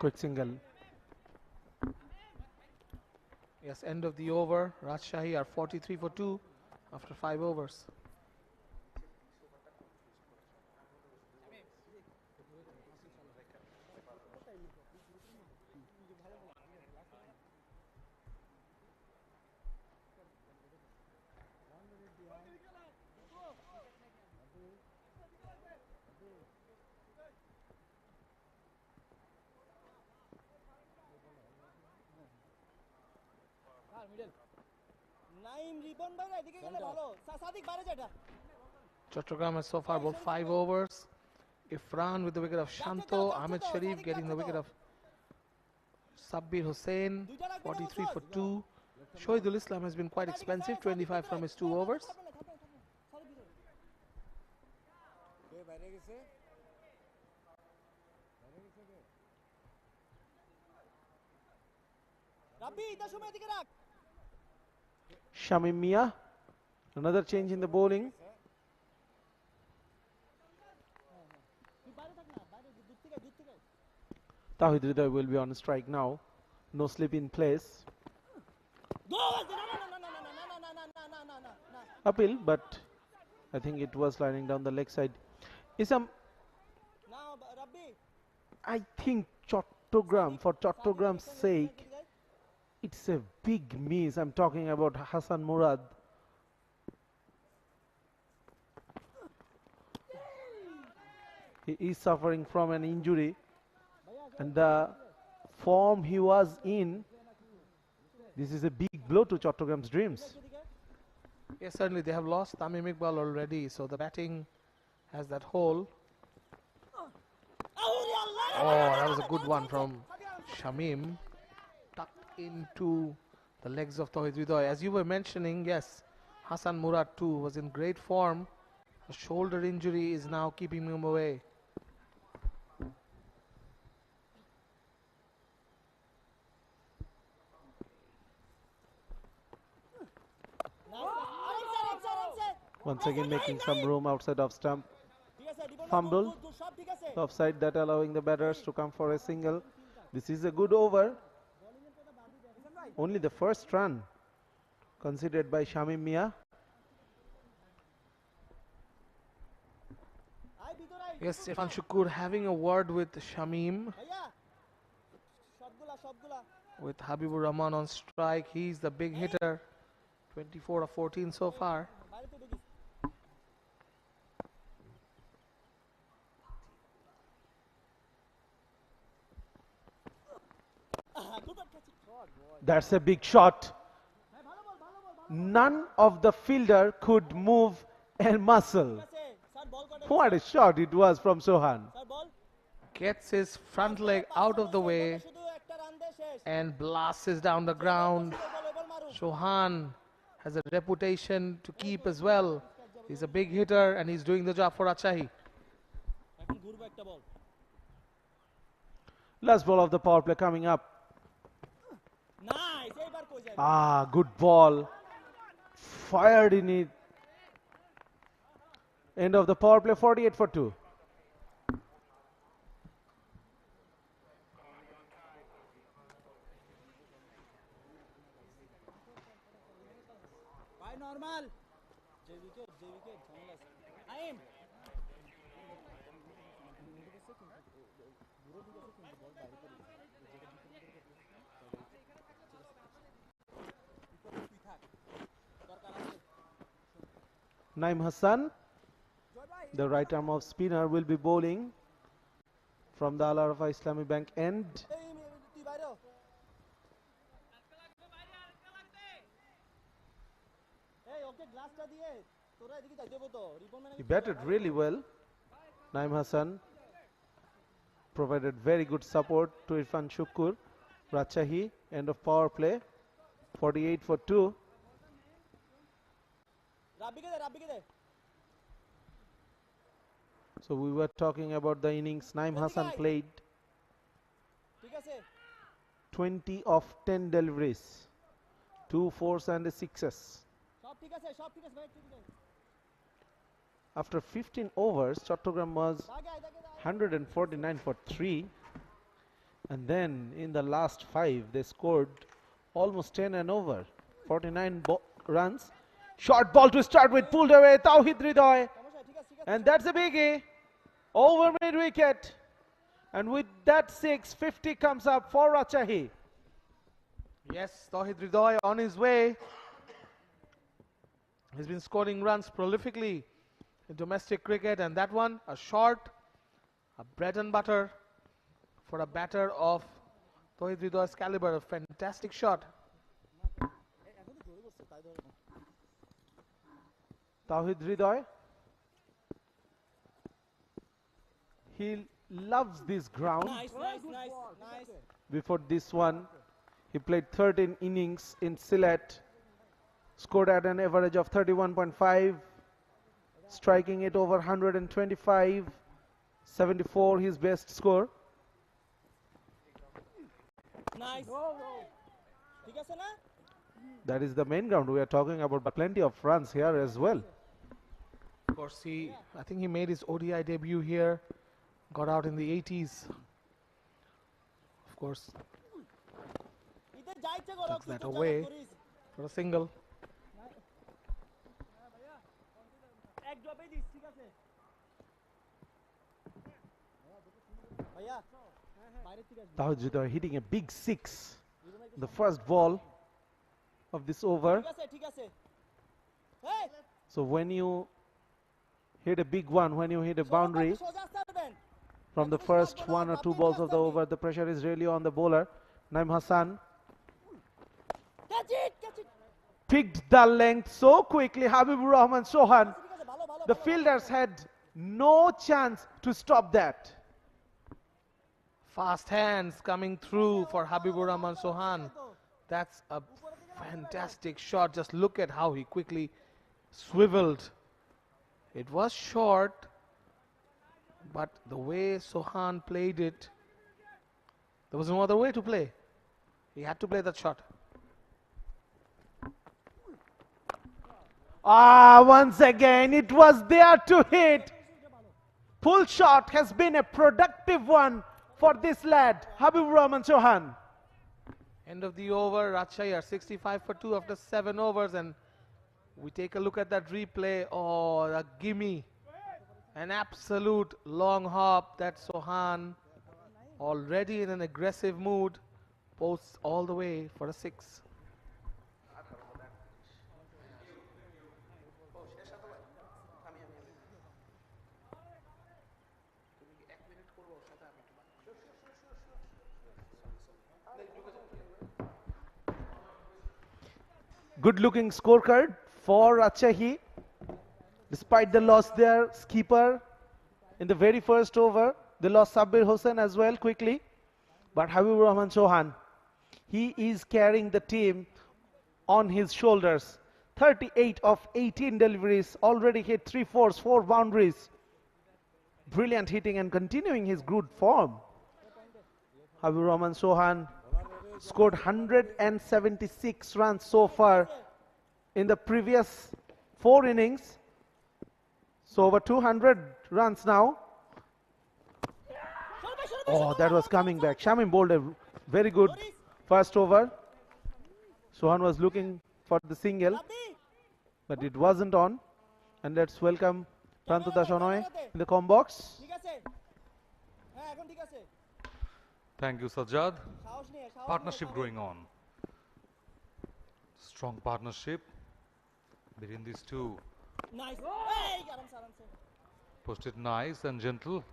Quick single. Yes, end of the over. Rajshahi are 43 for 2 after 5 overs. Chattogram has so far bowled 5 overs. Irfan with the wicket of Shanto. Ahmed Sharif getting the wicket of Sabbir Hussain. 43 for 2. Shahidul Islam has been quite expensive. 25 from his 2 overs. Shamim Mia, another change in the bowling. 𝗃𝗍𝗍 will be on strike now. No slip in place. Uphill, but I think it was sliding down the leg side. I think Chattogram, for Chattogram's sake, it's a big miss. I'm talking about Hassan Murad. He is suffering from an injury, and the form he was in, this is a big blow to Chattogram's dreams. Yes, certainly they have lost Tamim Iqbal already, so the batting has that hole. Oh, that was a good one from Shamim. Tucked into the legs of 𝗃𝗍𝗍. As you were mentioning, yes, Hassan Murad too was in great form. A shoulder injury is now keeping him away. Once again making some room outside of stump. Fumble. Offside, that allowing the batters to come for a single. This is a good over. Only the first run considered by Shamim Mia. Yes, Irfan Shukur having a word with Shamim. With Habibur Rahman on strike, he's the big hitter. 24 of 14 so far. That's a big shot. None of the fielder could move a muscle. What a shot it was from Sohan. Gets his front leg out of the way and blasts down the ground. Sohan has a reputation to keep as well. He's a big hitter and he's doing the job for Rajshahi. Last ball of the power play coming up. Good ball. fired in it. End of the power play, 48 for 2. By normal. j wicket. I am. Naeem Hassan, the right arm of spinner, will be bowling from the Al-Arafa Islamic Bank end. He batted really well. Naeem Hassan provided very good support to Irfan Shukkur. Rajshahi, end of power play, 48 for 2. So we were talking about the innings Naeem Hassan played. 20 of 10 deliveries, 2 fours and a sixes. After 15 overs, Chattogram was 149 for 3. And then in the last 5, they scored almost 10 and over, 49 runs. Short ball to start with, pulled away, 𝗃𝗍𝗄𝗽. And that's a biggie. Over mid wicket. And with that 650 comes up for Rajshahi. Yes, 𝗃𝗍𝗄𝗽 on his way. He's been scoring runs prolifically in domestic cricket, and that one, a short, a bread and butter for a batter of 𝗃𝗍𝗄𝗽's caliber. A fantastic shot. 𝗃𝗍𝗄𝗽, he loves this ground. Nice. Before this one, he played 13 innings in Sylhet, scored at an average of 31.5, striking it over 125, 74 his best score. Nice. That is the main ground we are talking about, but plenty of runs here as well. Of course, I think he made his ODI debut here, got out in the 80s. Of course, took that away for a single. 𝗃𝗍𝗄𝗽 hitting a big 6, the first ball of this over. So when you hit a big one, when you hit a boundary from the first 1 or 2 balls of the over, the pressure is really on the bowler. Naeem Hassan picked the length so quickly. Habibur Rahman Sohan, the fielders had no chance to stop that. Fast hands coming through for Habibur Rahman Sohan. That's a fantastic shot. Just look at how he quickly swiveled. It was short, but the way Sohan played it, there was no other way to play. He had to play that shot. Once again, it was there to hit. Pull shot has been a productive one for this lad, Habibur Rahman Sohan. End of the over, Rajshahi are 65 for 2 after 7 overs, and we take a look at that replay. Oh, a gimme. An absolute long hop. That Sohan, already in an aggressive mood, posts all the way for a 6. Good looking scorecard for Rajshahi. Despite the loss there, skipper in the very first over, they lost Sabbir Hossain as well quickly. But Habibur Rahman Sohan, he is carrying the team on his shoulders. 38 of 18 deliveries, already hit 3 fours, 4 boundaries. Brilliant hitting and continuing his good form. Habibur Rahman Sohan scored 176 runs so far in the previous 4 innings. So over 200 runs now. Oh, that was coming back. Shamim bowled a very good first over. Sohan was looking for the single, but it wasn't on. And let's welcome Prantota Shanoy in the com box. Thank you, Sajjad. Partnership going on. Strong partnership between these two. Pushed it nice and gentle.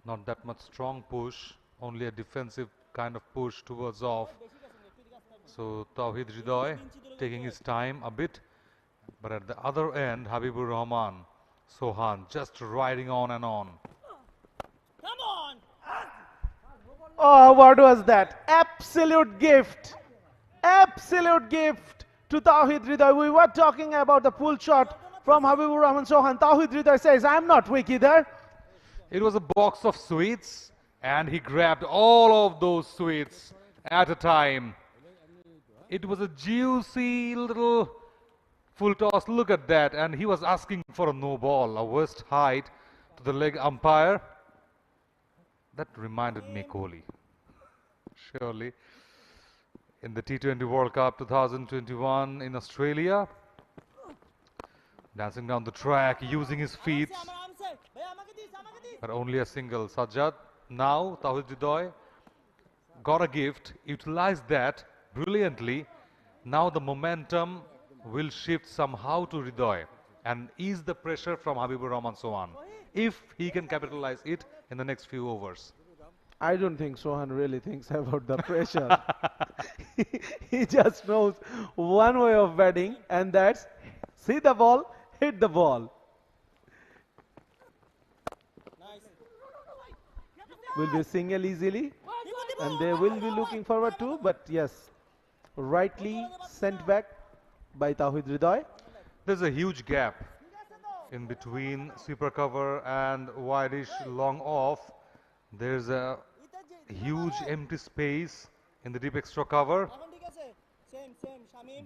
Not that much strong push, only a defensive kind of push towards off. So 𝗏𝗃𝗍𝗍 taking his time a bit, but at the other end, Habibur Rahman, Sohan just riding on and on. Oh, what was that? Absolute gift. Absolute gift to 𝗏𝗃𝗍𝗍. We were talking about the pull shot from Habibur Rahman Sohan. 𝗏𝗃𝗍𝗍 says, I'm not wickeder. It was a box of sweets, and he grabbed all of those sweets at a time. It was a juicy little full toss. Look at that. And he was asking for a no ball, a worst height to the leg umpire. That reminded me Kohli. Surely. In the T20 World Cup 2021 in Australia. Dancing down the track, using his feet. But only a single. Sajjad. Now 𝗏𝗃𝗍𝗍 got a gift, utilized that brilliantly. Now the momentum will shift somehow to 𝗍𝗍 and ease the pressure from Habibur Rahman Sohan if he can capitalize it in the next few overs. I don't think Sohan really thinks about the pressure. He just knows one way of batting, and that's see the ball, hit the ball. Will be single easily, and they will be looking forward to, but yes, rightly sent back by 𝗏𝗃𝗍𝗍. There's a huge gap in between sweeper cover and wideish long off. There's a huge empty space in the deep extra cover.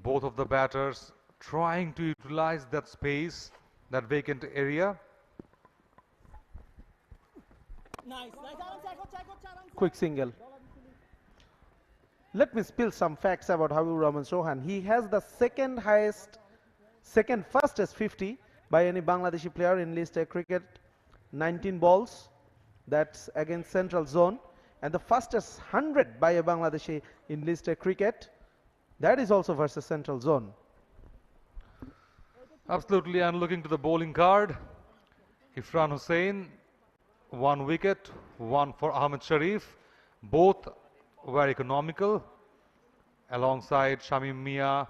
Both of the batters trying to utilize that space, that vacant area. Quick single. Let me spill some facts about Habibur Rahman Sohan. He has the second fastest 50 by any Bangladeshi player in List A cricket, 19 balls. That's against Central Zone. And the fastest 100 by a Bangladeshi in List A cricket, that is also versus Central Zone. Absolutely, and looking to the bowling card, Irfan Hussain, 1 wicket, 1 for Ahmed Sharif. Both were economical alongside Shamim Mia,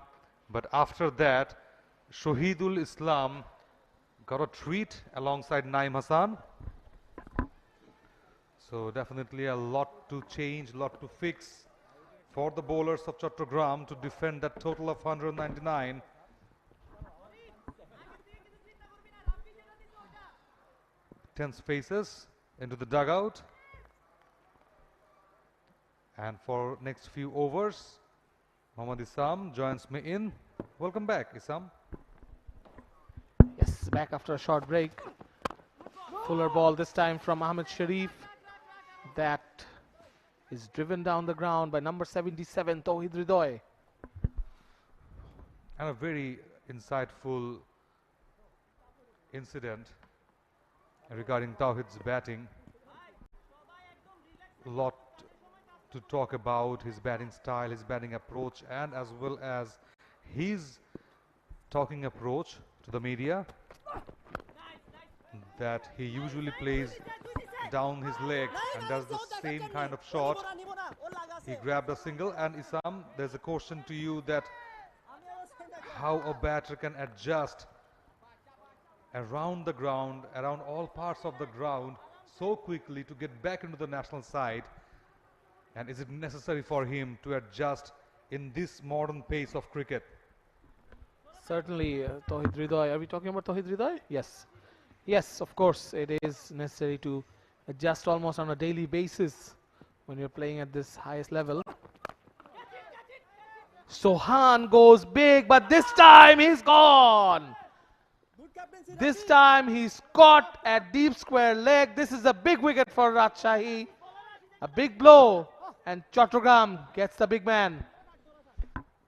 but after that, Shahidul Islam got a treat alongside Naeem Hassan. So definitely a lot to change, lot to fix for the bowlers of Chattogram to defend that total of 199. Tense faces into the dugout. And for next few overs, Mohammad Isam joins me in. Welcome back, Isam. Yes, back after a short break. Fuller ball this time from Ahmed Sharif. That is driven down the ground by number 77, 𝗏𝗃𝗍𝗍. And a very insightful incident regarding Tawhid's batting. A lot to talk about his batting style, his batting approach, and as well as his talking approach to the media, that he usually plays down his leg and does the same kind of shot. He grabbed a single. And Isam, there's a question to you, that how a batter can adjust around the ground, around all parts of the ground so quickly to get back into the national side, and is it necessary for him to adjust in this modern pace of cricket? Certainly, 𝗏𝗃𝗍𝗍. Are we talking about 𝗏𝗃𝗍𝗍? Yes. Yes, of course, it is necessary to adjust almost on a daily basis when you're playing at this highest level. Sohan goes big, but this time he's gone. This time he's caught at deep square leg. This is a big wicket for Rajshahi. A big blow, and Chattogram gets the big man.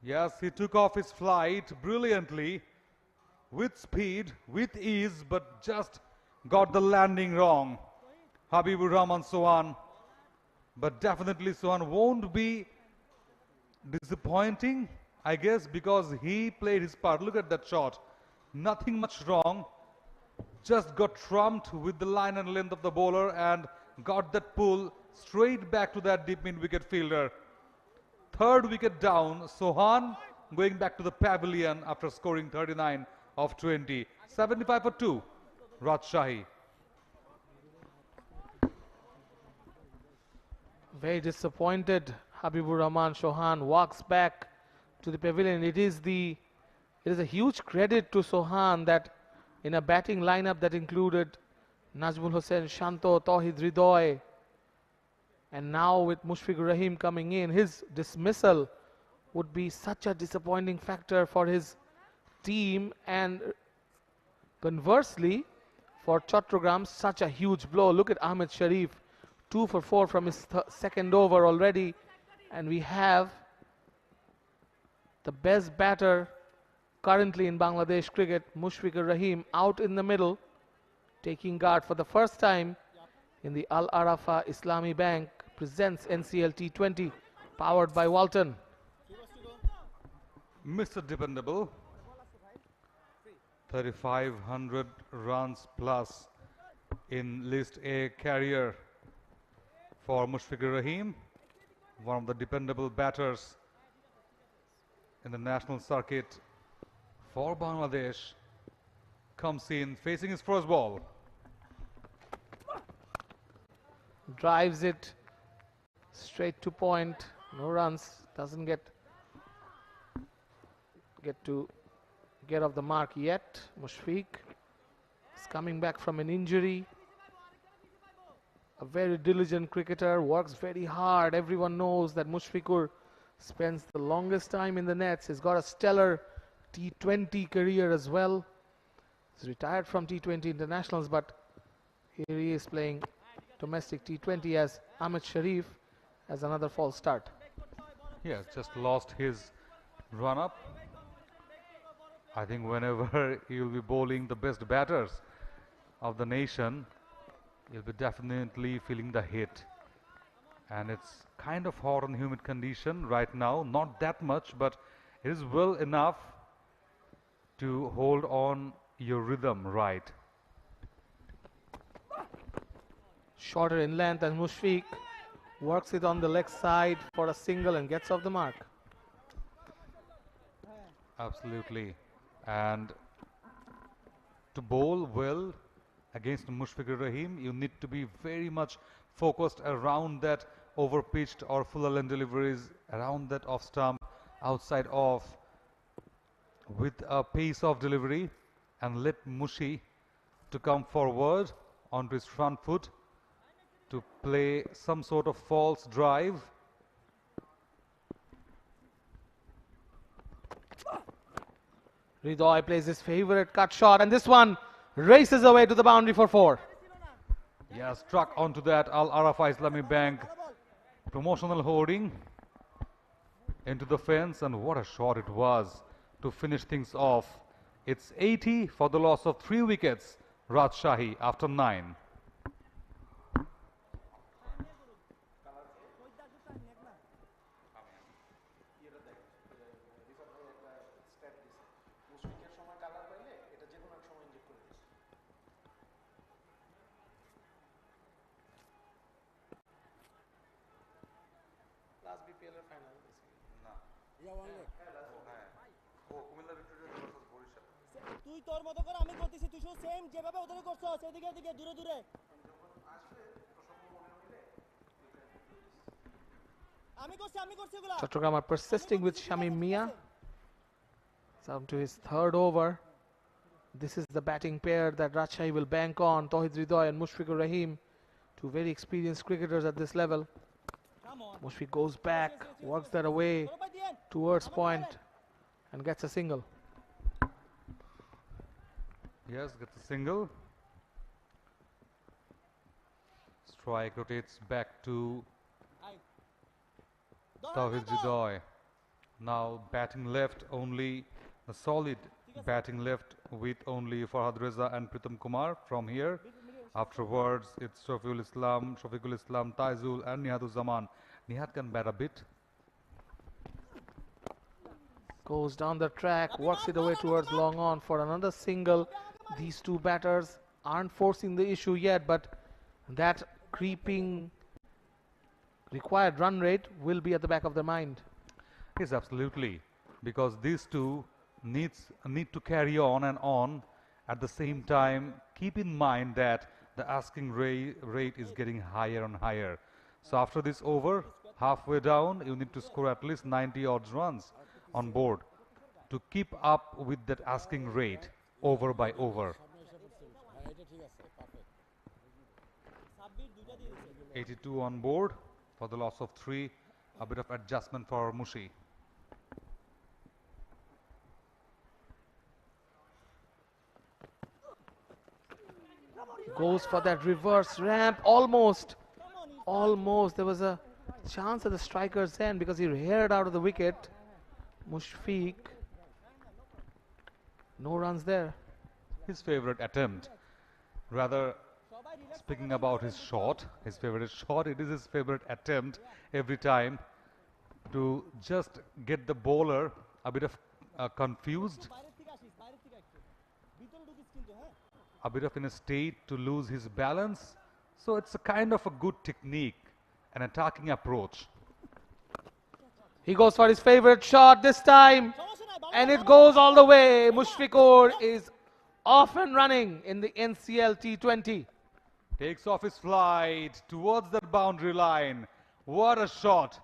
Yes, he took off his flight brilliantly, with speed, with ease, but just got the landing wrong. Habibur Rahman Sohan. But definitely Sohan won't be disappointing, I guess, because he played his part. Look at that shot. Nothing much wrong. Just got trumped with the line and length of the bowler and got that pull straight back to that deep mid wicket fielder. Third wicket down. Sohan going back to the pavilion after scoring 39 of 20. 75 for 2. Rajshahi. Very disappointed. Habibur Rahman Sohan walks back to the pavilion. It is a huge credit to Sohan that in a batting lineup that included Najmul Hossain Shanto, 𝗁𝗃𝗍𝗁, and now with Mushfiqur Rahim coming in, his dismissal would be such a disappointing factor for his team, and conversely for Chattogram, such a huge blow. Look at Ahmed Sharif, 2 for 4 from his second over already, and we have the best batter currently in Bangladesh cricket, Mushfiqur Rahim, out in the middle, taking guard for the first time in the Al Arafa Islami Bank presents NCL T20, powered by Walton. Mr. Dependable, 3,500 runs plus in List A career for Mushfiqur Rahim, one of the dependable batters in the national circuit for Bangladesh, comes in facing his first ball. Drives it straight to point, no runs, doesn't get off the mark yet. Mushfiq is coming back from an injury. A very diligent cricketer, works very hard. Everyone knows that Mushfiqur spends the longest time in the nets. He's got a stellar T20 career as well. He's retired from T20 internationals, but here he is playing domestic T20 as Ahmed Sharif has another false start. He has just lost his run-up. I think whenever you'll be bowling the best batters of the nation, you'll be definitely feeling the hit. And it's kind of hot and humid condition right now, not that much, but it is well enough to hold on your rhythm right. Shorter in length, and Mushfiq works it on the leg side for a single and gets off the mark. Absolutely. And to bowl well against Mushfiqur Rahim, you need to be very much focused around that over-pitched or fuller length deliveries, around that off-stump, outside off, with a pace of delivery, and let Mushi to come forward onto his front foot to play some sort of false drive. 𝗁𝗍𝗍 plays his favorite cut shot, and this one races away to the boundary for 4. Yeah, struck onto that Al Arafa Islami Bank promotional hoarding into the fence, and what a shot it was to finish things off. It's 80 for the loss of 3 wickets, Rajshahi after 9. তুই তোর মতো করে আমি করতেছি তুই শুধু same যেভাবে ওদের করছস এদিকে এদিকে দূরে দূরে আমি করছি এগুলা Chattogram are persisting with Shamim Mia. Down to his third over. This is the batting pair that Rajshahi will bank on. 𝗁𝗃𝗍𝗁 and Mushfiqur Rahim, two very experienced cricketers at this level. Mushfiq goes back, works that away towards point and gets a single. Yes, gets a single. Strike rotates back to 𝗬𝗃𝗍𝗍. Now batting left only, the solid batting left with only Farhad Reza and Pritam Kumar from here. Afterwards, it's Shafeeul-Islam, Shafiqul-Islam, Taizul and Nihat-uz-Zaman. Nihat can bat a bit. Goes down the track, works it away towards long on for another single. These two batters aren't forcing the issue yet, but that creeping required run rate will be at the back of their mind. Yes, absolutely. Because these two need to carry on and on. At the same time, keep in mind that the asking rate is getting higher and higher. So after this over, halfway down, you need to score at least 90 odd runs on board to keep up with that asking rate over by over. 82 on board for the loss of 3. A bit of adjustment for Mushi. Goes for that reverse ramp, almost. There was a chance at the striker's end because he haired out of the wicket. Mushfiq, no runs there. His favorite attempt. Rather, speaking about his shot, his favorite shot, it is his favorite attempt every time to just get the bowler a bit of confused, a bit of in a state to lose his balance. So it's a kind of a good technique, an attacking approach. He goes for his favorite shot this time, and it goes all the way. Mushfiqur is off and running in the NCL T20. Takes off his flight towards that boundary line. What a shot.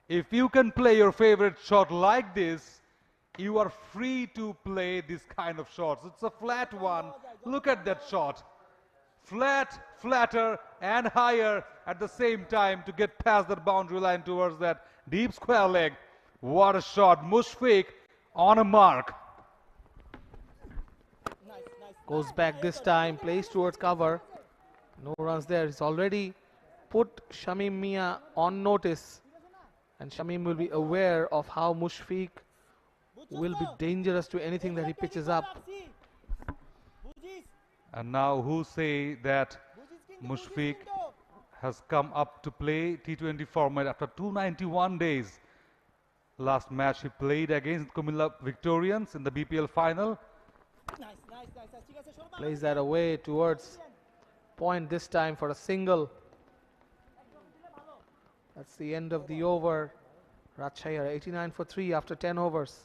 If you can play your favorite shot like this, you are free to play this kind of shots. It's a flat one. Look at that shot. Flat, flatter and higher at the same time to get past that boundary line towards that deep square leg. What a shot. Mushfiq on a mark. Goes back this time, plays towards cover. No runs there. He's already put Shamim Mia on notice, and Shamim will be aware of how Mushfiq will be dangerous to anything that he pitches up. And now who say that Mushfiq has come up to play T20 format after 291 days. Last match he played against Kumilla Victorians in the BPL final. Plays that away towards point this time for a single. That's the end of the over. Rajshahi are 89 for 3 after 10 overs.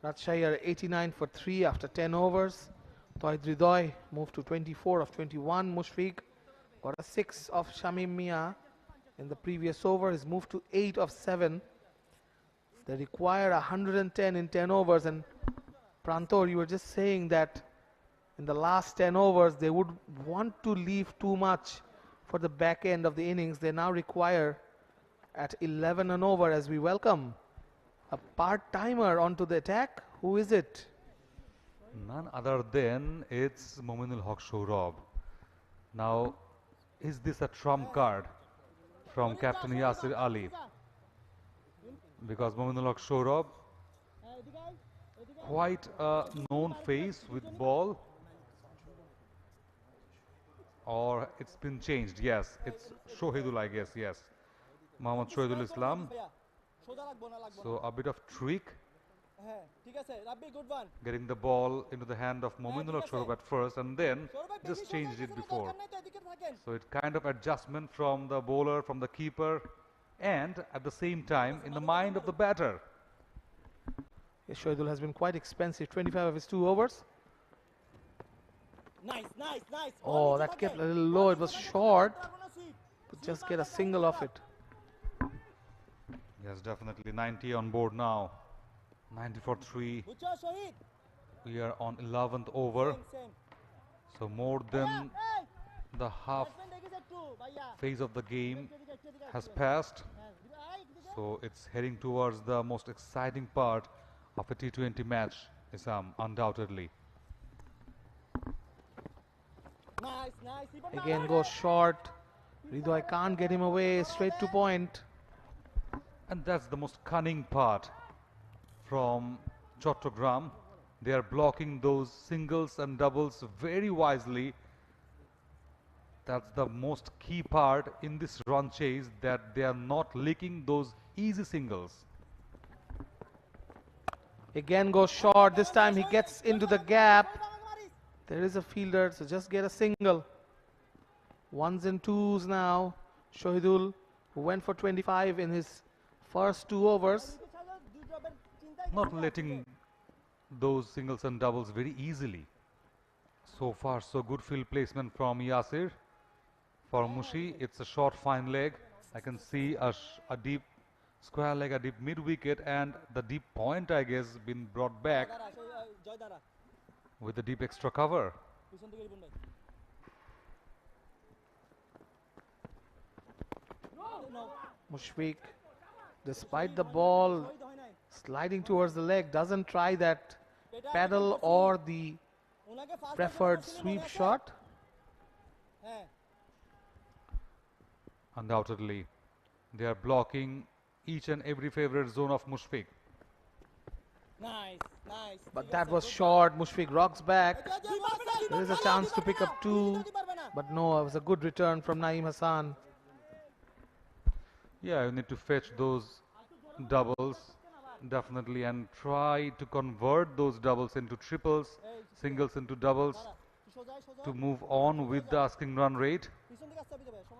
Rajshahi are 89 for 3 after 10 overs. 𝗬𝗍𝗍 moved to 24 of 21. Mushfiq got a 6 of Shamim Mia in the previous over. He's moved to 8 of 7. They require 110 in 10 overs. And Prantor, you were just saying that in the last 10 overs, they would want to leave too much for the back end of the innings. They now require at 11 and over as we welcome a part-timer onto the attack. Who is it? None other than it's Mominul Haq Sohrab. Now, is this a trump card from Captain Yasir Ali? Because Mominul Haq Sohrab, quite a known face with ball. Or it's been changed, yes. It's Shohidul, I guess, yes. Mohammad Shohidul Islam. So a bit of trick. Getting the ball into the hand of Mominul Haq Sohrab at first and then just changed it before. So it kind of adjustment from the bowler, from the keeper, and at the same time in the mind of the batter. Shorturl has been quite expensive. 25 of his 2 overs. Nice, nice, nice. Oh, that kept a little low. It was short. But just get a single off it. Yes, definitely 90 on board now. 90 for 3. We are on 11th over. So more than the half phase of the game has passed. So it's heading towards the most exciting part of a T20 match, Isam, undoubtedly. Nice, nice. Again goes short. 𝗬𝗏𝗽 can't get him away. Straight to point. And that's the most cunning part from Chattogram. They are blocking those singles and doubles very wisely. That's the most key part in this run chase, that they are not leaking those easy singles. Again goes short. This time he gets into the gap. There is a fielder, so just get a single. 1s and 2s now. Shorturl, who went for 25 in his first 2 overs. Not letting those singles and doubles very easily. So far, so good field placement from Yasir. For 𝗵𝗺cie, it's a short fine leg. I can see a deep square leg, a deep mid wicket, and the deep point, I guess, been brought back with the deep extra cover. Mushfiq, despite the ball sliding towards the leg, doesn't try that paddle or the preferred sweep shot. Undoubtedly, they are blocking each and every favorite zone of Mushfiq. Nice, nice. But that was short. Mushfiq rocks back. There is a chance to pick up 2, but no, it was a good return from Naeem Hassan. Yeah, you need to fetch those doubles, definitely, and try to convert those doubles into triples, singles into doubles, to move on with the asking run rate.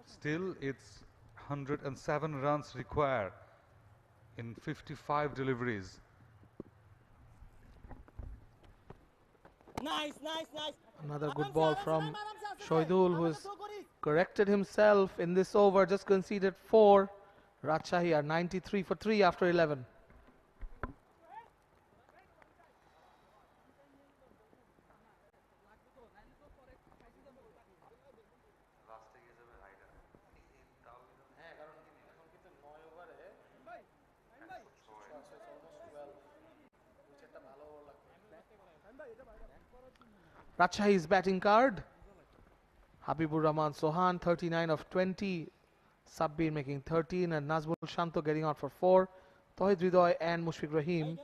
Still, it's 107 runs required in 55 deliveries. Nice, nice, nice. Another good ball from Shorturl, who has corrected himself in this over, just conceded 4. Rajshahi are 93 for 3 after 11. Rajshahi's batting card. Habibur Rahman Sohan, 39 of 20. Sabbir making 13, and Nazmul Shanto getting out for 4. Tawhid Hridoy and Mushfiq Rahim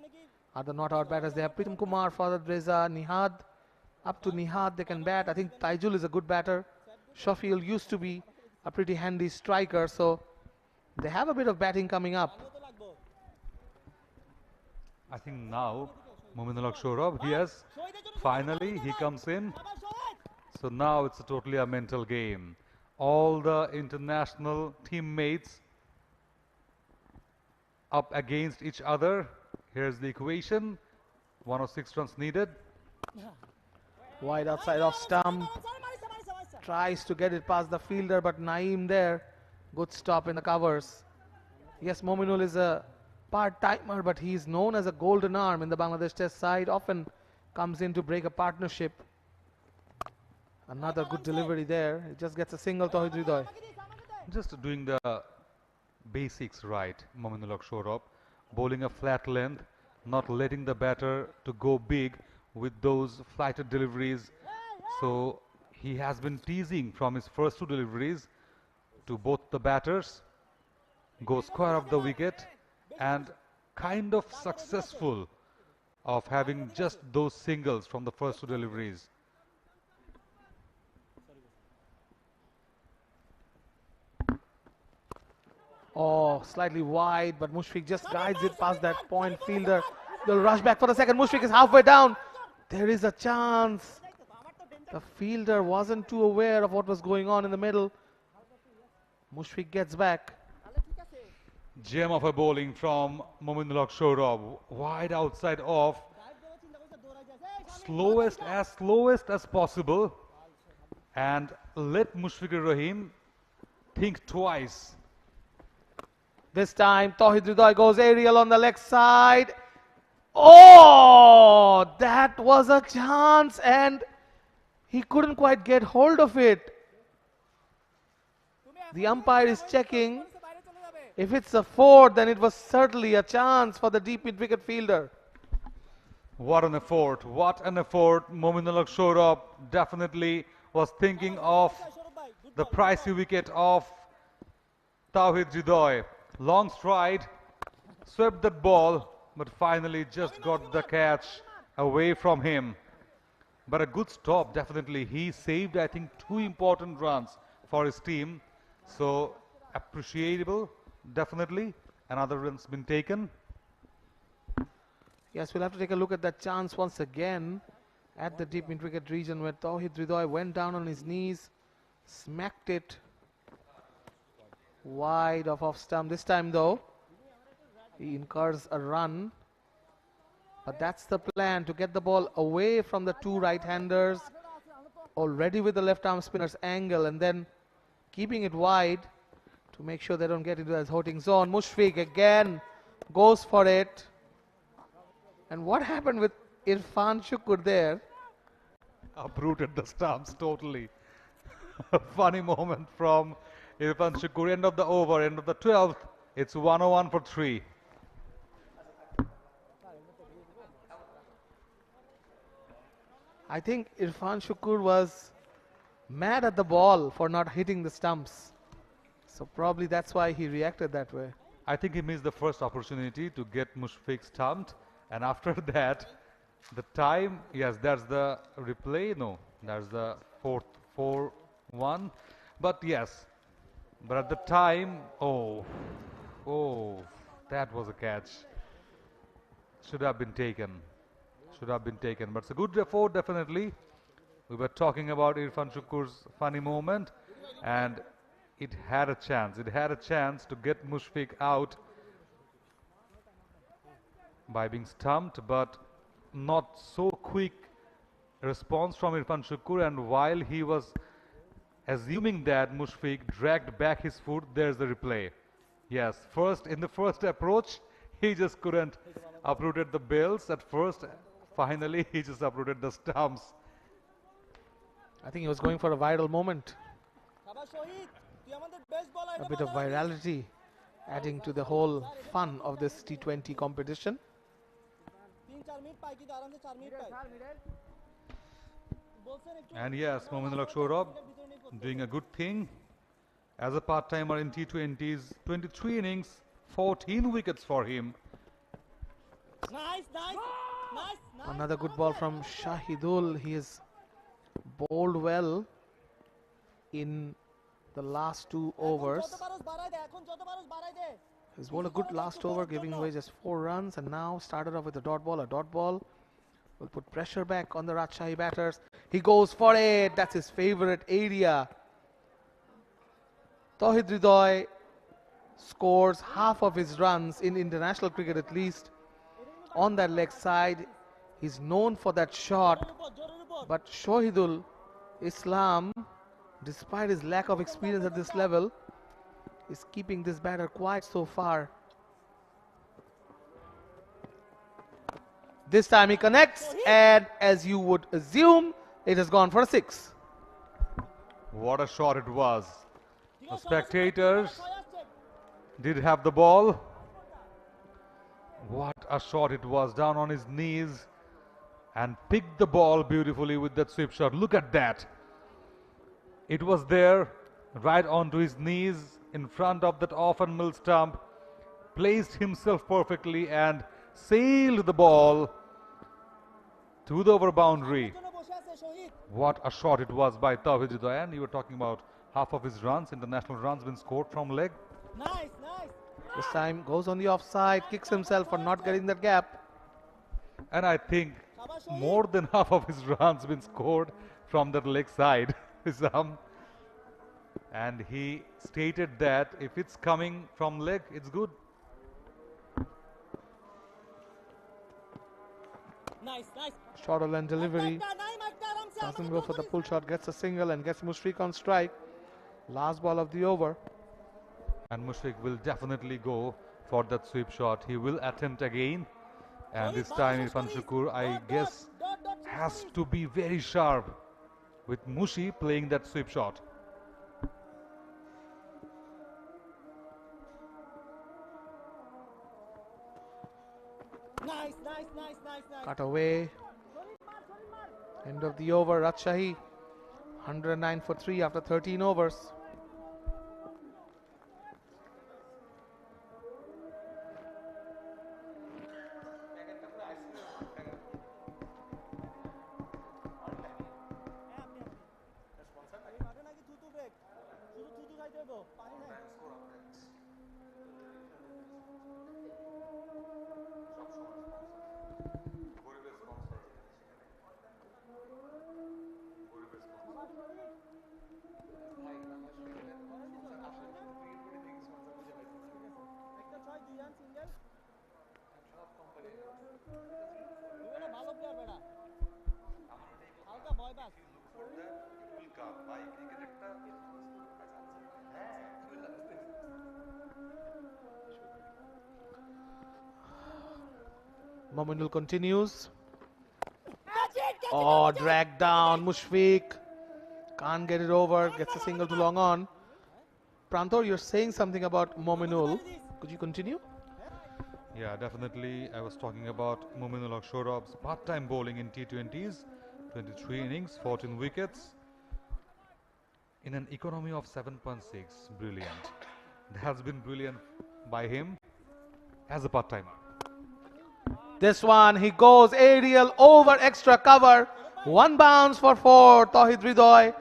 are the not out batters. They have Pritam Kumar, Farhad Reza, Nihad. Up to Nihad they can bat. I think Taijul is a good batter. Shafiul used to be a pretty handy striker, so they have a bit of batting coming up. I think now Mominul Haq Sohrab, finally he comes in. So now it's totally a mental game. All the international teammates up against each other. Here's the equation. 106 runs needed. Wide outside off stump. Tries to get it past the fielder, but Naeem there. Good stop in the covers. Yes, Mominul is a part-timer, but he is known as a golden arm in the Bangladesh Test side. Often comes in to break a partnership. Another good delivery there. He just gets a single. Tawhid Hridoy. Just doing the basics right, Mominul Haq Sohrab. Bowling a flat length, not letting the batter to go big with those flighted deliveries. So he has been teasing from his first 2 deliveries to both the batters. Go square of the wicket, and kind of successful of having just those singles from the first 2 deliveries. Oh, slightly wide, but Mushfiq just guides it past that point fielder. They'll rush back for the second. Mushfiq is halfway down. There is a chance. The fielder wasn't too aware of what was going on in the middle. Mushfiq gets back. Gem of a bowling from Mominul Haq-Sohrab. Wide outside off. Slowest as possible. And let Mushfiqur Rahim think twice. This time, Tawhid Hridoy goes aerial on the leg side. Oh, that was a chance and he couldn't quite get hold of it. The umpire is checking. If it's a 4, then it was certainly a chance for the deep mid-wicket fielder. What an effort, what an effort. Mominul Haq-Sohrab definitely was thinking of the pricey wicket of Tawhid Hridoy. Long stride, swept that ball, but finally just got the catch away from him. But a good stop, definitely. He saved, I think, 2 important runs for his team. So, appreciable, definitely. Another run's been taken. Yes, we'll have to take a look at that chance once again at the deep mid-wicket region where Tawhid Hridoy went down on his knees, smacked it wide off stump. This time though, he incurs a run. But that's the plan, to get the ball away from the 2 right-handers, already with the left arm spinner's angle, and then keeping it wide to make sure they don't get into that holding zone. Mushfiq again goes for it. And what happened with Irfan Shukur there? Uprooted the stumps totally. A funny moment from Irfan Shukur. End of the over, end of the 12th. It's 101 for 3. I think Irfan Shukur was mad at the ball for not hitting the stumps. So probably that's why he reacted that way. I think he missed the first opportunity to get Mushfiq stumped. And after that, the time, yes, that's the replay. No, that's the 4-1. But yes, but at the time, oh, that was a catch. Should have been taken. Should have been taken. But it's a good effort, definitely. We were talking about Irfan Shukur's funny moment, and it had a chance. It had a chance to get Mushfiq out by being stumped, but not so quick response from Irfan Shukur. And while he was assuming that Mushfiq dragged back his foot, there's the replay. Yes, in the first approach, he just couldn't uprooted the bails at first. Finally, he just uprooted the stumps. I think he was going for a viral moment. A bit of virality adding to the whole fun of this T20 competition. And yes, Mominul Haq-Sohrab doing a good thing. As a part-timer in T20s, 23 innings, 14 wickets for him. Another good ball from Shahidul. He has bowled well in the last 2 overs. He's bowled a good last over, giving away just 4 runs, and now started off with a dot ball. A dot ball will put pressure back on the Rajshahi batters. He goes for it. That's his favorite area. Tawhid Hridoy scores half of his runs in international cricket, at least on that leg side. He's known for that shot, but Shahidul Islam, despite his lack of experience at this level, is keeping this batter quiet so far. This time he connects, and as you would assume, it has gone for a 6. What a shot it was. The spectators did have the ball. What a shot it was, down on his knees and picked the ball beautifully with that sweep shot. Look at that. It was there, right onto his knees, in front of that off and mill stump, placed himself perfectly and sailed the ball to the over boundary. What a shot it was by Tawhid Hridoy. And you were talking about half of his runs, international runs, been scored from leg. This time goes on the offside, kicks himself for not getting that gap. And I think more than half of his runs been scored from that leg side. And he stated that if it's coming from leg, it's good. Nice, nice. Shorturl and delivery. नहीं मारता आराम से Doesn't go for the pull shot, gets a single and gets Mushfiq on strike. Last ball of the over. And Mushfiq will definitely go for that sweep shot. He will attempt again. And this time Irfan Shukur, I guess, has to be very sharp with Mushi playing that sweep shot. Nice, nice, nice, nice, nice. Cut away. End of the over. Rajshahi 109 for 3 after 13 overs. Mominul continues. Oh, dragged down. Mushfiq can't get it over. Gets a single too long on. Prantor, you're saying something about Mominul. Could you continue? Yeah, definitely. I was talking about Mominul Haq Sohrab's part-time bowling in T20s. 23 innings, 14 wickets. In an economy of 7.6. Brilliant. That has been brilliant by him as a part-timer. This one, he goes aerial over extra cover. One bounce for 4. Tauhid Hridoy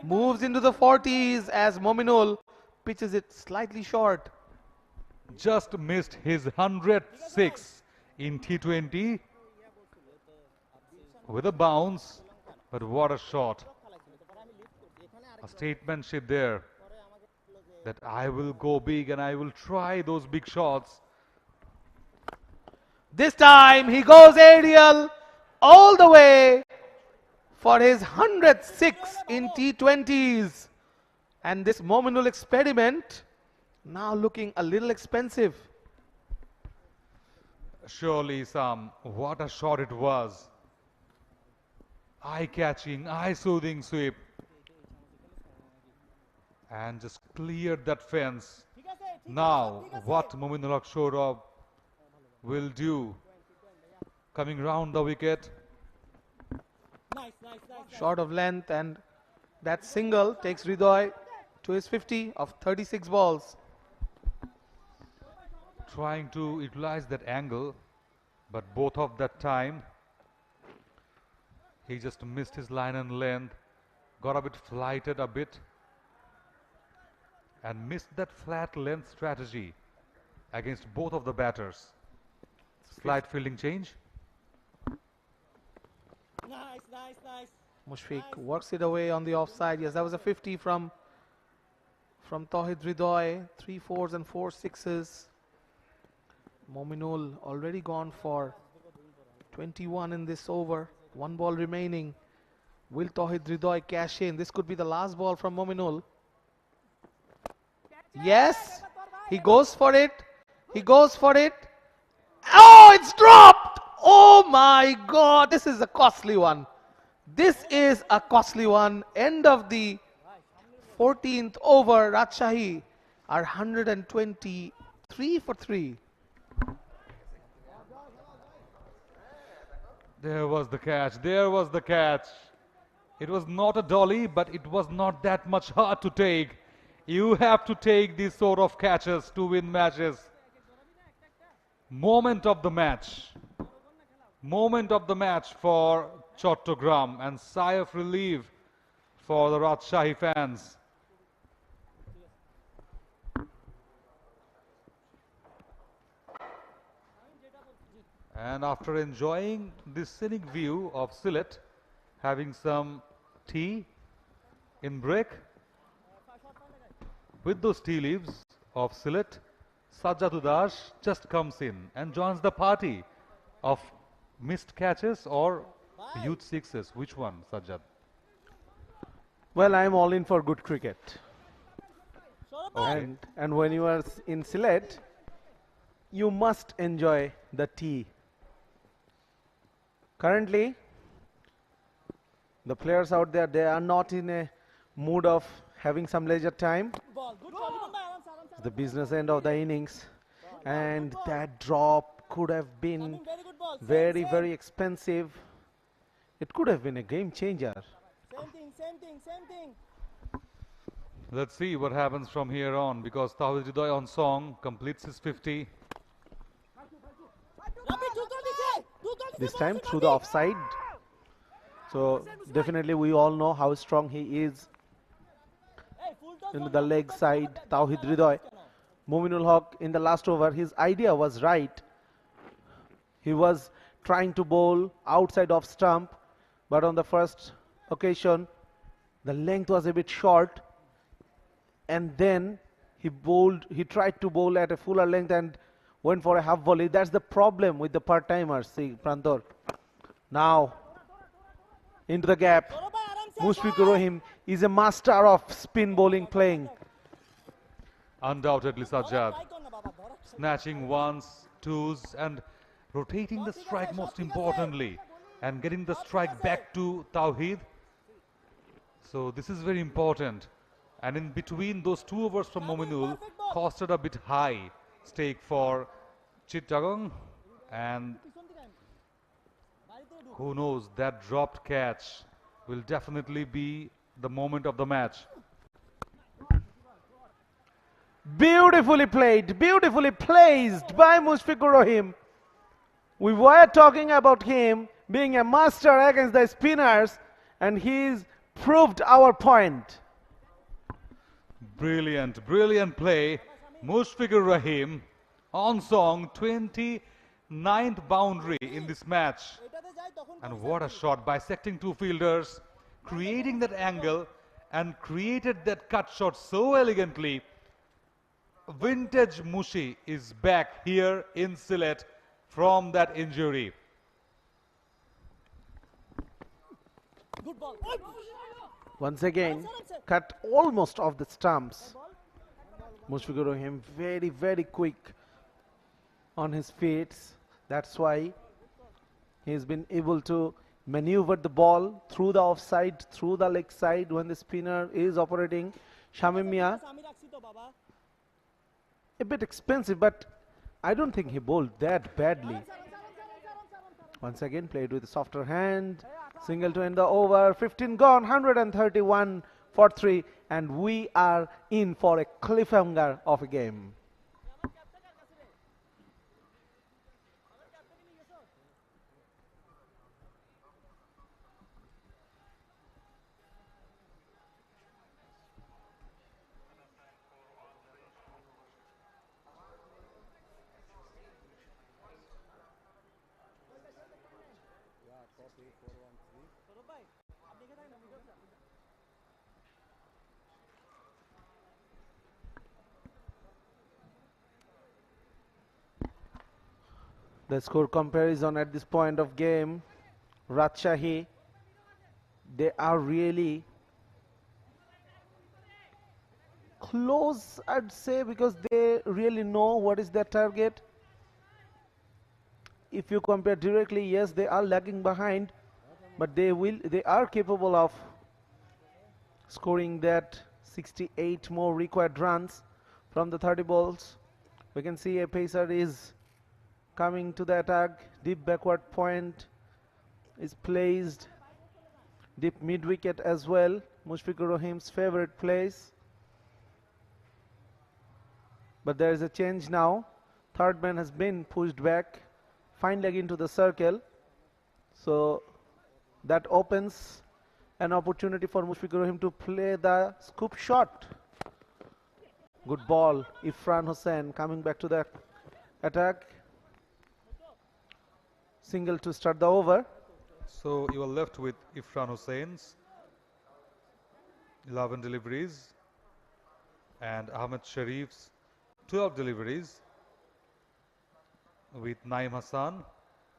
moves into the 40s as Mominul pitches it slightly short. Just missed his 106 in T20 with a bounce, but what a shot. A statementship there that I will go big and I will try those big shots. This time he goes aerial all the way for his 106 in T20s. And this Mominul experiment now looking a little expensive. Surely, Sam, what a shot it was. Eye-catching, eye-soothing sweep. And just cleared that fence. Now, what Mominul Haq Sohrab will do, coming round the wicket. Short of length, and that single takes Hridoy to his 50 of 36 balls. Trying to utilize that angle, but both of that time he just missed his line and length, got a bit flighted a bit and missed that flat length strategy against both of the batters. Slight fielding change. Nice, nice, nice. Mushfiq works it away on the offside. Yes, that was a 50 from Tauhid Hridoy. 3 4s and 4 6s. Mominul already gone for 21 in this over. 1 ball remaining. Will Tauhid Hridoy cash in? This could be the last ball from Mominul. Yes, he goes for it. He goes for it. Oh, it's dropped! Oh my God, this is a costly one. This is a costly one. End of the 14th over. Rajshahi are 123 for 3. There was the catch. There was the catch. It was not a dolly, but it was not that much hard to take. You have to take these sort of catches to win matches. Moment of the match. Moment of the match for Chattogram, and sigh of relief for the Rajshahi fans. And after enjoying this scenic view of Sylhet, having some tea in break, with those tea leaves of Sylhet, Sajjad Udas just comes in and joins the party of missed catches or huge sixes? Which one, Sajjad? Well, I'm all in for good cricket. Okay. And when you are in Sylhet, you must enjoy the tea. Currently, the players out there, they are not in a mood of having some leisure time. The business end of the innings, and that drop could have been very, very expensive. It could have been a game changer. Same thing. Let's see what happens from here on, because 𝗂𝗃𝗍𝗍 on song completes his 50. This time through the offside. So definitely we all know how strong he is in the leg side. 𝗂𝗃𝗍𝗍. Muminul Haq in the last over, his idea was right. He was trying to bowl outside of stump, but on the first occasion the length was a bit short, and then he tried to bowl at a fuller length and went for a half volley. That's the problem with the part-timers. See, Prantor. Now into the gap. Mushfiqur Rahim is a master of spin bowling playing. Undoubtedly, Sajjad. Snatching ones, twos, and rotating the strike most importantly, and getting the strike back to 𝗂𝗃. So this is very important. And in between those 2 overs from Mominul, costed a bit high stake for Chittagong, and who knows, that dropped catch will definitely be the moment of the match. Beautifully played, beautifully placed by Mushfiqur Rahim. We were talking about him being a master against the spinners, and he's proved our point. Brilliant, brilliant play. Mushfiqur Rahim on song, 29th boundary in this match. And what a shot, bisecting 2 fielders, creating that angle and created that cut shot so elegantly. Vintage Mushi is back here in Sylhet from that injury. Good ball. Once again, cut almost off the stumps. Mushfiqur Rahim very, very quick on his feet. That's why he's been able to maneuver the ball through the offside, through the leg side when the spinner is operating. Shamim Mia, a bit expensive, but I don't think he bowled that badly. Once again, played with a softer hand. Single to end the over. 15 gone, 131 for 3, and we are in for a cliffhanger of a game. The score comparison at this point of game, Rajshahi, they are really close, I'd say, because they really know what is their target. If you compare directly, yes, they are lagging behind, but they are capable of scoring that 68 more required runs from the 30 balls. We can see a pacer is coming to the attack. Deep backward point is placed. Deep mid wicket as well. Mushfiqur Rahim's favorite place. But there is a change now. Third man has been pushed back. Fine leg into the circle. So that opens an opportunity for Mushfiqur Rahim to play the scoop shot. Good ball. Irfan Hussain coming back to the attack. Single to start the over. So you are left with Irfan Hussain's 11 deliveries and Ahmed Sharif's 12 deliveries, with Naeem Hassan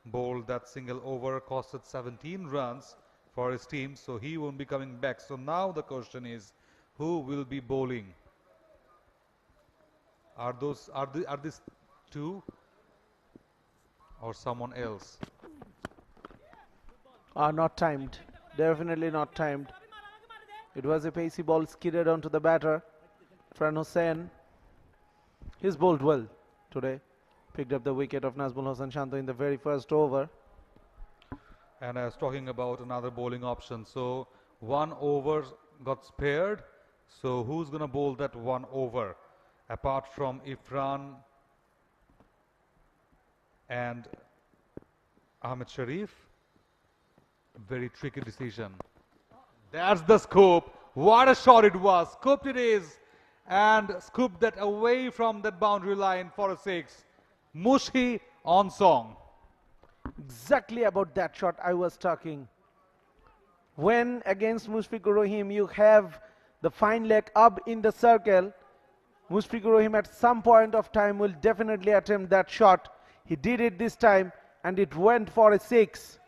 bowled that single over, costed 17 runs for his team, so he won't be coming back. So now the question is, who will be bowling? Are these two or someone else? Not timed. Definitely not timed. It was a pacey ball skidded onto the batter. Imran Hossain. He's bowled well today. Picked up the wicket of Nazmul Hasan Shanto in the very first over. And I was talking about another bowling option. So 1 over got spared. So who's going to bowl that 1 over? Apart from Irfan and Ahmed Sharif. Very tricky decision. That's the scoop. What a shot it was. Scooped it is. And scooped that away from that boundary line for a 6. 𝗵𝗺cie on song. Exactly about that shot I was talking. When against Mushfiqur Rahim you have the fine leg up in the circle, Mushfiqur Rahim at some point of time will definitely attempt that shot. He did it this time and it went for a 6.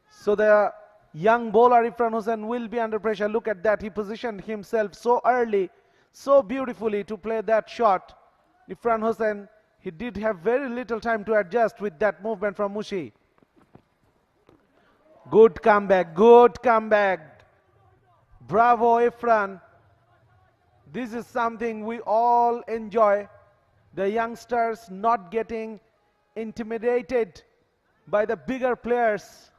So the young bowler Irfan Hossain will be under pressure. Look at that. He positioned himself so early, so beautifully to play that shot. Irfan Hossain, he did have very little time to adjust with that movement from 𝗵𝗺cie. Good comeback, good comeback. Bravo, Irfan. This is something we all enjoy. The youngsters not getting intimidated by the bigger players.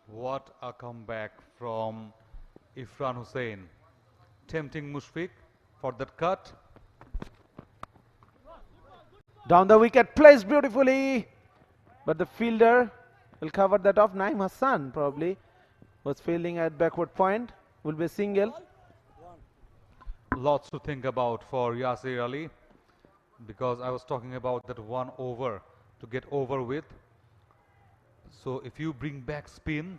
What a comeback from Irfan Hossain. Tempting Mushfiq for that cut. Down the wicket, placed beautifully. But the fielder will cover that off. Naeem Hassan probably was fielding at backward point. Will be a single. Lots to think about for Yasir Ali, because I was talking about that 1 over to get over with. So if you bring back spin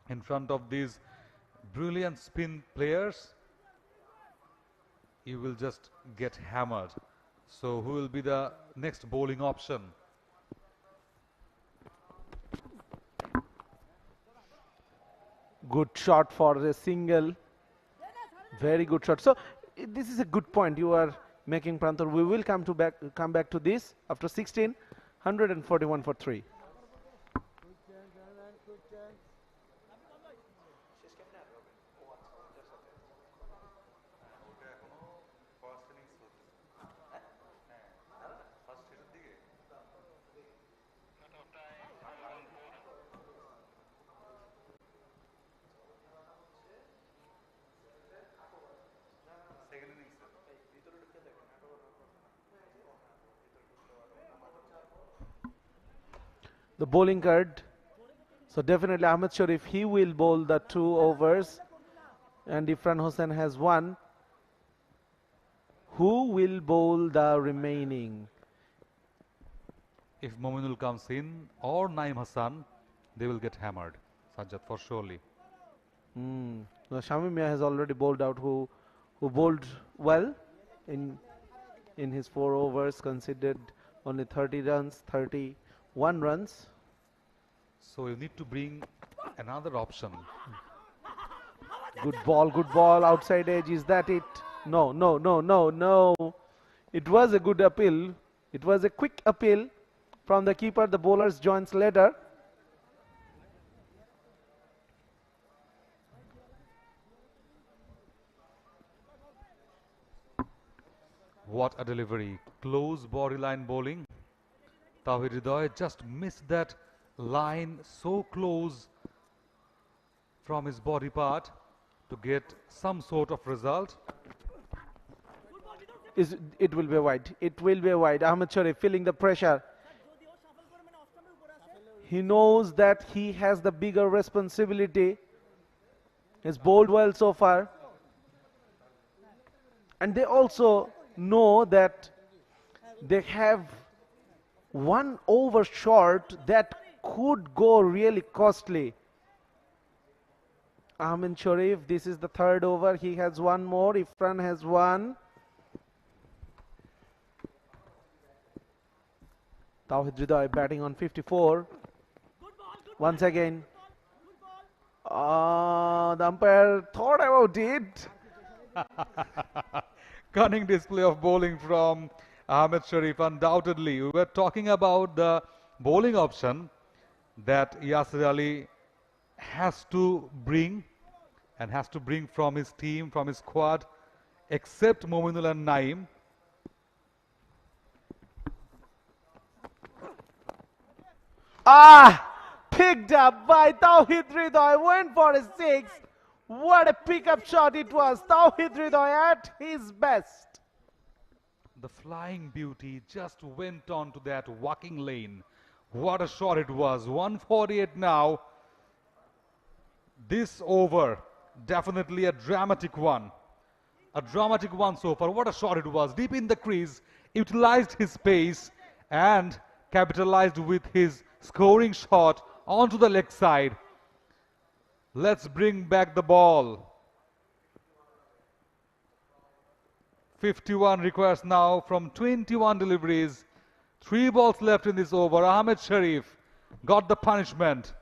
in front of these brilliant spin players, you will just get hammered. So who will be the next bowling option? Good shot for a single. Very good shot. So this is a good point you are making, Pranthor. We will come back to this after 16. 141 for 3. The bowling card. So definitely Ahmed Sharif, he will bowl the 2 overs. And Irfan Hossain has 1. Who will bowl the remaining? If Mominul comes in or Naeem Hassan, they will get hammered. Sajjad, for surely. No, Shamim Mia has already bowled out, who bowled well in his 4 overs, conceded only 30 runs, 31 runs. So you need to bring another option. Good ball, outside edge. Is that it? No, no, no, no, no. It was a good appeal. It was a quick appeal from the keeper. The bowlers joins later. What a delivery. Close body line bowling. Tawhid Hridoy just missed that line so close from his body part to get some sort of result. It will be wide. It will be wide. Ahmed Sharif feeling the pressure. He knows that he has the bigger responsibility. He's bowled well so far. And they also know that they have 1 over short that could go really costly. Ahmed Sharif, this is the 3rd over. He has 1 more. Irfan has 1. 𝗃𝗃𝗍𝗍 batting on 54. Once again, the umpire thought about it. Cunning display of bowling from 𝗂𝗓𝗍𝗍, undoubtedly. We were talking about the bowling option that Yasir Ali has to bring and has to bring from his team, from his squad, except Mominul and Naeem. Picked up by 𝗃𝗃𝗍𝗍, went for a 6. What a pickup shot it was. 𝗃𝗃𝗍𝗍 at his best. The flying beauty just went on to that walking lane. What a shot it was. 148 now. This over, definitely a dramatic one. A dramatic one so far. What a shot it was. Deep in the crease, utilized his pace and capitalized with his scoring shot onto the leg side. Let's bring back the ball. 51 requires now from 21 deliveries. 3 balls left in this over. 𝗂𝗓𝗍𝗍 got the punishment.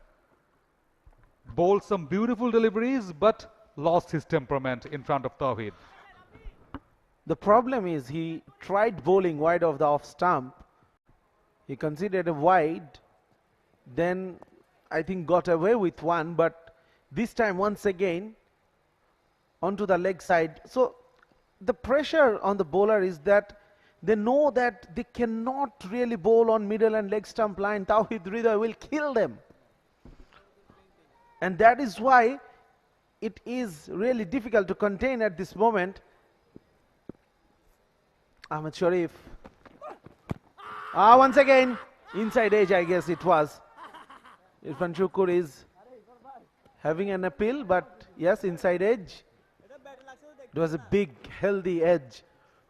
Bowled some beautiful deliveries, but lost his temperament in front of Tawhid. The problem is he tried bowling wide of the off stump. He considered a wide, then I think got away with one, but this time once again onto the leg side. So the pressure on the bowler is that they know that they cannot really bowl on middle and leg stump line. 𝗃𝗃𝗍𝗍 will kill them. And that is why it is really difficult to contain at this moment. 𝗂𝗓𝗍𝗍. Once again, inside edge, I guess it was. Irfan Shukur is having an appeal, but yes, inside edge. It was a big, healthy edge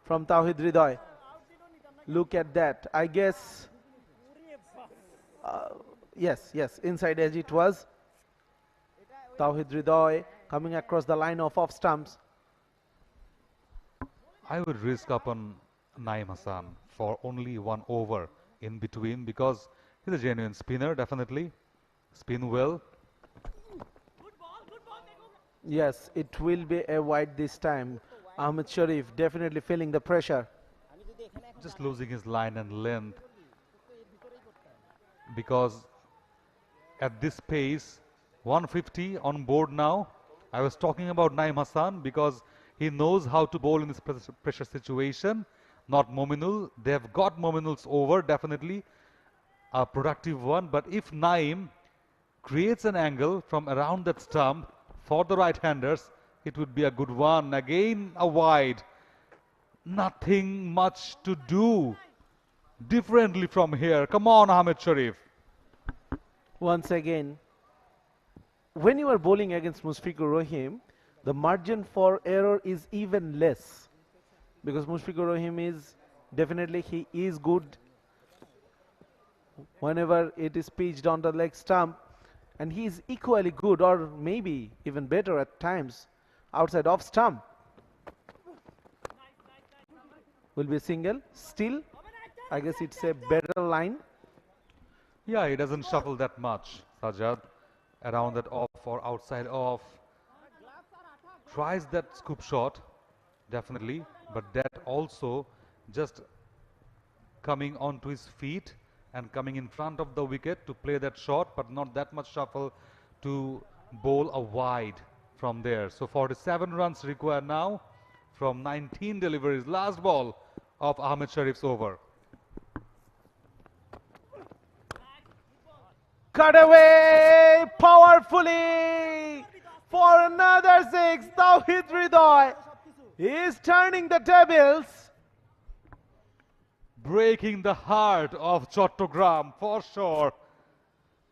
from 𝗃𝗃𝗍𝗍. Look at that. I guess, yes, inside edge it was. 𝗃𝗃𝗍𝗍 coming across the line of off stumps. I would risk upon Naeem Hassan for only 1 over in between because he's a genuine spinner, definitely. Spin well. Yes, it will be a wide this time. 𝗂𝗓𝗍𝗍 definitely feeling the pressure. Just losing his line and length because at this pace, 150 on board now. I was talking about Naeem Hassan because he knows how to bowl in this pressure situation, not Mominul. They have got Mominul's over, definitely a productive one. But if Naeem creates an angle from around that stump for the right-handers, it would be a good one. Again, a wide. Nothing much to do differently from here. Come on, 𝗂𝗓𝗍𝗍𝗍. Once again, when you are bowling against Mushfiqur Rahim, the margin for error is even less because Mushfiqur Rahim is definitely, he is good whenever it is pitched on the leg stump, and he is equally good or maybe even better at times outside off stump. Will be a single. Still, I guess it's a better line. Yeah, he doesn't shuffle that much, Sajjad. Around that off or outside off. Tries that scoop shot, definitely, but that also just coming onto his feet and coming in front of the wicket to play that shot, but not that much shuffle to bowl a wide from there. So 47 runs required now from 19 deliveries. Last ball of 𝗂𝗓𝗍𝗍𝗍's over. Cut away powerfully for another 6. 𝗃𝗃𝗍𝗍𝗍 is turning the tables. Breaking the heart of Chattogram for sure.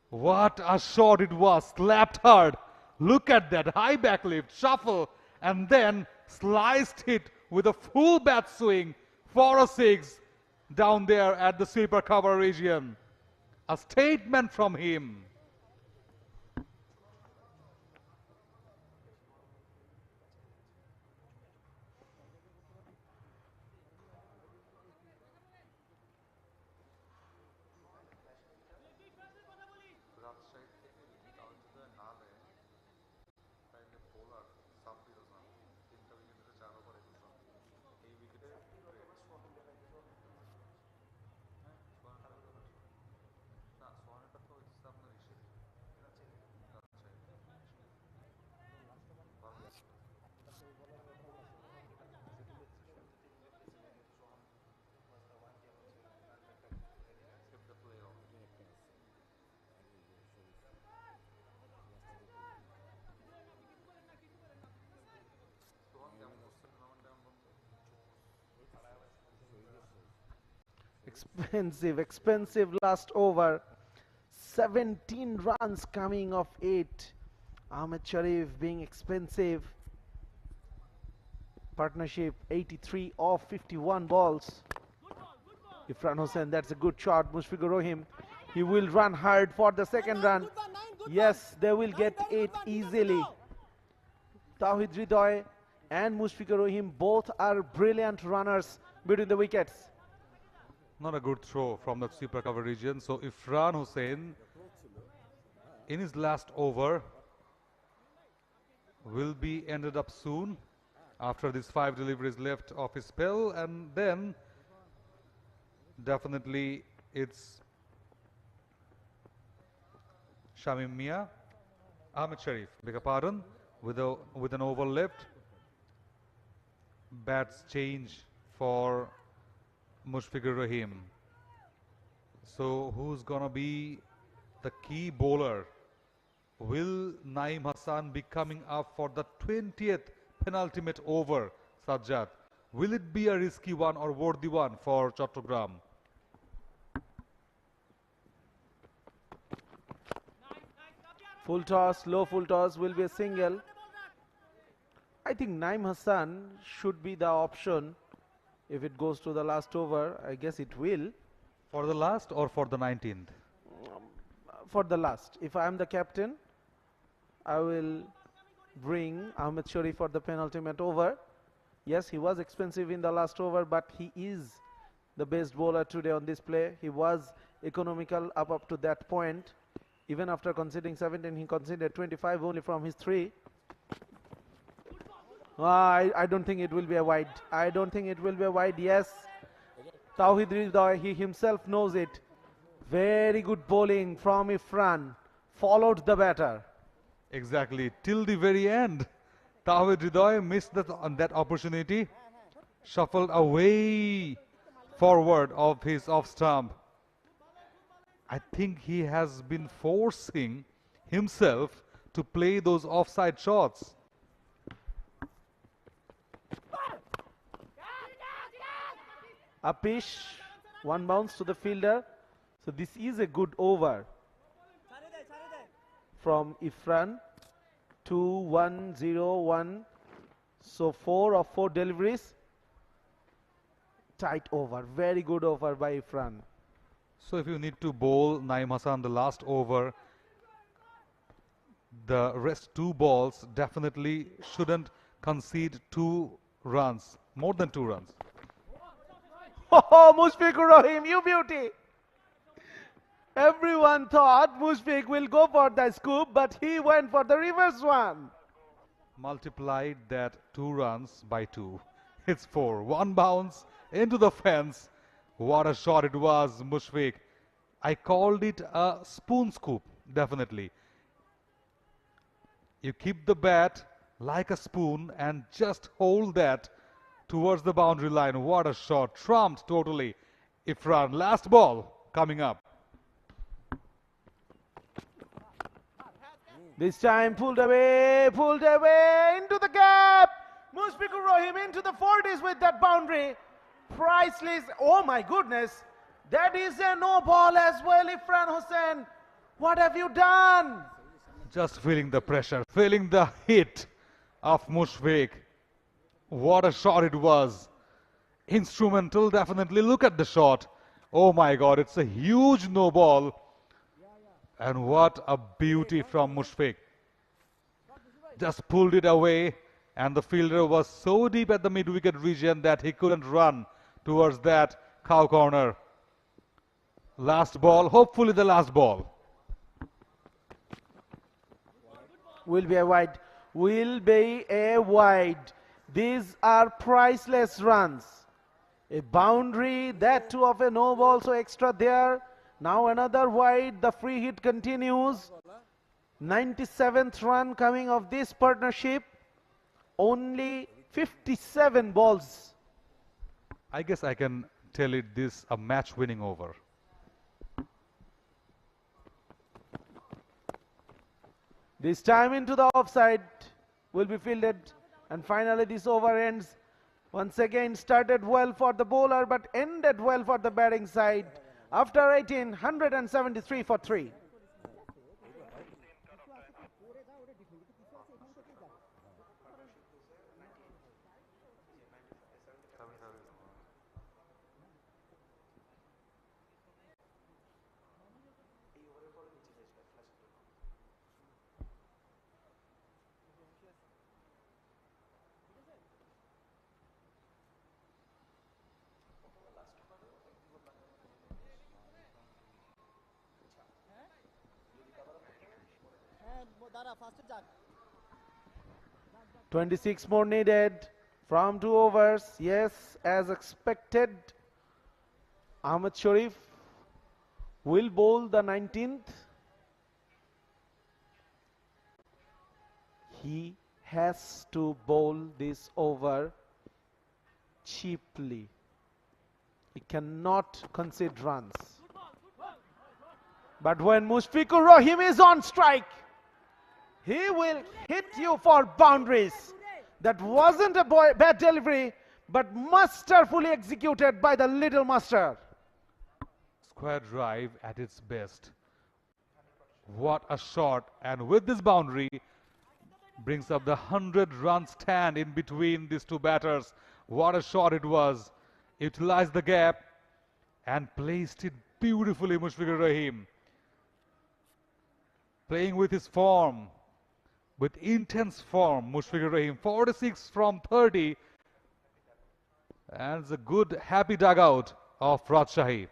What a shot it was. Slapped hard. Look at that high backlift, shuffle, and then sliced it with a full bat swing for a 6 down there at the sweeper cover region. A statement from him. expensive last over. 17 runs coming of 8. 𝗂𝗎𝗓 Sharif being expensive. Partnership 83 of 51 balls. Ifran Hossain, that's a good shot. Mushfiqur Rahim, he will run hard for the second run. Yes, they will get 8 easily. 𝗃𝗍𝗍𝗂𝗍𝗂 and Mushfiqur Rahim both are brilliant runners between the wickets. Not a good throw from the super cover region. So Ifran Hossain, in his last over, will be ended up soon after these 5 deliveries left of his spell, and then definitely it's Shamim Mia, 𝗂𝗎𝗓 Sharif, beg your pardon, with an over left. Bats change for Mushfiqur Rahim. So who's gonna be the key bowler? Will Naeem Hassan be coming up for the 20th penultimate over, Sajjad? Will it be a risky one or worthy one for Chattogram? Full toss, low full toss will be a single. I think Naeem Hassan should be the option if it goes to the last over. I guess it will. For the last or for the 19th? For the last. If I am the captain, I will bring 𝗂𝗎𝗓 Sharif for the penultimate over. Yes, he was expensive in the last over, but he is the best bowler today on this play. He was economical up to that point. Even after conceding 17, he conceded 25 only from his 3. I don't think it will be a wide. I don't think it will be a wide. Yes, Tawhid Ridhoy, he himself knows it. Very good bowling from Ifran. Followed the batter. Exactly, till the very end. Tawhid Ridhoy missed that opportunity. Shuffled away forward of his off stump. I think he has been forcing himself to play those offside shots. A pitch, one bounce to the fielder. So this is a good over from Ifran. 2-1-0-1. So 4 of 4 deliveries. Tight over. Very good over by Ifran. So if you need to bowl Naeem Hassan the last over, the rest 2 balls definitely shouldn't concede 2 runs, more than 2 runs. Oh, Mushfiqur Rahim, you beauty! Everyone thought Mushfiq will go for the scoop, but he went for the reverse one. Multiplied that 2 runs by 2. It's 4. 1 bounce into the fence. What a shot it was, Mushfiq. I called it a spoon scoop, definitely. You keep the bat like a spoon and just hold that towards the boundary line. What a shot. Trumped totally. Ifran, last ball coming up. This time pulled away into the gap. Mushfiqur Rahim into the 40s with that boundary. Priceless. Oh my goodness. That is a no ball as well, Ifran Hossain. What have you done? Just feeling the pressure, feeling the hit of Mushfiq. What a shot it was. Instrumental, definitely. Look at the shot. Oh my God, it's a huge no ball. And what a beauty from Mushfiq. Just pulled it away, and the fielder was so deep at the mid-wicket region that he couldn't run towards that cow corner. Last ball, hopefully the last ball. Will be a wide. Will be a wide. These are priceless runs. A boundary, that too of a no ball, so extra there. Now another wide. The free hit continues. 97th run coming of this partnership. Only 57 balls. I guess I can tell it this a match-winning over. This time into the offside will be fielded, and finally this over ends. Once again started well for the bowler but ended well for the batting side. After 18, 173 for 3. দাঁড়া ফার্স্টে যাক 26 more needed from 2 overs. Yes, as expected, Ahmed Sharif will bowl the 19th. He has to bowl this over cheaply. He cannot concede runs. But when 𝗵𝗺𝗃𝗃 is on strike, he will hit you for boundaries. That wasn't a bad delivery, but masterfully executed by the little master. Square drive at its best. What a shot, and with this boundary brings up the 100-run stand in between these two batters. What a shot it was. Utilized the gap and placed it beautifully, 𝗵𝗺𝗃𝗃. Playing with his form, with intense form, 𝗵𝗺𝗃𝗃. 46 from 30, and it's a good happy dugout of Rajshahi.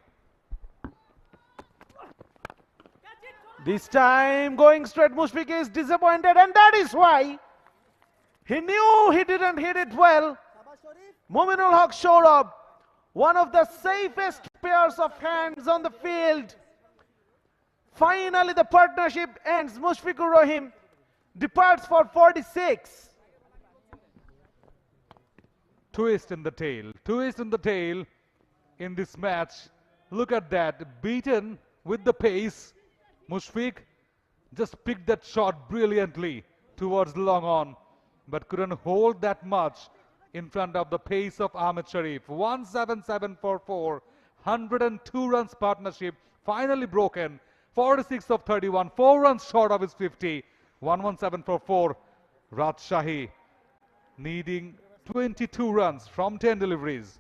This time going straight, 𝗵𝗺𝗃𝗃 is disappointed, and that is why he knew he didn't hit it well. Mominul Haq 𝗂𝗏, one of the safest pairs of hands on the field. Finally the partnership ends. 𝗵𝗺𝗃𝗃 departs for 46. Twist in the tail. Twist in the tail in this match. Look at that. Beaten with the pace. 𝗵𝗺𝗃 just picked that shot brilliantly towards the long on, but couldn't hold that much in front of the pace of Ahmed Sharif. 177 for 4. 102 runs partnership finally broken. 46 of 31. 4 runs short of his 50. 117 for 4. Rajshahi needing 22 runs from 10 deliveries.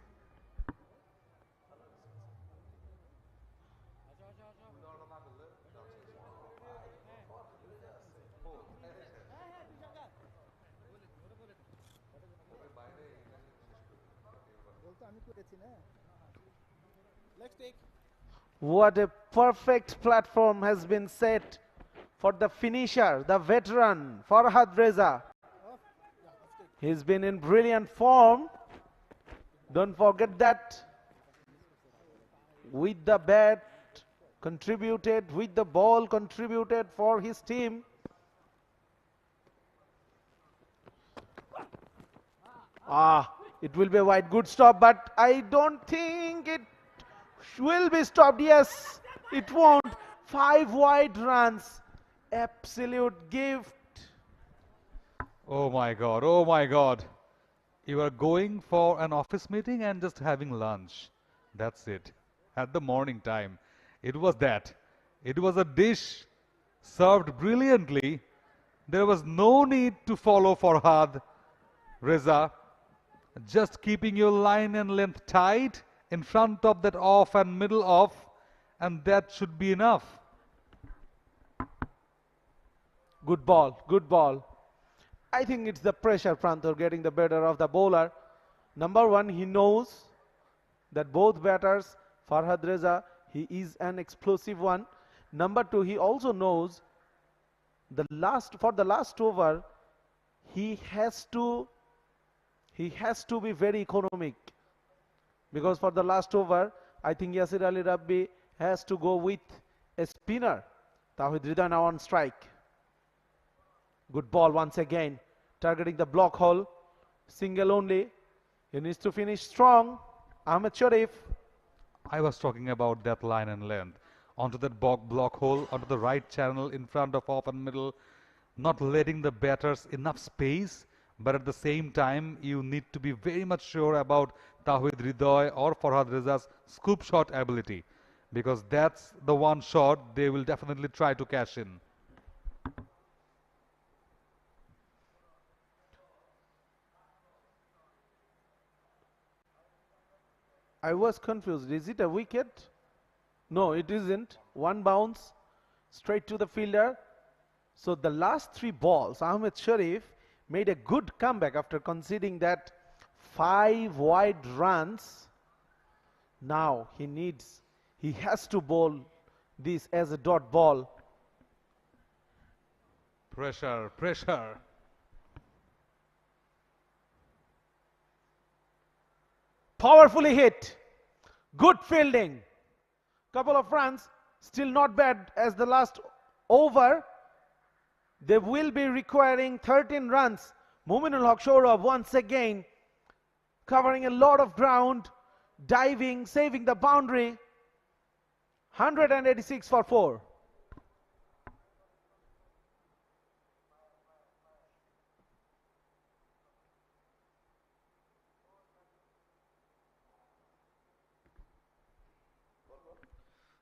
What a perfect platform has been set for the finisher, the veteran, Farhad Reza. He's been in brilliant form. Don't forget that. With the bat contributed, with the ball contributed for his team. It will be a wide, good stop, but I don't think it will be stopped. Yes, it won't. 5 wide runs. Absolute gift. Oh my God, oh my God. You are going for an office meeting and just having lunch. That's it. At the morning time. It was that. It was a dish served brilliantly. There was no need to follow Farhad Reza. Just keeping your line and length tight in front of that off and middle off, and that should be enough. Good ball, good ball. I think it's the pressure, Pranthor, getting the better of the bowler. Number one, he knows that both batters, Farhad Reza, he is an explosive one. Number two, he also knows for the last over, he has to be very economic. Because for the last over, I think Yasir Ali Rabbi has to go with a spinner. Tawhid Ridha now on strike. Good ball once again, targeting the block hole. Single only. He needs to finish strong. Ahmed Sharif. I was talking about that line and length. Onto that block hole, onto the right channel in front of off and middle. Not letting the batters enough space, but at the same time, you need to be very much sure about 𝗂𝗃𝗃𝗍𝗄 or Farhad Reza's scoop shot ability, because that's the one shot they will definitely try to cash in. I was confused. Is it a wicket? No, it isn't. One bounce straight to the fielder. So the last 3 balls, 𝗂𝗃𝗃𝗍𝗄 made a good comeback after conceding that 5 wide runs. Now he has to bowl this as a dot ball. Pressure, pressure. Powerfully hit. Good fielding. Couple of runs. Still not bad as the last over. They will be requiring 13 runs. Muminul Haq Sourav once again covering a lot of ground, diving, saving the boundary. 186 for 4.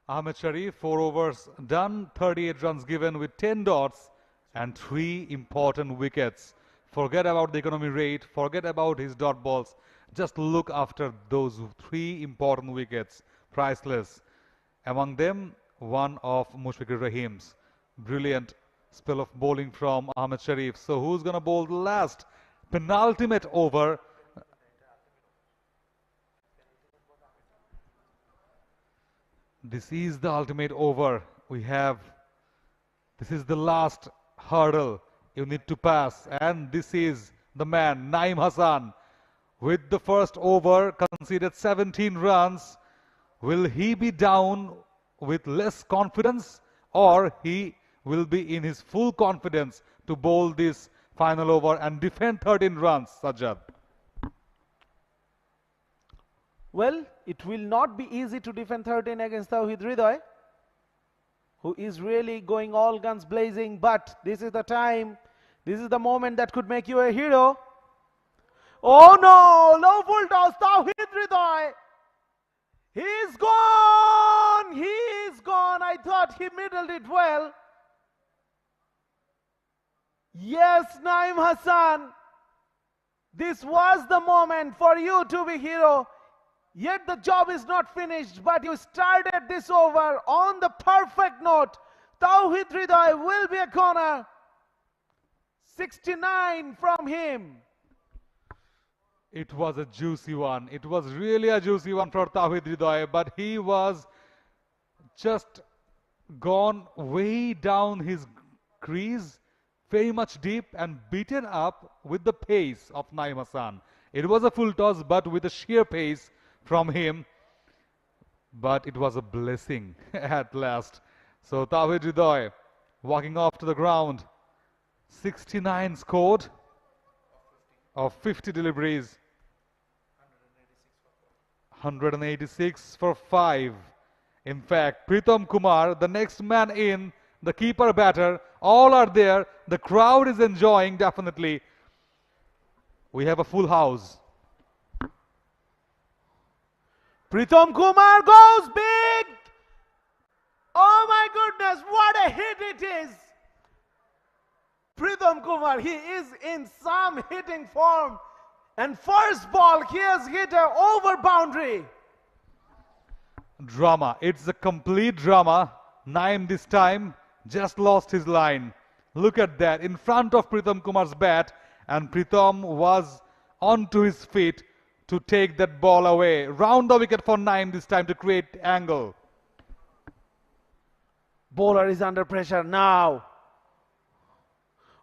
Ahmed Sharif, 4 overs done, 38 runs given with 10 dots and 3 important wickets. Forget about the economy rate, forget about his dot balls. Just look after those 3 important wickets, priceless. Among them, one of Mushfiqur Rahim's. Brilliant spell of bowling from Ahmed Sharif. So who's going to bowl the last penultimate over? This is the ultimate over. This is the last hurdle you need to pass, and this is the man, Naeem Hassan, with the first over conceded 17 runs. Will he be down with less confidence, or he will be in his full confidence to bowl this final over and defend 13 runs, Sajjad? Well, it will not be easy to defend 13 against 𝗂𝗃𝗃𝗍𝗄, who is really going all guns blazing, but this is the time, this is the moment that could make you a hero. Oh no, low full toss, 𝗂𝗃𝗃𝗍𝗄. He's gone, he's gone. I thought he middled it well. Yes, Naeem Hassan, this was the moment for you to be hero. Yet the job is not finished, but you started this over on the perfect note. 𝗂𝗃𝗃𝗍𝗄 will be a corner. 69 from him. It was a juicy one. It was really a juicy one for 𝗂𝗃𝗃𝗍𝗄, but he was just gone way down his crease, very much deep, and beaten up with the pace of Naeem Hassan. It was a full toss, but with a sheer pace from him, but it was a blessing at last. So 𝗂𝗃𝗃𝗍𝗄 walking off to the ground. 69 scored of 50 deliveries. 186 for 5. In fact, Pritham Kumar, the next man in, the keeper batter, all are there. The crowd is enjoying definitely. We have a full house. Pritham Kumar goes big. Oh my goodness, what a hit it is. Pritham Kumar, he is in some hitting form. And first ball, he has hit a over boundary. Drama. It's a complete drama. Naeem this time just lost his line. Look at that. In front of Pritham Kumar's bat, and Pritham was onto his feet to take that ball away. Round the wicket for Naeem this time to create angle. Bowler is under pressure now.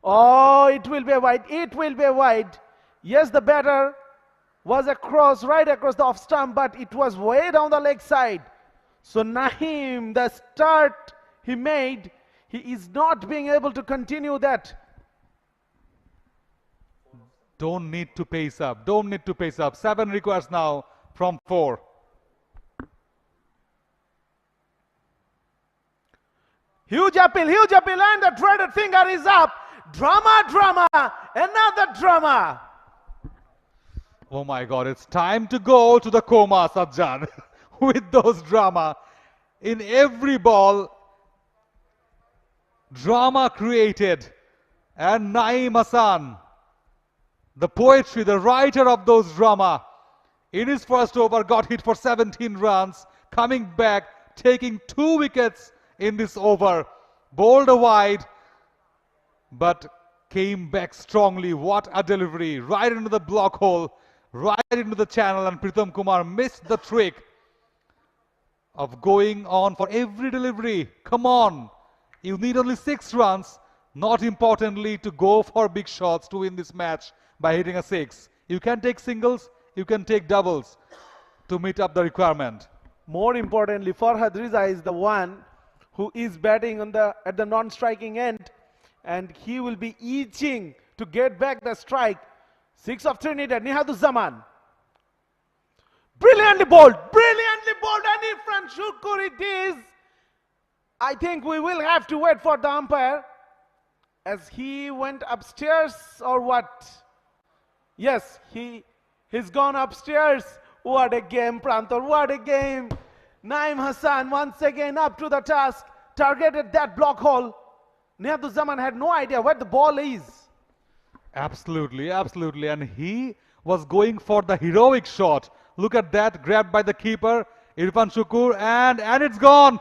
Oh, it will be a wide. It will be a wide. Yes, the batter was right across the off stump, but it was way down the leg side. So Naeem, the start he made, he is not being able to continue that. Don't need to pace up. Don't need to pace up. 7 requires now from 4. Huge appeal, and the dreaded finger is up. drama, another drama. Oh my God, it's time to go to the coma, Sajjan, with those drama. In every ball, drama created. And Naeem Hassan, the poetry, the writer of those drama, in his first over got hit for 17 runs, coming back, taking 2 wickets in this over, bowled a wide, but came back strongly. What a delivery, right into the block hole, right into the channel, and Pritham Kumar missed the trick of going on for every delivery. Come on, you need only 6 runs, not importantly to go for big shots to win this match by hitting a 6. You can take singles, you can take doubles to meet up the requirement. More importantly, 𝗂𝗏𝗃𝗃 is the one who is batting on at the non-striking end, and he will be itching to get back the strike. 6 of Trinidad, Nihaduzzaman. Brilliantly bowled, and Irfan Shukur it is. I think we will have to wait for the umpire as he went upstairs or what? Yes, he's gone upstairs. What a game, Prantor, what a game. Naeem Hassan once again up to the task, targeted that block hole. Nihaduzzaman had no idea where the ball is. Absolutely, absolutely. And he was going for the heroic shot. Look at that, grabbed by the keeper, Irfan Shukur, and it's gone.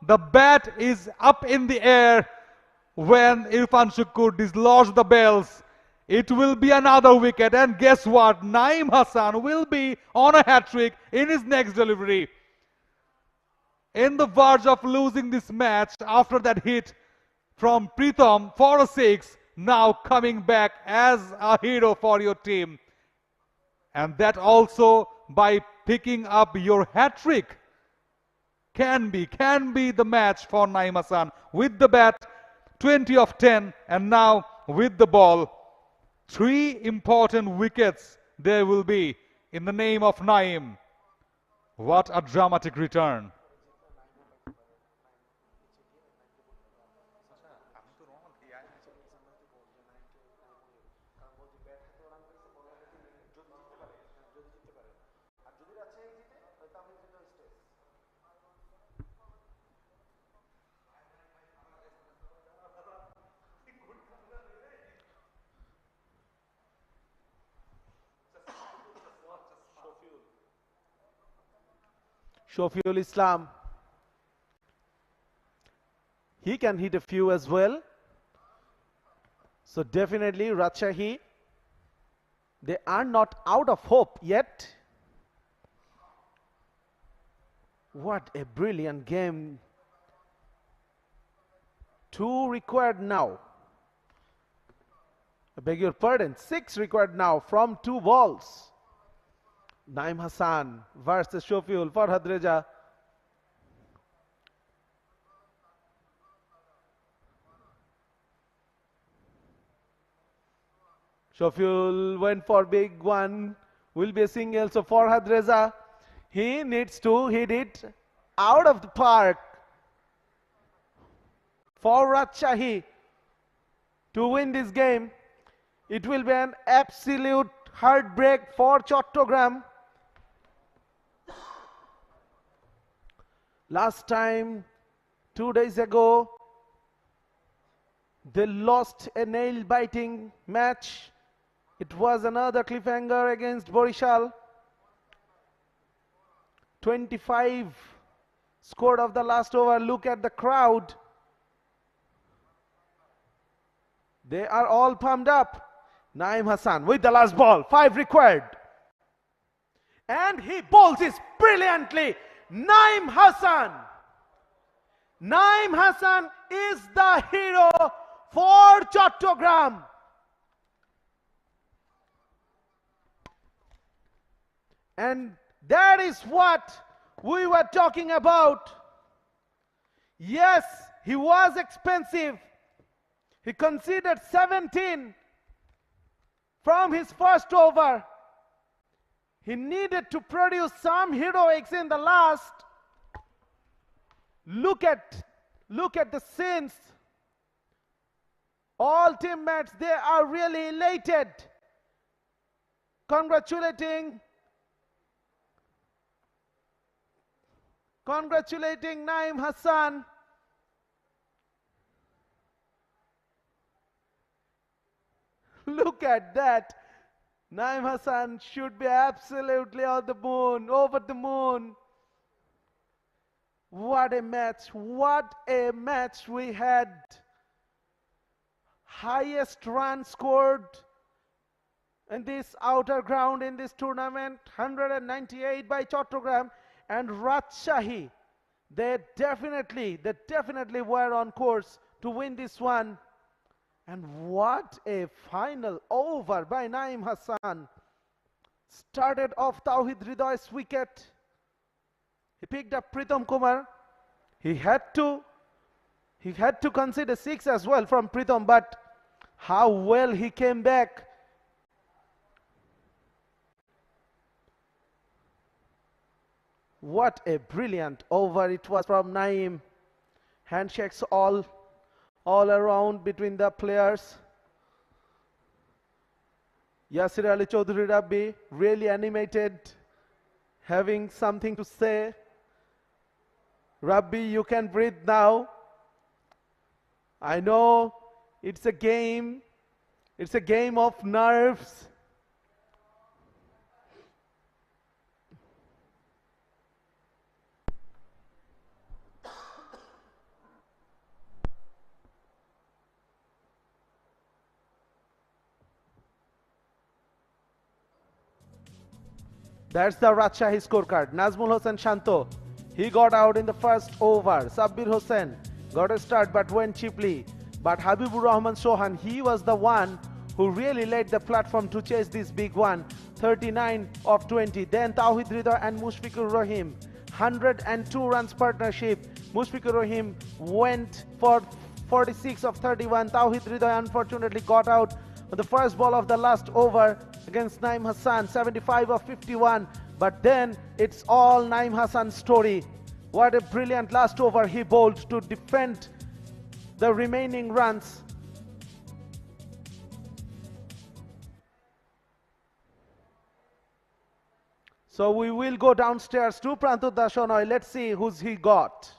The bat is up in the air when Irfan Shukur dislodged the bells. It will be another wicket, and guess what? Naeem Hassan will be on a hat-trick in his next delivery. In the verge of losing this match after that hit from Pritham for a 6, now coming back as a hero for your team. And that also by picking up your hat-trick can be the match for Naeem Hassan. With the bat, 20 of 10, and now with the ball, 3 important wickets there will be in the name of Naeem. What a dramatic return. Shafiul Islam. He can hit a few as well. So definitely Rajshahi, they are not out of hope yet. What a brilliant game. 2 required now. I beg your pardon, 6 required now from 2 balls. Naeem Hassan versus Shafiul, 𝗂𝗏𝗃𝗃. Shafiul went for big one, will be a single, so 𝗂𝗏𝗃𝗃, he needs to hit it out of the park for Rajshahi to win this game. It will be an absolute heartbreak for Chattogram. Last time, 2 days ago, they lost a nail-biting match. It was another cliffhanger against Borishal. 25 scored of the last over. Look at the crowd. They are all pumped up. Naeem Hassan with the last ball. 5 required. And he bowls this brilliantly. Naeem Hassan. Naeem Hassan is the hero for Chattogram. And that is what we were talking about. Yes, he was expensive. He conceded 17 from his first over. He needed to produce some heroics in the last. Look at the scenes. All teammates, they are really elated. Congratulating Naeem Hassan. Look at that. Naeem Hassan should be absolutely on the moon, over the moon. What a match we had. Highest run scored in this outer ground in this tournament, 198 by Chattogram and Rajshahi. They definitely were on course to win this one. And what a final over by Naeem Hassan. Started off 𝗃𝗺𝗃𝗀𝗃𝗃 wicket. He picked up Pritham Kumar. He had to consider 6 as well from Pritham, but how well he came back. What a brilliant over it was from Naeem. Handshakes all around between the players. Yasir Ali Chaudhary Rabbi really animated, having something to say. Rabbi, you can breathe now. I know it's a game of nerves. That's the Rajshahi scorecard. Nazmul Hossain Shanto, he got out in the first over. Sabbir Hossain got a start but went cheaply. But Habibur Rahman Sohan, he was the one who really laid the platform to chase this big one. 39 of 20. Then 𝗃𝗺𝗃𝗀𝗃𝗃 and Mushfiqur Rahim. 102 runs partnership. Mushfiqur Rahim went for 46 of 31. 𝗃𝗺𝗃𝗀𝗃𝗃 unfortunately got out on the first ball of the last over against Naeem Hassan. 75 of 51. But then it's all Naeem Hassan's story. What a brilliant last over he bowled to defend the remaining runs. So we will go downstairs to Prantudha Shenoy. Let's see who's he got.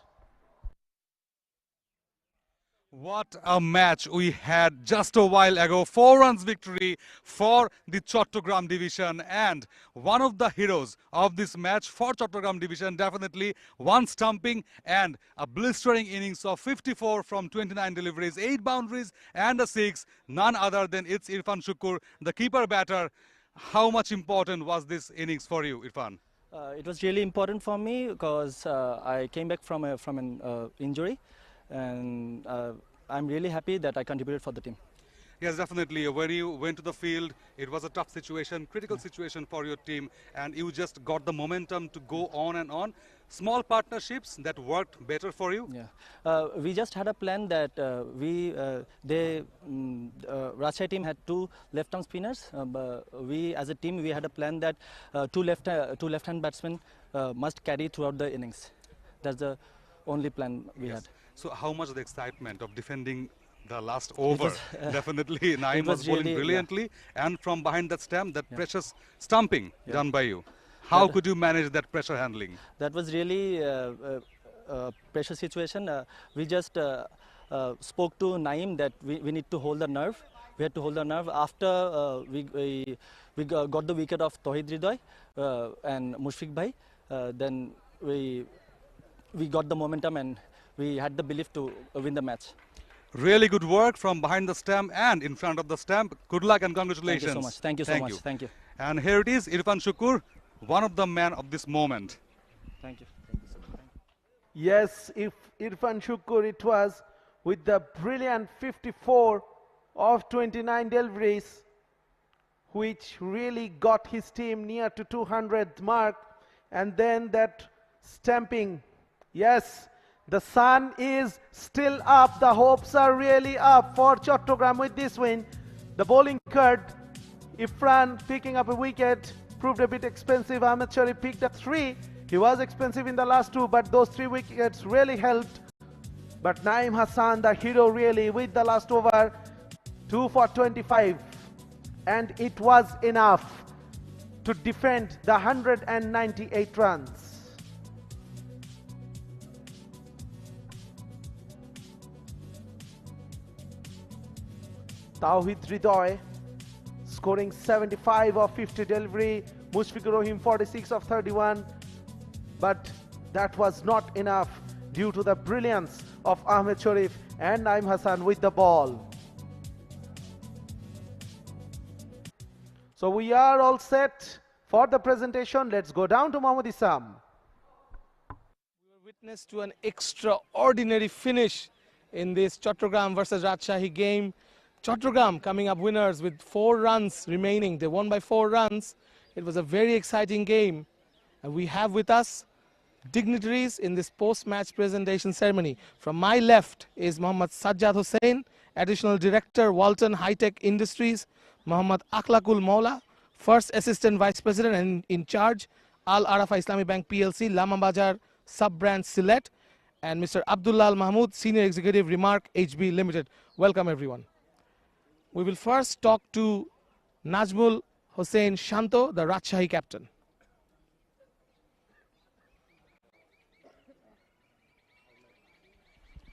What a match we had just a while ago. 4 runs victory for the Chattogram division, and one of the heroes of this match for Chattogram division, definitely one stumping and a blistering innings of 54 from 29 deliveries, 8 boundaries and a 6. None other than it's Irfan Shukur, the keeper batter. How much important was this innings for you, Irfan? It was really important for me because I came back from an injury, and I'm really happy that I contributed for the team. Yes, definitely. When you went to the field, it was a tough situation, critical situation for your team, and you just got the momentum to go on and on. Small partnerships that worked better for you? Yeah. We just had a plan that Rajshahi team had 2 left-arm spinners. But we, as a team, we had a plan that 2 left-hand batsmen must carry throughout the innings. That's the only plan we had. So how much the excitement of defending the last over? Definitely, Naeem was bowling really brilliantly, and from behind that stump, that precious stumping done by you. How could you manage that pressure handling? That was really a pressure situation. We just spoke to Naeem that we need to hold the nerve. We had to hold the nerve. After we got the wicket of 𝗃𝗺𝗃𝗃𝗃 and Mushfiq Bhai, then we got the momentum and we had the belief to win the match. Really good work from behind the stump and in front of the stump. Good luck and congratulations. Thank you so much. Thank you so much. Thank you. And here it is, Irfan Shukur, one of the men of this moment. Thank you. Thank you so much. Yes, if Irfan Shukur, it was with the brilliant 54 of 29 deliveries, which really got his team near to 200th mark, and then that stamping. Yes, the sun is still up. The hopes are really up for Chattogram with this win. The bowling curd, Irfan picking up a wicket, proved a bit expensive. 𝗂𝗎𝗄𝗃 Cherry picked up 3. He was expensive in the last 2, but those 3 wickets really helped. But Naeem Hassan, the hero really, with the last over, 2 for 25, and it was enough to defend the 198 runs. 𝗂𝗃𝗃𝗃 scoring 75 of 50 delivery, Mushfiqur Rahim 46 of 31, but that was not enough due to the brilliance of Ahmed Sharif and Naeem Hassan with the ball. So we are all set for the presentation. Let's go down to Mohammad Isam. We were witness to an extraordinary finish in this Chattogram versus Rajshahi game. Chattogram coming up winners with 4 runs remaining. They won by 4 runs. It was a very exciting game. And we have with us dignitaries in this post-match presentation ceremony. From my left is Mohammad Sajjad Hussain, Additional Director, Walton High-Tech Industries, Mohammad Akhlaqul Maula, First Assistant Vice President and in charge, Al Arafa Islamic Bank PLC, Lama Bajar Sub-Brand Sylhet, and Mr. Abdullah Al Mahmood, Senior Executive, Remark HB Limited. Welcome everyone. We will first talk to Najmul Hossain Shanto, the Rajshahi captain.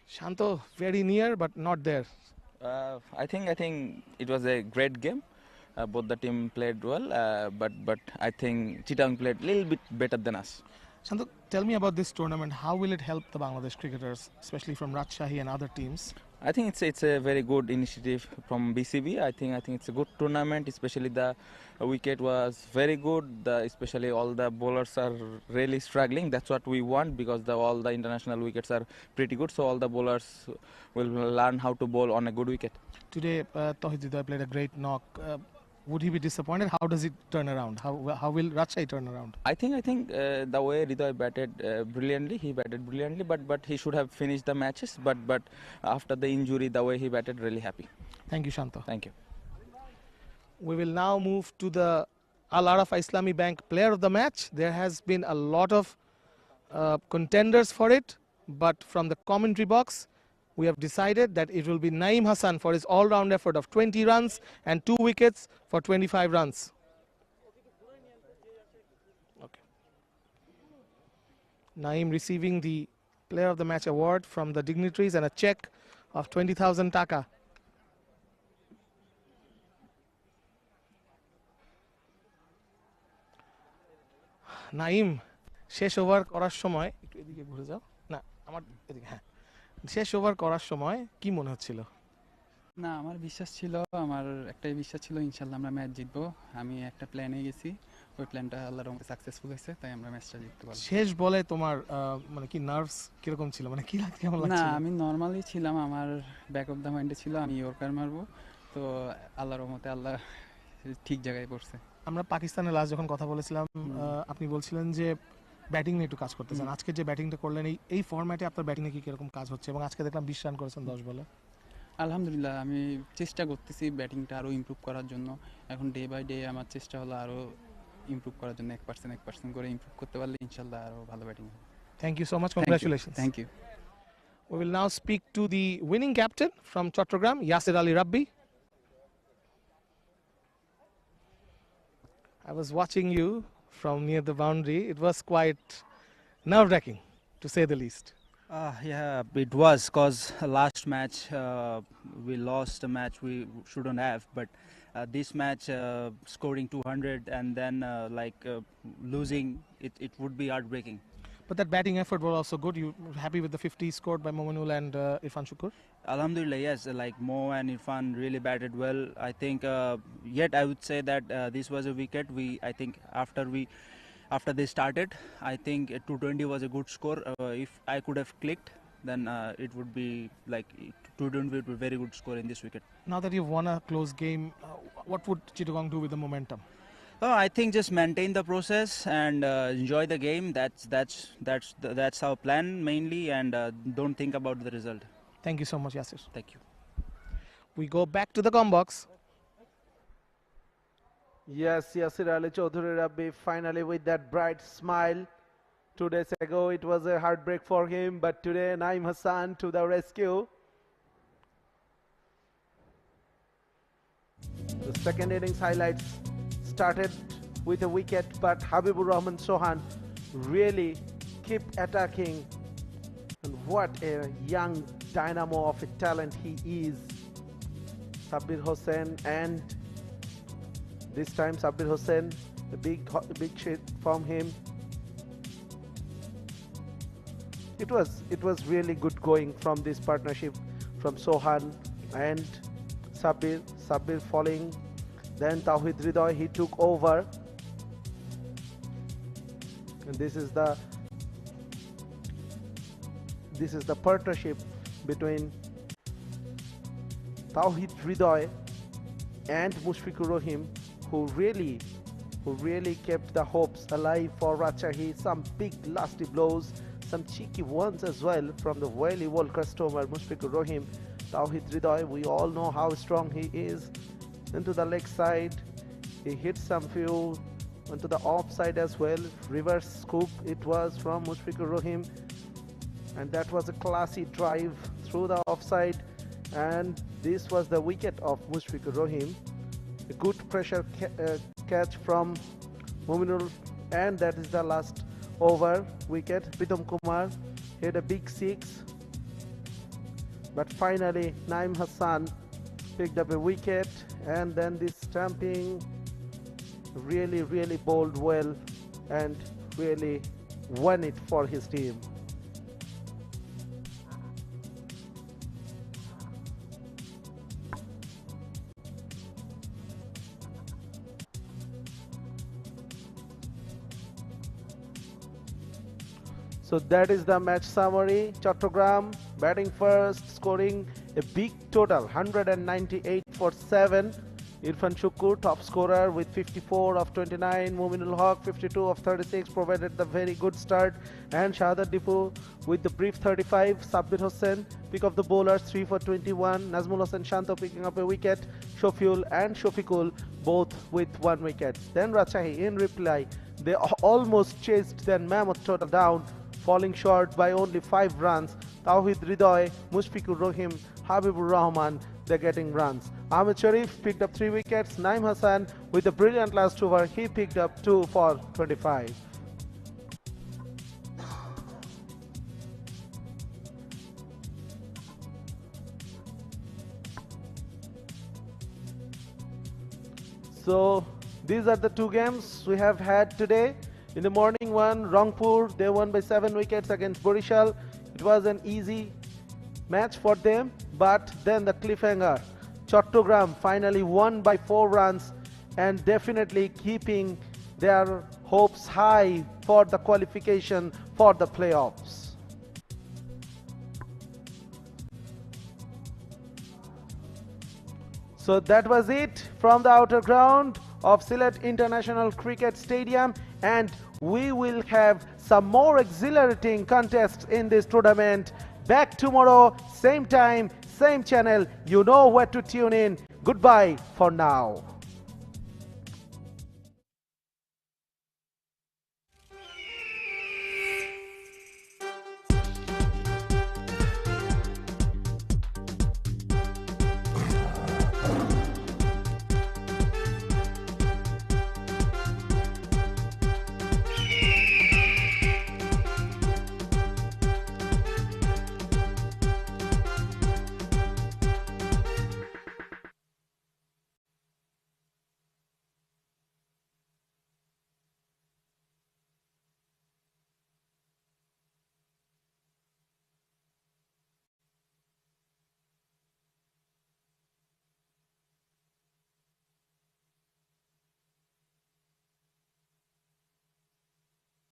Shanto, very near but not there. I think it was a great game. Both the team played well, but I think Chittagong played a little bit better than us. Shanto, tell me about this tournament. How will it help the Bangladesh cricketers, especially from Rajshahi and other teams? I think it's a very good initiative from BCB. I think it's a good tournament. Especially the wicket was very good. Especially all the bowlers are really struggling. That's what we want, because all the international wickets are pretty good. So all the bowlers will learn how to bowl on a good wicket. Today, 𝗃𝗃𝗃𝗃 played a great knock. Would he be disappointed? How does it turn around? How will Rajshahi turn around? I think the way 𝗃𝗃𝗃 batted brilliantly, he batted brilliantly, but he should have finished the matches. But after the injury, the way he batted, really happy. Thank you, Shanto. Thank you. We will now move to the Al Arafa Islamic Bank Player of the Match. There has been a lot of contenders for it, but from the commentary box, we have decided that it will be Naeem Hassan for his all-round effort of 20 runs and 2 wickets for 25 runs. Okay. Naeem receiving the Player of the Match award from the dignitaries and a check of 20,000 taka. Naeem, শেষ over করার সময় একটু এদিকে ঘুরে যাও না আমার এদিকে হ্যাঁ শেষ ওভার করার সময় কি মনে হচ্ছিল? না, আমার বিশ্বাস ছিল, আমার একটাই বিশ্বাস ছিল ইনশাআল্লাহ আমরা ম্যাচ জিতবো। আমি একটা প্ল্যানে গেছি, ওই প্ল্যানটা আল্লাহর রহমতে সাকসেসফুল হয়েছে, তাই আমরা ম্যাচটা জিততে পারলাম। শেষ বলে তোমার মানে কি নার্ভস কিরকম ছিল, মানে কি কেমন লাগছিল? না, আমি নরমালি ছিলাম, আমার ব্যাক অফ দ্য মাইন্ডে ছিল আমি ইয়র্কার মারবো, তো আল্লাহর রহমতে আল্লাহ ঠিক জায়গায় পড়ছে। আমরা পাকিস্তানের লাস্ট যখন কথা বলেছিলাম, আপনি বলছিলেন যে ব্যাটিং নিয়ে একটু কাজ করতে চান। আজকে যে ব্যাটিংটা করলেন, এই ফরম্যাটে আপনার ব্যাটিং এ কি কিরকম কাজ হচ্ছে? এবং আজকে দেখলাম 20 রান করেছেন 10 বলে। আলহামদুলিল্লাহ, আমি চেষ্টা করতেছি ব্যাটিংটা আরো ইমপ্রুভ করার জন্য। এখন ডে বাই ডে আমার চেষ্টা হলো আরো ইমপ্রুভ করার জন্য, 1% করে ইমপ্রুভ করতে পারলে ইনশাআল্লাহ আরো ভালো ব্যাটিং হবে। Thank you so much. Congratulations. Thank you. We will now speak to the winning captain from Chattogram, Yasir Ali Rabbi. I was watching you from near the boundary. It was quite nerve-wracking, to say the least. Yeah, it was, because last match we lost a match we shouldn't have, but this match scoring 200 and then losing, it would be heartbreaking. But that batting effort was also good. You happy with the 50 scored by Mominul and Irfan Shukur? Alhamdulillah, yes. Like Mo and Irfan really batted well. I think yet I would say that this was a wicket. I think after they started, I think 220 was a good score. If I could have clicked, then it would be like 220 would be a very good score in this wicket. Now that you've won a close game, what would Chittagong do with the momentum? I think just maintain the process and enjoy the game. That's our plan mainly, and don't think about the result. Thank you so much, Yasir. Thank you. We go back to the com box. Yes, Yasir Ali Chaudhary Rabbi finally with that bright smile. 2 days ago it was a heartbreak for him, but today Naeem Hassan to the rescue. The second innings highlights started with a wicket, but 𝗵𝗵𝗀𝗀𝗀 Chauhan really kept attacking. And what a young dynamo of a talent he is. Sabbir Hossain, and this time Sabbir Hossain, a big shot from him. It was really good going from this partnership from Chauhan and Sabbir falling. Then 𝗏𝗃𝗃𝗀𝗃, he took over. And this is the partnership between 𝗏𝗃𝗃𝗀𝗃 and Mushfiqur Rahim, who really kept the hopes alive for Rajshahi. Some big lasty blows, some cheeky ones as well from the very world customer Mushfiqur Rahim. 𝗏𝗃𝗃𝗀𝗃, we all know how strong he is. Into the leg side, he hit some few onto the offside as well. Reverse scoop it was from Mushfiqur Rahim, and that was a classy drive through the offside, and this was the wicket of Mushfiqur Rahim. A good pressure catch from Mominul, and that is the last over wicket. Pritam Kumar hit a big six, but finally Naeem Hassan picked up a wicket, and then this stamping really bowled well and really won it for his team. So that is the match summary. Chattogram batting first, scoring a big total 198 for 7. Irfan Shukkur, top scorer with 54 of 29. Mominul Haq, 52 of 36, provided the very good start. And Shahadat Dipu with the brief 35. Sabbir Hossain, pick of the bowlers, 3 for 21. Nazmul Hossain Shanto picking up a wicket. Shofiul and Shofikul both with 1 wicket. Then Rajshahi in reply, they almost chased their mammoth total down, falling short by only 5 runs. 𝗏𝗃𝗃𝗀𝗃, Mushfiqur Rahim, 𝗵𝗵𝗀𝗀𝗀𝗃, they're getting runs. Ahmed Sharif picked up 3 wickets. Naeem Hassan with a brilliant last over, he picked up 2 for 25. So these are the 2 games we have had today. In the morning one, Rangpur, they won by 7 wickets against Borishal. It was an easy match for them, but then the cliffhanger. Chattogram finally won by 4 runs and definitely keeping their hopes high for the qualification for the playoffs. So that was it from the outer ground of Sylhet International Cricket Stadium, and we will have some more exhilarating contests in this tournament. Back tomorrow, same time, same channel. You know where to tune in. Goodbye for now.